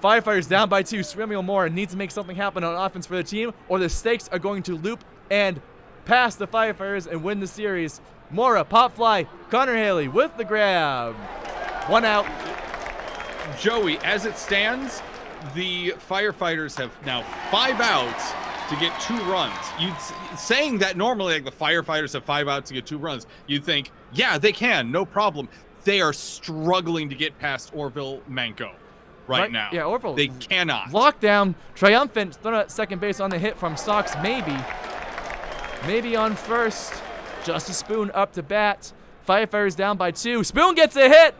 Firefighters down by 2. Samuel Moore needs to make something happen on offense for the team, or the Stakes are going to loop and pass the Firefighters and win the series. Mora, pop fly. Connor Haley with the grab. 1 out. Joey, as it stands, the Firefighters have now 5 outs to get 2 runs. Saying that normally, like, the Firefighters have 5 outs to get 2 runs, you'd think, yeah, they can, no problem. They are struggling to get past Orville Manko right now. Yeah, Orville. They cannot. Lockdown, triumphant, thrown at second base on the hit from Stocks, maybe on first. Justice Spoon up to bat. Firefighters down by 2. Spoon gets a hit.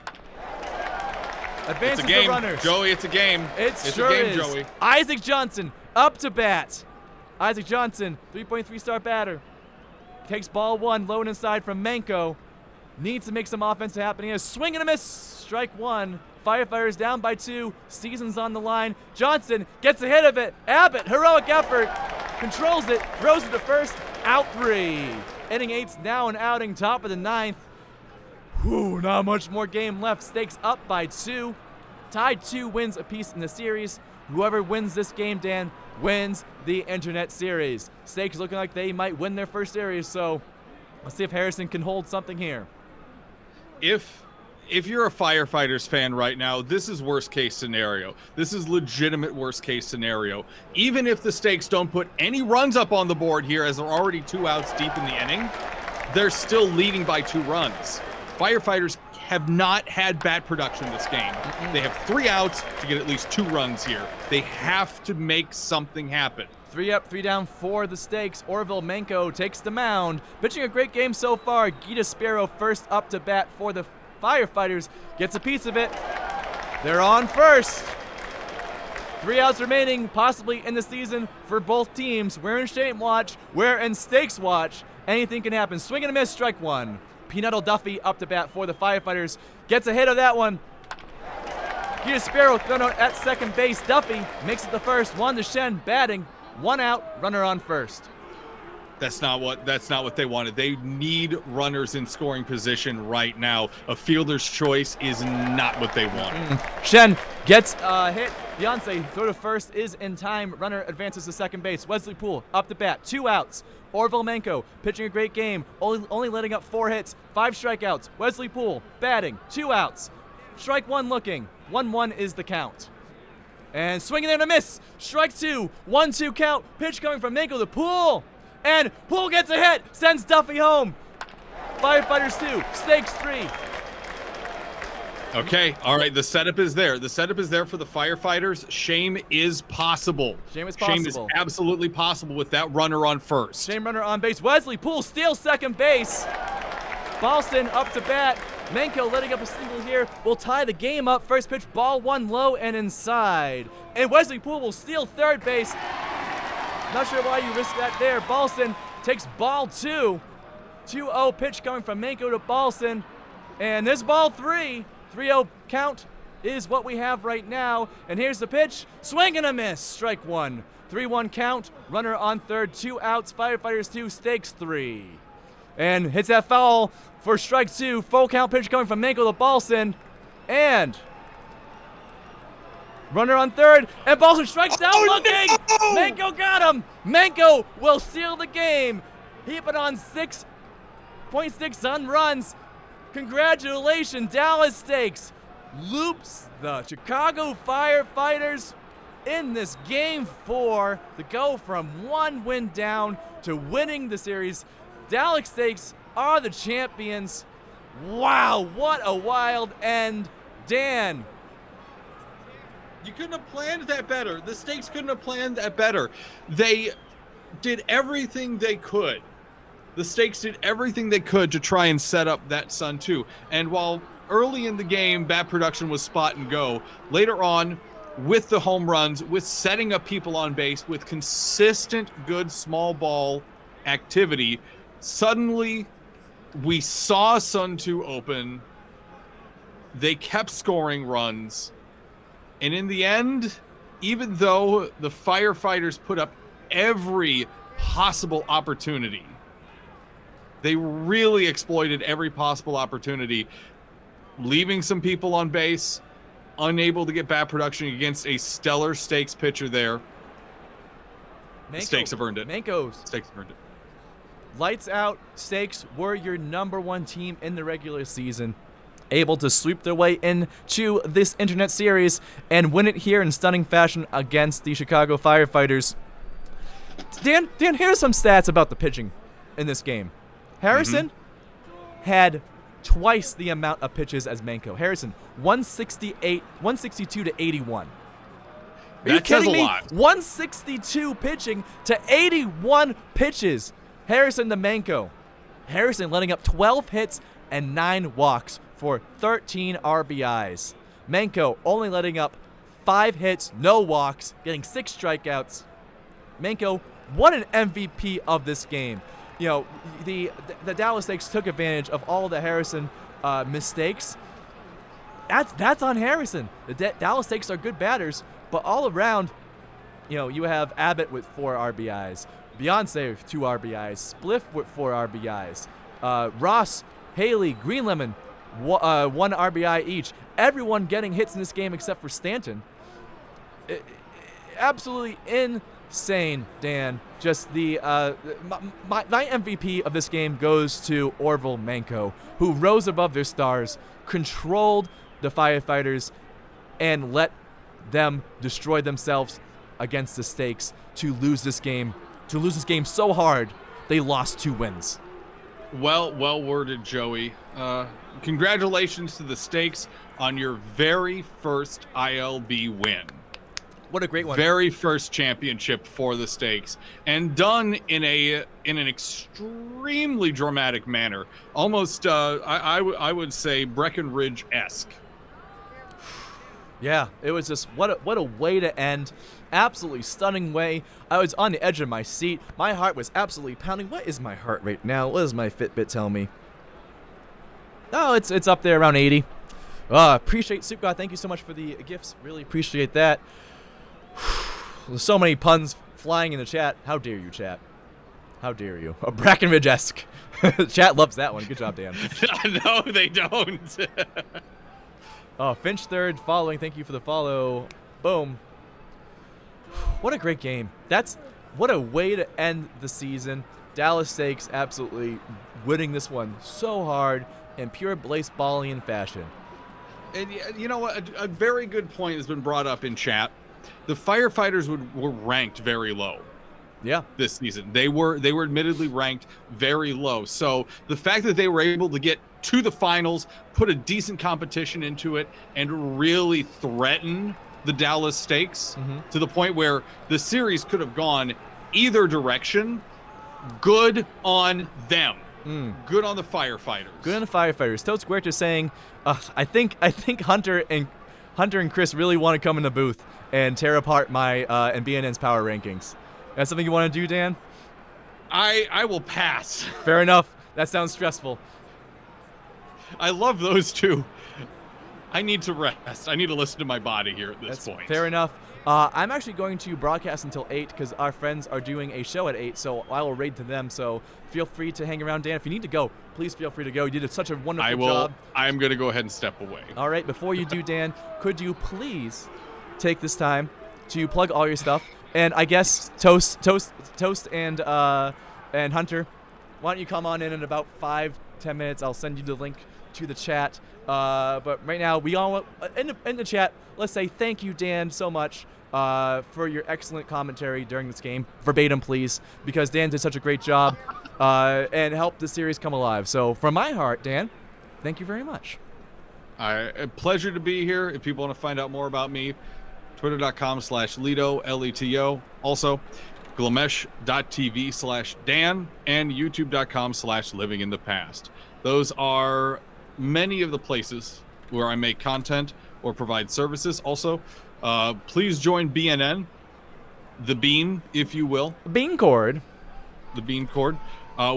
Advances it's a game, the runners. Joey. It's a game. It's sure a game, is. Joey. Isaac Johnson up to bat. Isaac Johnson, 3.3 star batter. Takes ball 1, low and inside from Manko. Needs to make some offense happen here. Swing and a miss. Strike 1. Firefighters down by 2. Season's on the line. Johnson gets a hit of it. Abbott, heroic effort. Controls it. Throws it to first. Out 3. Inning 8's now an outing. Top of the 9th. Not much more game left. Stakes up by 2. Tied 2 wins apiece in the series. Whoever wins this game, Dan, wins the Internet Series. Stakes looking like they might win their first series, so let's see if Harrison can hold something here. if you're a Firefighters fan right now, this is worst case scenario. This is legitimate worst case scenario. Even if the Stakes don't put any runs up on the board here, as they're already 2 outs deep in the inning, they're still leading by 2 runs. Firefighters have not had bat production this game. They have 3 outs to get at least 2 runs here. They have to make something happen. 3 up, 3 down for the Stakes. Orville Menko takes the mound. Pitching a great game so far. Gita Sparrow first up to bat for the Firefighters. Gets a piece of it. They're on first. 3 outs remaining, possibly in the season for both teams. We're in Shane watch. We're in Stakes watch. Anything can happen. Swing and a miss, strike 1. Peanuttle Duffy up to bat for the Firefighters. Gets a hit of that one. Gita Sparrow thrown out at second base. Duffy makes it the first. Juan Deshen batting. 1 out, runner on first. That's not what they wanted. They need runners in scoring position right now. A fielder's choice is not what they want. Shen gets a hit. Beyonce throw to first is in time. Runner advances to second base. Wesley Poole up to bat. 2 outs. Orville Menko pitching a great game. Only letting up 4 hits. 5 strikeouts. Wesley Poole batting. 2 outs. Strike 1 looking. 1-1 is the count. And swinging there and a miss. Strike 2. 1-2 count. Pitch coming from Menko to Poole. And Poole gets a hit. Sends Duffy home. Firefighters 2. Stakes 3. Okay, all right, the setup is there. The setup is there for the Firefighters. Shame is possible. Shame is possible. Shame is absolutely possible with that runner on first. Shame runner on base. Wesley Poole steals second base. Boston up to bat. Menko letting up a single here will tie the game up. First pitch, ball 1 low and inside. And Wesley Poole will steal third base. Not sure why you risk that there. Boston takes ball 2. 2-0 pitch coming from Menko to Boston. And this ball 3. 3-0 count is what we have right now. And here's the pitch. Swing and a miss. Strike 1. 3-1 count. Runner on third. 2 outs. Firefighters 2. Stakes 3. And hits that foul for strike 2. Full count pitch coming from Menko to Boston. And runner on third. And Boston strikes out looking. No! Menko got him. Menko will seal the game. Heap it on 6.6 unruns. Congratulations, Dallas Stakes loops the Chicago Firefighters in this game 4 to go from 1 win down to winning the series. Dallas Stakes are the champions. Wow, what a wild end. Dan. You couldn't have planned that better. The Stakes couldn't have planned that better. They did everything they could. The Stakes did everything they could to try and set up that Sun 2. And while early in the game, bat production was spot and go, later on, with the home runs, with setting up people on base, with consistent good small ball activity, suddenly we saw Sun 2 open. They kept scoring runs. And in the end, even though the Firefighters put up every possible opportunity, they really exploited every possible opportunity, leaving some people on base, unable to get bat production against a stellar Stakes pitcher there. The Stakes have earned it. Stakes have earned it. Lights out. Stakes were your #1 team in the regular season, able to sweep their way into this internet series and win it here in stunning fashion against the Chicago Firefighters. Dan, here's some stats about the pitching in this game. Harrison had twice the amount of pitches as Menko. Harrison, 162 to 81. Are you kidding me? 162 pitching to 81 pitches. Harrison to Menko. Harrison letting up 12 hits and 9 walks for 13 RBIs. Menko only letting up 5 hits, no walks, getting 6 strikeouts. Menko won an MVP of this game. You know, the Dallas Stakes took advantage of all the Harrison mistakes. That's on Harrison. The Dallas Stakes are good batters, but all around, you know, you have Abbott with 4 RBIs, Beyonce with 2 RBIs, Spliff with 4 RBIs, Ross, Haley, Greenlemon, 1 RBI each. Everyone getting hits in this game except for Stanton. Absolutely insane, Dan. Just the my MVP of this game goes to Orville Manco, who rose above their stars, controlled the Firefighters, and let them destroy themselves against the stakes to lose this game so hard they lost 2 wins. Well worded, Joey. Congratulations to the Stakes on your very first ILB win. What a great one. Very first championship for the Stakes, and done in an extremely dramatic manner. Almost, I would say Breckenridge-esque. Yeah, it was just what a way to end. Absolutely stunning way. I was on the edge of my seat. My heart was absolutely pounding. What is my heart rate now? What does my Fitbit tell me? Oh, it's up there around 80. Appreciate Soup God. Thank you so much for the gifts. Really appreciate that. There's so many puns flying in the chat. How dare you, chat? How dare you? A Brackenridge-esque. Chat loves that one. Good job, Dan. No, they don't. Finch third following. Thank you for the follow. Boom. What a great game. What a way to end the season. Dallas Stakes absolutely winning this one so hard in pure Blaseballian fashion. And you know what? A very good point has been brought up in chat. The Firefighters were ranked very low. Yeah. This season. They were admittedly ranked very low. So the fact that they were able to get to the finals, put a decent competition into it, and really threaten the Dallas Stakes to the point where the series could have gone either direction, good on them. Good on the Firefighters. Good on the Firefighters. Toad Square just saying, I think Hunter and Chris really want to come in the booth and tear apart my and BNN's power rankings. That's something you want to do, Dan? I will pass. Fair enough. That sounds stressful. I love those two. I need to rest. I need to listen to my body here at this point. Fair enough. I'm actually going to broadcast until 8 because our friends are doing a show at 8, so I will raid to them. So feel free to hang around, Dan. If you need to go, please feel free to go. You did such a wonderful job. I'm going to go ahead and step away. All right. Before you do, Dan, could you please take this time to plug all your stuff? And I guess Toast, and Hunter, why don't you come on in about 5-10 minutes? I'll send you the link to the chat. But right now, we all in the chat. Let's say thank you, Dan, so much for your excellent commentary during this game. Verbatim, please, because Dan did such a great job and helped the series come alive. So from my heart, Dan, thank you very much. A pleasure to be here. If people want to find out more about me, twitter.com/Leto, Leto. Also, glamesh.tv/Dan and youtube.com/livinginthe-past. Those are many of the places where I make content or provide services. Also, please join BNN, the Bean, if you will. Bean Cord. The Bean Cord.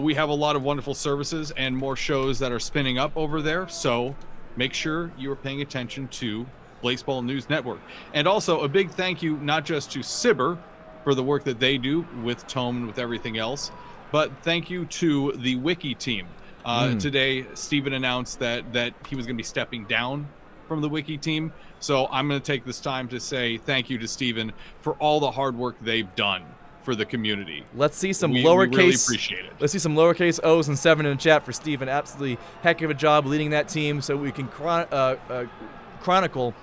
We have a lot of wonderful services and more shows that are spinning up over there. So make sure you are paying attention to Blaseball News Network. And also a big thank you, not just to Sibber for the work that they do with Tome and with everything else, but thank you to the Wiki team. Today, Steven announced that he was going to be stepping down from the Wiki team. So I'm going to take this time to say thank you to Steven for all the hard work they've done for the community. Let's see some we lowercase. really appreciate it. Let's see some lowercase O's and 7 in the chat for Steven. Absolutely heck of a job leading that team so we can chronicle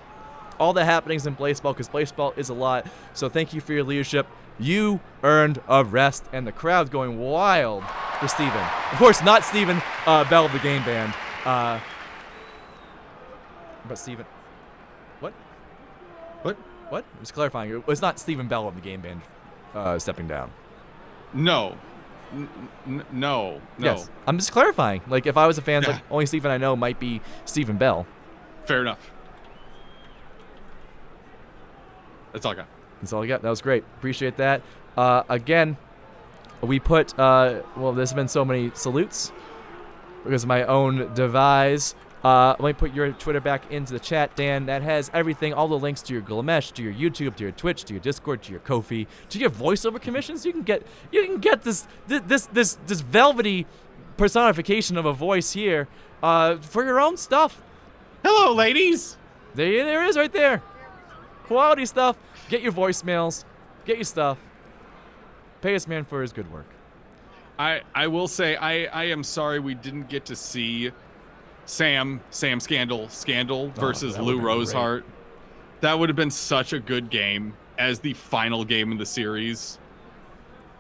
all the happenings in Blaseball, because Blaseball is a lot. So thank you for your leadership. You earned a rest, and the crowd's going wild for Steven. Of course, not Steven Bell of the Game Band. But Steven. What? What? What? I'm just clarifying. It was not Steven Bell of the Game Band stepping down. No. No. Yes. I'm just clarifying. Like, if I was a fan, like, only Steven I know might be Steven Bell. Fair enough. That's all I got. That's all I got. That was great. Appreciate that. Again, we put, well, there's been so many salutes because of my own devise. Let me put your Twitter back into the chat, Dan. That has everything, all the links to your Glamesh, to your YouTube, to your Twitch, to your Discord, to your Ko-fi, to your voiceover commissions. You can get this velvety personification of a voice here for your own stuff. Hello, ladies. There it is right there. Quality stuff. Get your voicemails. Get your stuff. Pay this man for his good work. I will say I am sorry we didn't get to see Sam Scandal versus that Lou would've been Rosehart. That would have been such a good game as the final game in the series.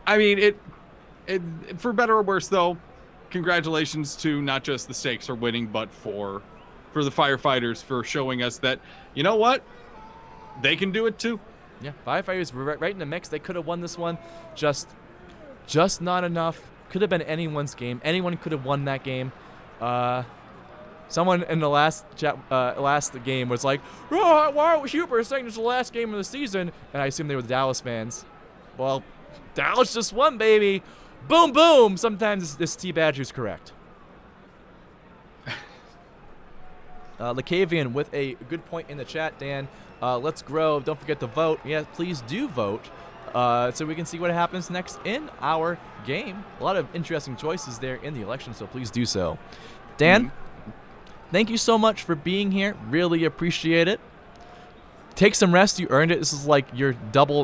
I mean, it for better or worse though, congratulations to not just the Stakes for winning, but for the Firefighters for showing us that, you know what? They can do it too. Yeah, Firefighters were right in the mix. They could have won this one. Just not enough. Could have been anyone's game. Anyone could have won that game. Someone in the last game was like, "Oh, why are Huber saying it's the last game of the season?" And I assume they were the Dallas fans. Well, Dallas just won, baby. Boom, boom. Sometimes this T Badger's correct. Lacavian with a good point in the chat, Dan. Let's grow. Don't forget to vote. Yeah, please do vote so we can see what happens next in our game. A lot of interesting choices there in the election, so please do so. Dan, thank you so much for being here. Really appreciate it. Take some rest. You earned it. This is like your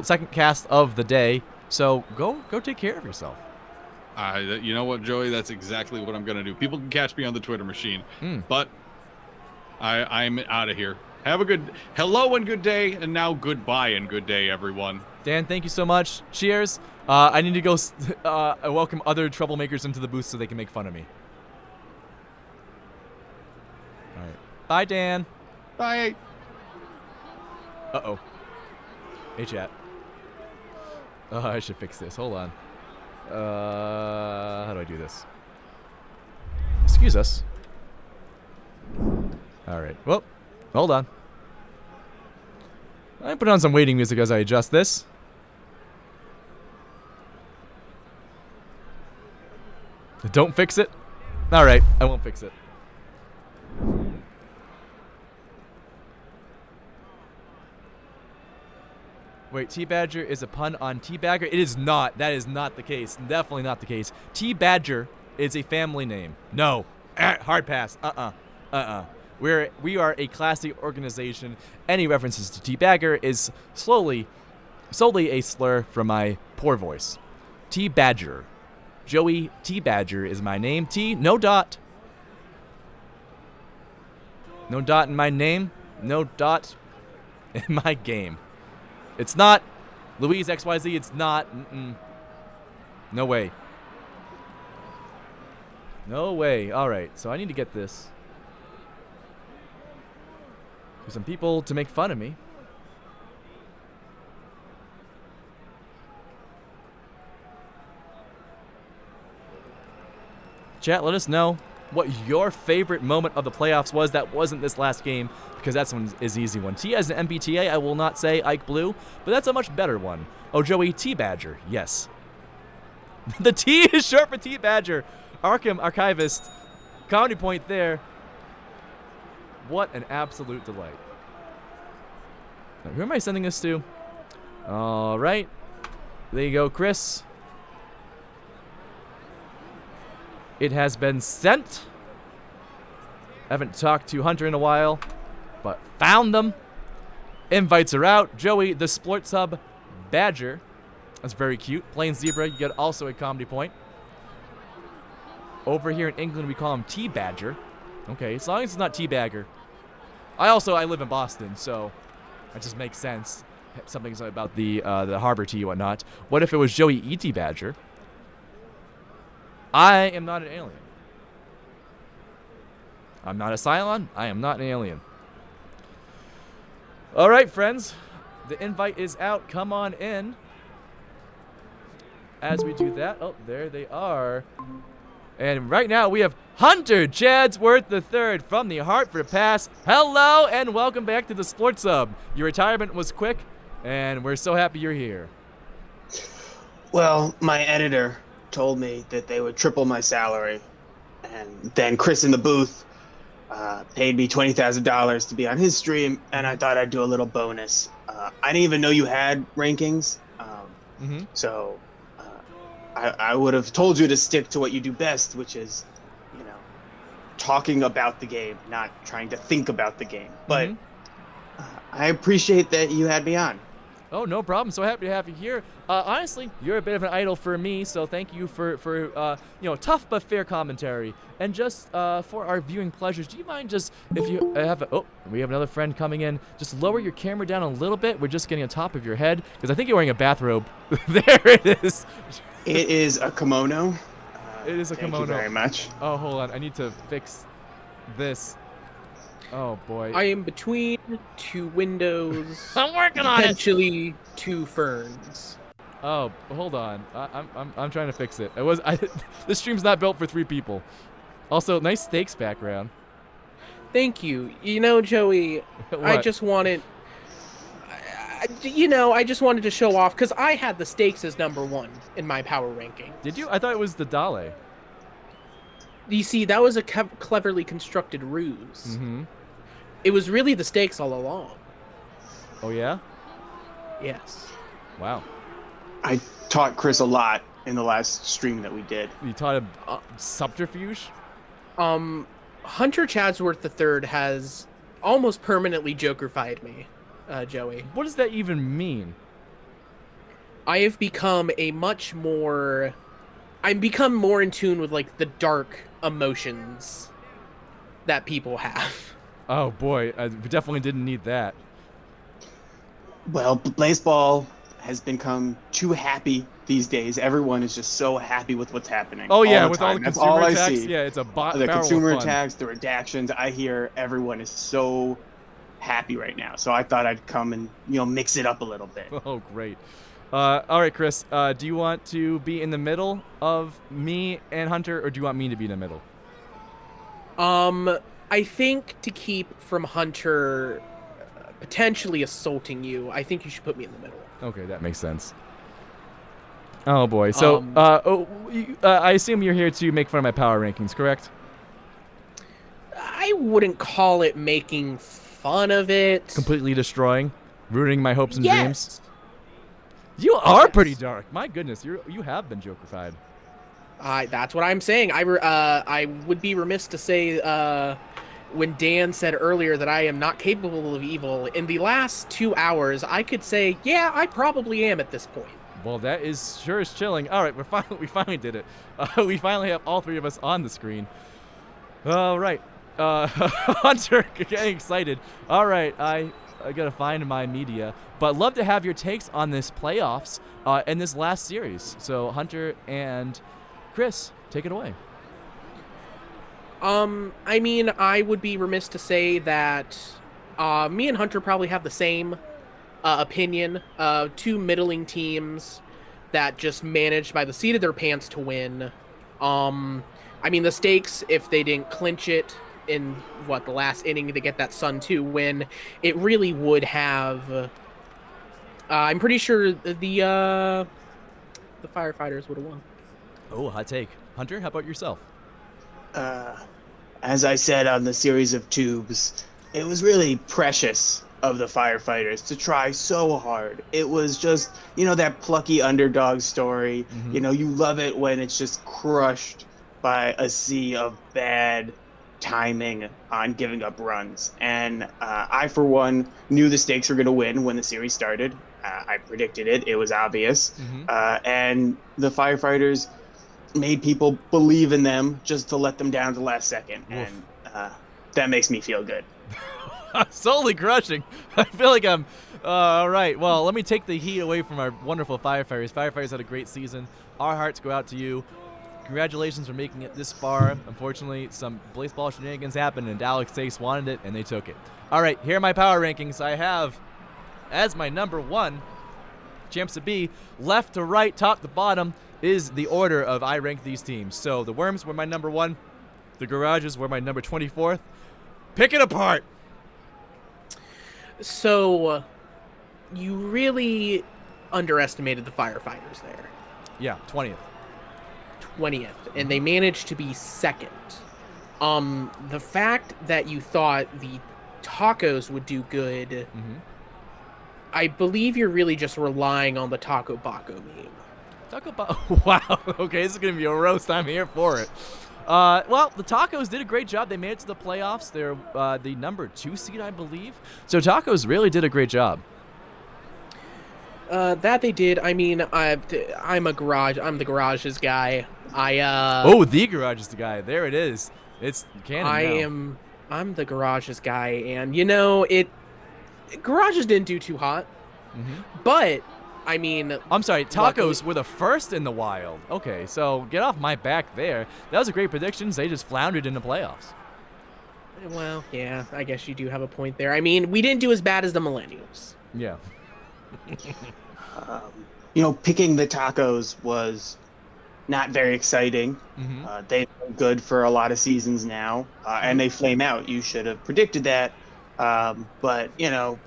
second cast of the day. So go take care of yourself. You know what, Joey? That's exactly what I'm going to do. People can catch me on the Twitter machine, but I'm out of here. Have a good hello and good day, and now goodbye and good day, everyone. Dan, thank you so much. Cheers. I need to go welcome other troublemakers into the booth so they can make fun of me. All right. Bye, Dan. Bye. Uh-oh. Hey, chat. I should fix this. Hold on. How do I do this? Excuse us. All right. Well, hold on. I put on some waiting music as I adjust this. Don't fix it? All right. I won't fix it. Wait, T-Badger is a pun on T-Bagger? It is not. That is not the case. Definitely not the case. T-Badger is a family name. No. Hard pass. We are a classy organization. Any references to T-Bagger is solely a slur from my poor voice. T-Badger. Joey T-Badger is my name. T, no dot. No dot in my name. No dot in my game. It's not Louise XYZ. It's not. No way. No way. All right. So I need to get this. For some people to make fun of me. Chat, let us know what your favorite moment of the playoffs was that wasn't this last game, because that's one is an easy one. T as an MBTA, I will not say Ike Blue, but that's a much better one. Oh, Joey, T-Badger, yes. The T is short for T-Badger. Arkham Archivist, comedy point there. What an absolute delight. Now, who am I sending this to? All right. There you go, Chris. It has been sent. Haven't talked to Hunter in a while, but found them. Invites are out. Joey, the Sports Hub Badger. That's very cute. Plain Zebra, you get also a comedy point. Over here in England, we call him T-Badger. Okay, as long as it's not T-Bagger. I live in Boston, so it just makes sense. Something's about the Harbor Tea and whatnot. What if it was Joey E.T. Badger? I am not an alien. I'm not a Cylon. I am not an alien. All right, friends. The invite is out. Come on in. As we do that, oh, there they are. And right now we have Hunter Chadsworth III from the Hartford Pass. Hello and welcome back to the Sports Hub. Your retirement was quick, and we're so happy you're here. Well, my editor told me that they would triple my salary, and then Chris in the booth paid me $20,000 to be on his stream, and I thought I'd do a little bonus. I didn't even know you had rankings, so I would have told you to stick to what you do best, which is, talking about the game, not trying to think about the game. But I appreciate that you had me on. Oh, no problem. So happy to have you here. Honestly, you're a bit of an idol for me, so thank you for tough but fair commentary. And just for our viewing pleasures, do you mind just, if you have we have another friend coming in, just lower your camera down a little bit. We're just getting on top of your head, because I think you're wearing a bathrobe. There it is. It is a kimono. It is a Thank kimono. you very much. Oh, hold on. I need to fix this. Oh, boy. I am between two windows. I'm working on it. Potentially two ferns. Oh, hold on. I'm trying to fix it. This stream's not built for 3 people. Also, nice steaks background. Thank you. You know, Joey, I What? just wanted... I just wanted to show off, because I had the stakes as number 1 in my power ranking. Did you? I thought it was the Dall. You see, that was a cleverly constructed ruse. Mm-hmm. It was really the stakes all along. Oh, yeah? Yes. Wow. I taught Chris a lot in the last stream that we did. You taught him subterfuge? Hunter Chadsworth III has almost permanently Joker-fied me, Joey. What does that even mean? I have become I've become more in tune with, like, the dark emotions that people have. Oh, boy. We definitely didn't need that. Well, Blaseball has become too happy these days. Everyone is just so happy with what's happening. Oh, yeah, the with all time. the That's consumer all I attacks? see. Yeah, it's a The barrel consumer of fun. attacks, the redactions. I hear everyone is so happy right now. So I thought I'd come and, mix it up a little bit. Oh, great. All right, Chris, do you want to be in the middle of me and Hunter, or do you want me to be in the middle? I think to keep from Hunter potentially assaulting you, I think you should put me in the middle. Okay, that makes sense. Oh, boy. So, I assume you're here to make fun of my power rankings, correct? I wouldn't call it making fun of it. Completely destroying, ruining my hopes and Yes. dreams. You are pretty dark. My goodness, you have been Joker-fied. That's what I'm saying. I would be remiss to say when Dan said earlier that I am not capable of evil. In the last 2 hours, I could say, yeah, I probably am at this point. Well, that is sure is chilling. All right, we finally did it. We finally have all 3 of us on the screen. All right, Hunter, getting excited. All right, I gotta find my media, but love to have your takes on this playoffs and this last series. So Hunter and Chris, take it away. I mean, I would be remiss to say that me and Hunter probably have the same opinion. 2 middling teams that just managed by the seat of their pants to win. I mean, the stakes, if they didn't clinch it in, the last inning to get that Sun 2 win, it really would have... I'm pretty sure the Firefighters would have won. Oh, hot take. Hunter, how about yourself? As I said on the series of tubes, it was really precious of the Firefighters to try so hard. It was just, that plucky underdog story. Mm-hmm. You love it when it's just crushed by a sea of bad timing on giving up runs. And I, for one, knew the stakes were going to win when the series started. I predicted it. It was obvious. Mm-hmm. And the Firefighters made people believe in them just to let them down to the last second. Oof. And that makes me feel good. Solely crushing. I feel like I'm... all right, well, let me take the heat away from our wonderful Firefighters. Firefighters had a great season. Our hearts go out to you. Congratulations for making it this far. Unfortunately, some Blaseball shenanigans happened, and Alex Stace wanted it, and they took it. All right, here are my power rankings. I have, as my number 1, champs to be, left to right, top to bottom, is the order of I rank these teams. So the Worms were my number 1. The Garages were my number 24th. Pick it apart. So, you really underestimated the Firefighters there. Yeah, 20th. 20th, and they managed to be second. The fact that you thought the Tacos would do good, Mm-hmm. I believe you're really just relying on the Taco Baco meme. Taco Wow. Okay, this is going to be a roast. I'm here for it. Well, the Tacos did a great job. They made it to the playoffs. They're the number 2 seed, I believe. So Tacos really did a great job. That they did. I mean, I'm the garages guy. Oh, the garage is the guy. There it is. It's canon now. I'm the garages guy, and garages didn't do too hot. But I mean, I'm sorry, tacos luckily- were the first in the wild. Okay, so get off my back there. That was a great prediction. They just floundered in the playoffs. Well, yeah, I guess you do have a point there. I mean, we didn't do as bad as the millennials. Yeah. Picking the tacos was not very exciting. They've been good for a lot of seasons now, and they flame out. You should have predicted that. But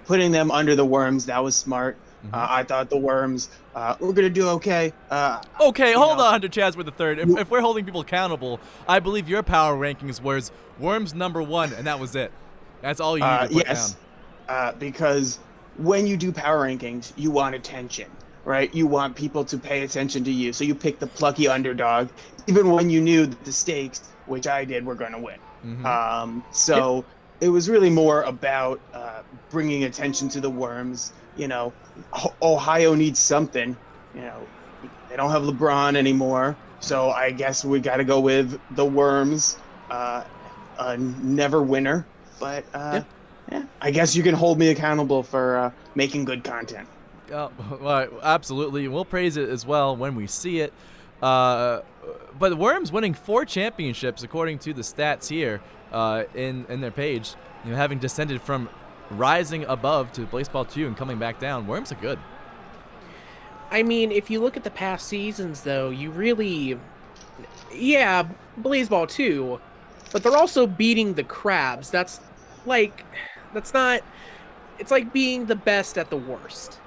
putting them under the worms, that was smart. I thought the worms were gonna do okay. Okay, hold on, Hunter Chadsworth III. If we're holding people accountable, I believe your power rankings was worms #1, and that was it. That's all you need to put down. Because when you do power rankings, you want attention, right? You want people to pay attention to you. So you pick the plucky underdog, even when you knew that the stakes, which I did, were going to win. So it was really more about bringing attention to the worms. Ohio needs something. They don't have LeBron anymore. So I guess we got to go with the worms, a never winner. But yeah, I guess you can hold me accountable for making good content. Well, absolutely. We'll praise it as well when we see it. But the Worms winning 4 championships, according to the stats here in their page, having descended from rising above to Blaseball 2 and coming back down. Worms are good. I mean, if you look at the past seasons, though, you really... Yeah, Blaseball 2, but they're also beating the Crabs. That's not... It's like being the best at the worst.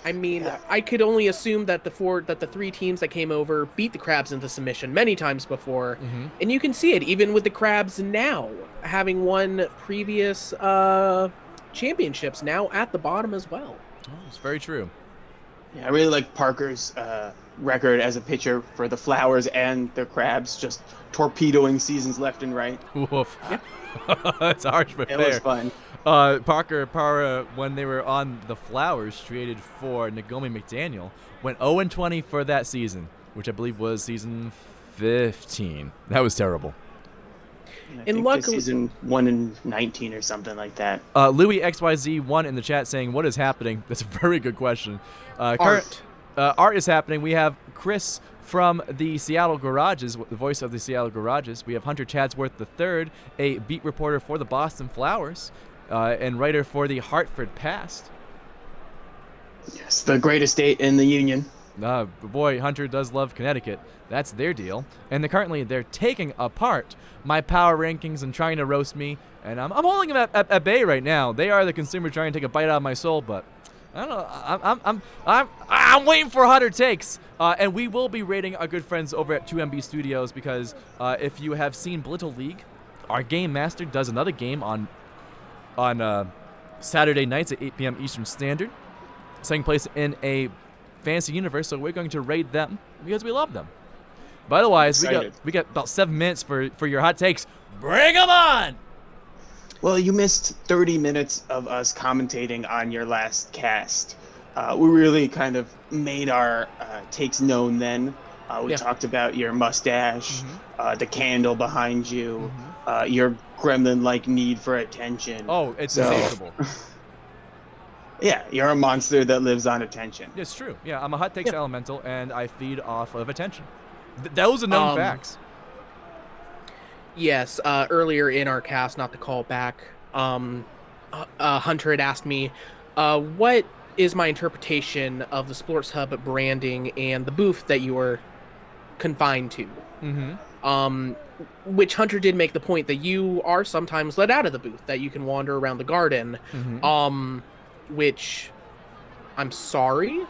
I mean, I could only assume that the 3 teams that came over beat the Crabs into submission many times before, and you can see it even with the Crabs now having won previous championships, now at the bottom as well. Oh, it's very true. Yeah, I really like Parker's record as a pitcher for the Flowers and the Crabs, just torpedoing seasons left and right. Woof. That's harsh, but fair. It was fun. Parker Parra, when they were on the Flowers, traded for Nagomi McDaniel, went 0-20 for that season, which I believe was season 15. That was terrible. And luckily, season 1 and 19 or something like that. Louis XYZ1 in the chat saying, "What is happening?" That's a very good question. Art is happening. We have Chris from the Seattle Garages, the voice of the Seattle Garages. We have Hunter Chadsworth III, a beat reporter for the Boston Flowers, and writer for the Hartford Past. Yes, the greatest state in the Union. Boy, Hunter does love Connecticut. That's their deal. And they're taking apart my power rankings and trying to roast me. And I'm holding them at bay right now. They are the consumer trying to take a bite out of my soul, but I don't know. I'm waiting for hotter takes. And we will be rating our good friends over at 2MB Studios because if you have seen Blittle League, our game master does another game on Saturday nights at 8 p.m. Eastern Standard, taking place in a fantasy universe. So we're going to raid them because we love them. But otherwise, we got about 7 minutes for your hot takes. Bring them on! Well, you missed 30 minutes of us commentating on your last cast. We really kind of made our takes known then. We talked about your mustache, the candle behind you, your gremlin-like need for attention. Oh, it's insatiable. Yeah, you're a monster that lives on attention. It's true. Yeah, I'm a hot takes elemental, and I feed off of attention. Those are known facts. Yes, earlier in our cast, not to call back, Hunter had asked me, what is my interpretation of the Sports Hub branding and the booth that you were confined to? Which Hunter did make the point that you are sometimes let out of the booth, that you can wander around the garden, which I'm sorry.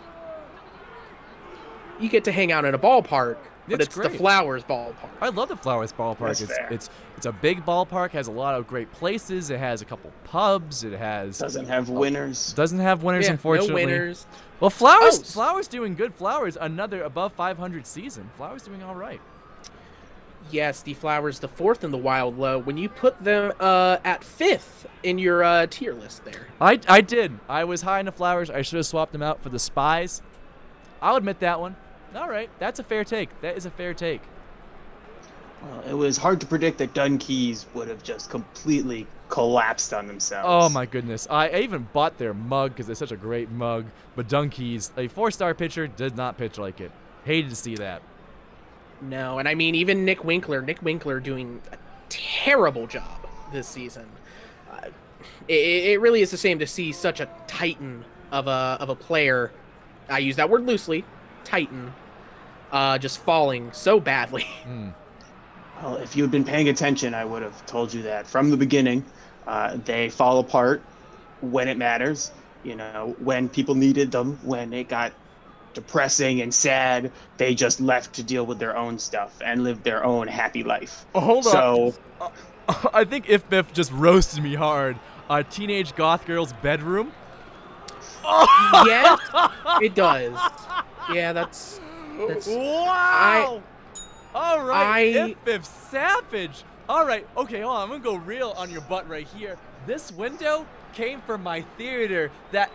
You get to hang out in a ballpark. But it's great. The Flowers ballpark. I love the Flowers ballpark. It's a big ballpark. Has a lot of great places. It has a couple pubs. It has doesn't have winners. Doesn't have winners, unfortunately. No winners. Well, Flowers doing good. Flowers another above 500 season. Flowers doing all right. Yes, the flowers, the fourth in the wild low. When you put them at fifth in your tier list there. I did. I was high in the flowers. I should have swapped them out for the spies. I'll admit that one. All right, that's a fair take. That is a fair take. Well, it was hard to predict that Dunkeys would have just completely collapsed on themselves. Oh my goodness. I even bought their mug because it's such a great mug. But Dunkeys, a 4-star pitcher, did not pitch like it. Hated to see that. No, and I mean even Nick Winkler doing a terrible job this season. It really is a shame to see such a titan of a player. I use that word loosely, titan, just falling so badly. Well, if you had been paying attention, I would have told you that from the beginning. They fall apart when it matters. You know, when people needed them, when it got depressing and sad, they just left to deal with their own stuff and live their own happy life. Oh, hold on. I think If Biff just roasted me hard. Teenage goth girl's bedroom. Yes, it does. Yeah, that's Wow. All right, I- If Biff savage. All right, okay, hold on. I'm gonna go real on your butt right here. This window came from my theater that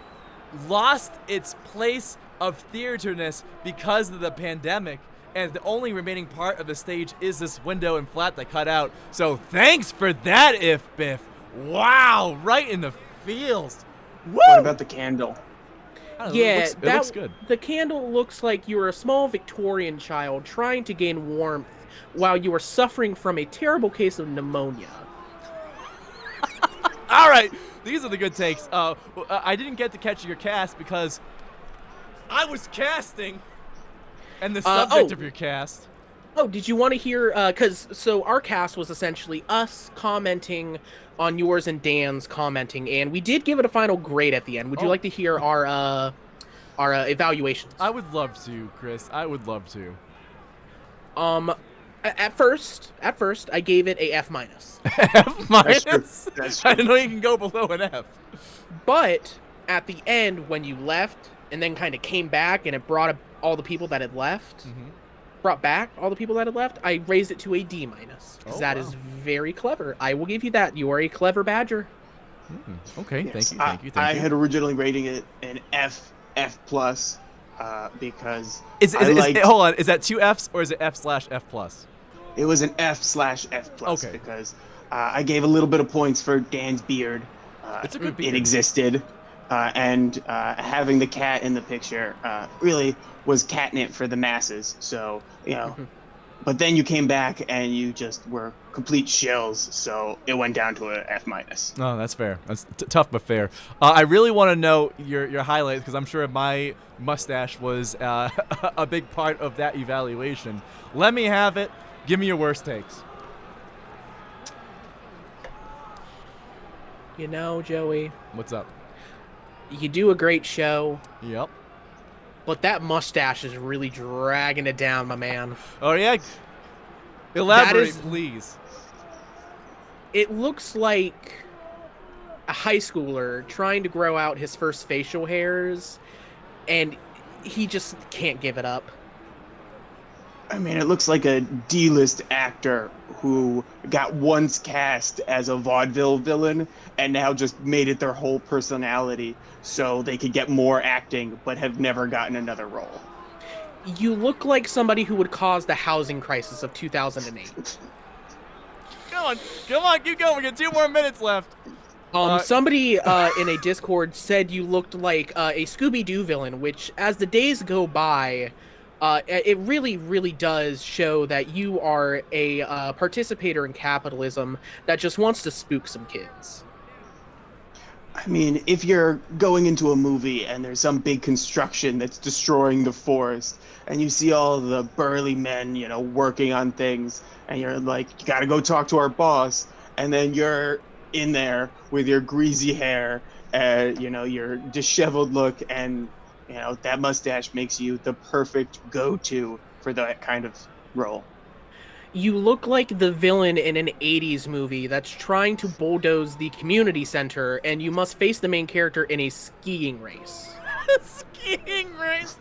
lost its place of theaterness because of the pandemic, and the only remaining part of the stage is this window and flat that cut out. So thanks for that, If Biff. Wow, right in the feels. Woo! What about the candle? I don't know, Yeah, it looks good. The candle looks like you were a small Victorian child trying to gain warmth while you were suffering from a terrible case of pneumonia. All right, these are the good takes. I didn't get to catch your cast because I was casting, and the subject of your cast. Oh, did you want to hear? So our cast was essentially us commenting on yours and Dan's commenting, and we did give it a final grade at the end. Would you like to hear our evaluations? I would love to, Chris. I would love to. At first, I gave it a F minus. F minus? That's I true. didn't know you can go below an F. But at the end, when you left and then kind of came back and it brought all the people that had left, brought back all the people that had left, I raised it to a D minus. Because that is very clever. I will give you that. You are a clever badger. Okay, Yes, thank you. I had originally rating it an F plus because hold on, is that 2 Fs or is it F/F plus? it was an F/F plus Okay. because I gave a little bit of points for Dan's beard. It's a good beard. It existed, and having the cat in the picture really was catnip for the masses. So, you know, but then you came back and you just were complete shills. So it went down to a F minus. Oh, that's fair. That's tough but fair. I really want to know your highlights because I'm sure my mustache was a big part of that evaluation. Let me have it. Give me your worst takes. You know, Joey, What's up? you do a great show, Yep. but that mustache is really dragging it down, my man. Oh yeah. Elaborate, is- please. It looks like a high schooler trying to grow out his first facial hairs, and he just can't give it up. I mean, it looks like a D-list actor who got once cast as a vaudeville villain and now just made it their whole personality so they could get more acting but have never gotten another role. You look like somebody who would cause the housing crisis of 2008. Come on, keep going. We got 2 more minutes left. Somebody in a Discord said you looked like a Scooby-Doo villain, which, as the days go by, it really, really does show that you are a participator in capitalism that just wants to spook some kids. I mean, if you're going into a movie and there's some big construction that's destroying the forest and you see all the burly men, you know, working on things and you're like, you gotta go talk to our boss, and then you're in there with your greasy hair and, you know, your disheveled look, and, you know, that mustache makes you the perfect go-to for that kind of role. You look like the villain in an 80s movie that's trying to bulldoze the community center, and you must face the main character in a skiing race. Skiing race.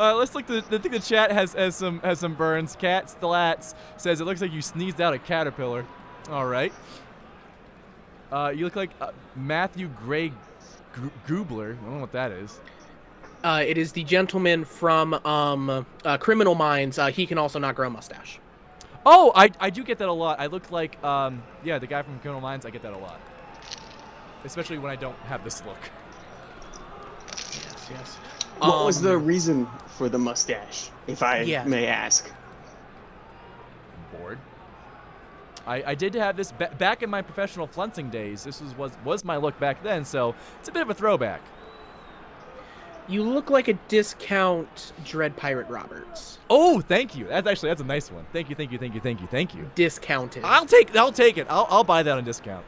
Let's look. I think the chat has some burns. Cat Stilats says it looks like you sneezed out a caterpillar. All right. You look like Matthew Gray Goobler. I don't know what that is. It is the gentleman from Criminal Minds. He can also not grow a mustache. Oh, I do get that a lot. I look like the guy from Criminal Minds. I get that a lot, especially when I don't have this look. Yes. What was the reason for the mustache, if I may ask? Bored. I did have this back in my professional flunting days. This was my look back then, so it's a bit of a throwback. You look like a discount Dread Pirate Roberts. Oh, thank you. That's a nice one. Thank you. Discounted. I'll take it. I'll buy that on discount.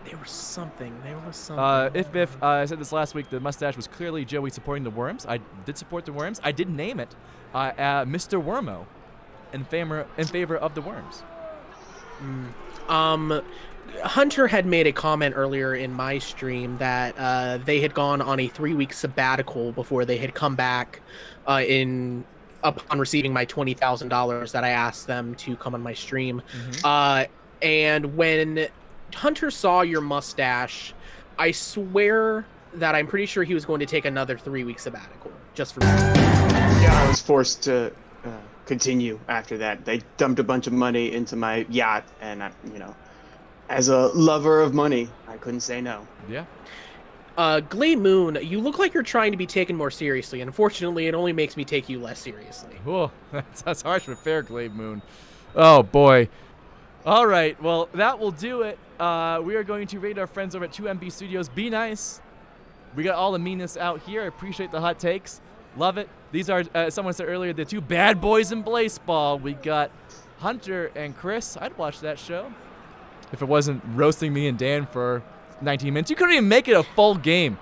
There was something. If I said this last week, the mustache was clearly Joey supporting the Worms. I did support the Worms. I did name it Mr. Wormo in favor of the Worms. Hunter had made a comment earlier in my stream that they had gone on a 3-week sabbatical before they had come back upon receiving my $20,000 that I asked them to come on my stream. And when Hunter saw your mustache, I swear that I'm pretty sure he was going to take another 3-week sabbatical just for me. Yeah, I was forced to continue after that. They dumped a bunch of money into my yacht, and as a lover of money, I couldn't say no. Yeah. Glade Moon, you look like you're trying to be taken more seriously. Unfortunately, it only makes me take you less seriously. Oh, that's harsh but fair, Glade Moon. Oh boy. All right, well, that will do it. We are going to rate our friends over at 2MB Studios. Be nice. We got all the meanness out here. I appreciate the hot takes. Love it. These are, someone said earlier, the two bad boys in Blaseball. We got Hunter and Chris. I'd watch that show if it wasn't roasting me and Dan for 19 minutes. You couldn't even make it a full game.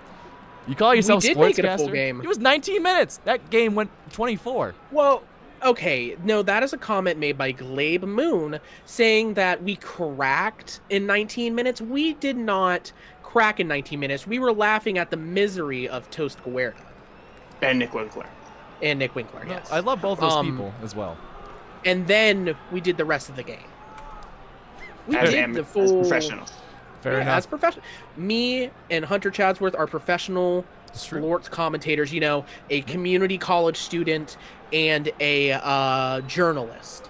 You call yourself We did sportscaster? make it a full game. It was 19 minutes. That game went 24. Well, okay, no, that is a comment made by Glade Moon saying that we cracked in 19 minutes. We did not crack in 19 minutes. We were laughing at the misery of Toast Guerra. And Nick Winkler. Yes. I love both those people as well. And then we did the rest of the game. We As did the as full professionals. Fair enough. As professional. Me and Hunter Chadsworth are professional true. sports commentators. A community college student and a journalist.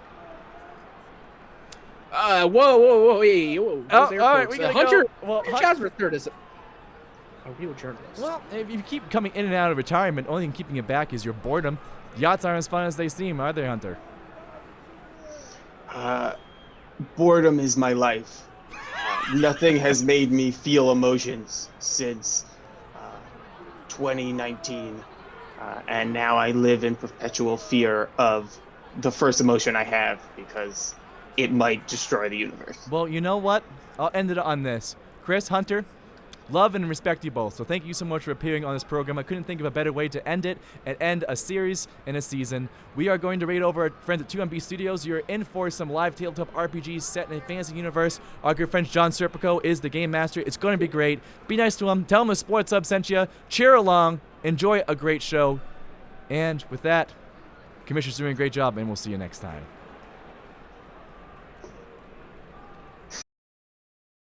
Whoa, hey, whoa. Oh, all right, we gotta Hunter, go. Well, Hunter Chadsworth third is a real journalist. Well, if you keep coming in and out of retirement, only thing keeping you back is your boredom. Yachts aren't as fun as they seem, are they, Hunter? Boredom is my life. Nothing has made me feel emotions since 2019. And now I live in perpetual fear of the first emotion I have because it might destroy the universe. Well, you know what? I'll end it on this. Chris, Hunter, love and respect you both. So thank you so much for appearing on this program. I couldn't think of a better way to end it and end a series and a season. We are going to raid over our friends at 2MB Studios. You're in for some live tabletop RPGs set in a fantasy universe. Our good friend John Serpico is the game master. It's going to be great. Be nice to him. Tell him a sports sub sent you. Cheer along. Enjoy a great show. And with that, Commissioner's doing a great job, and we'll see you next time.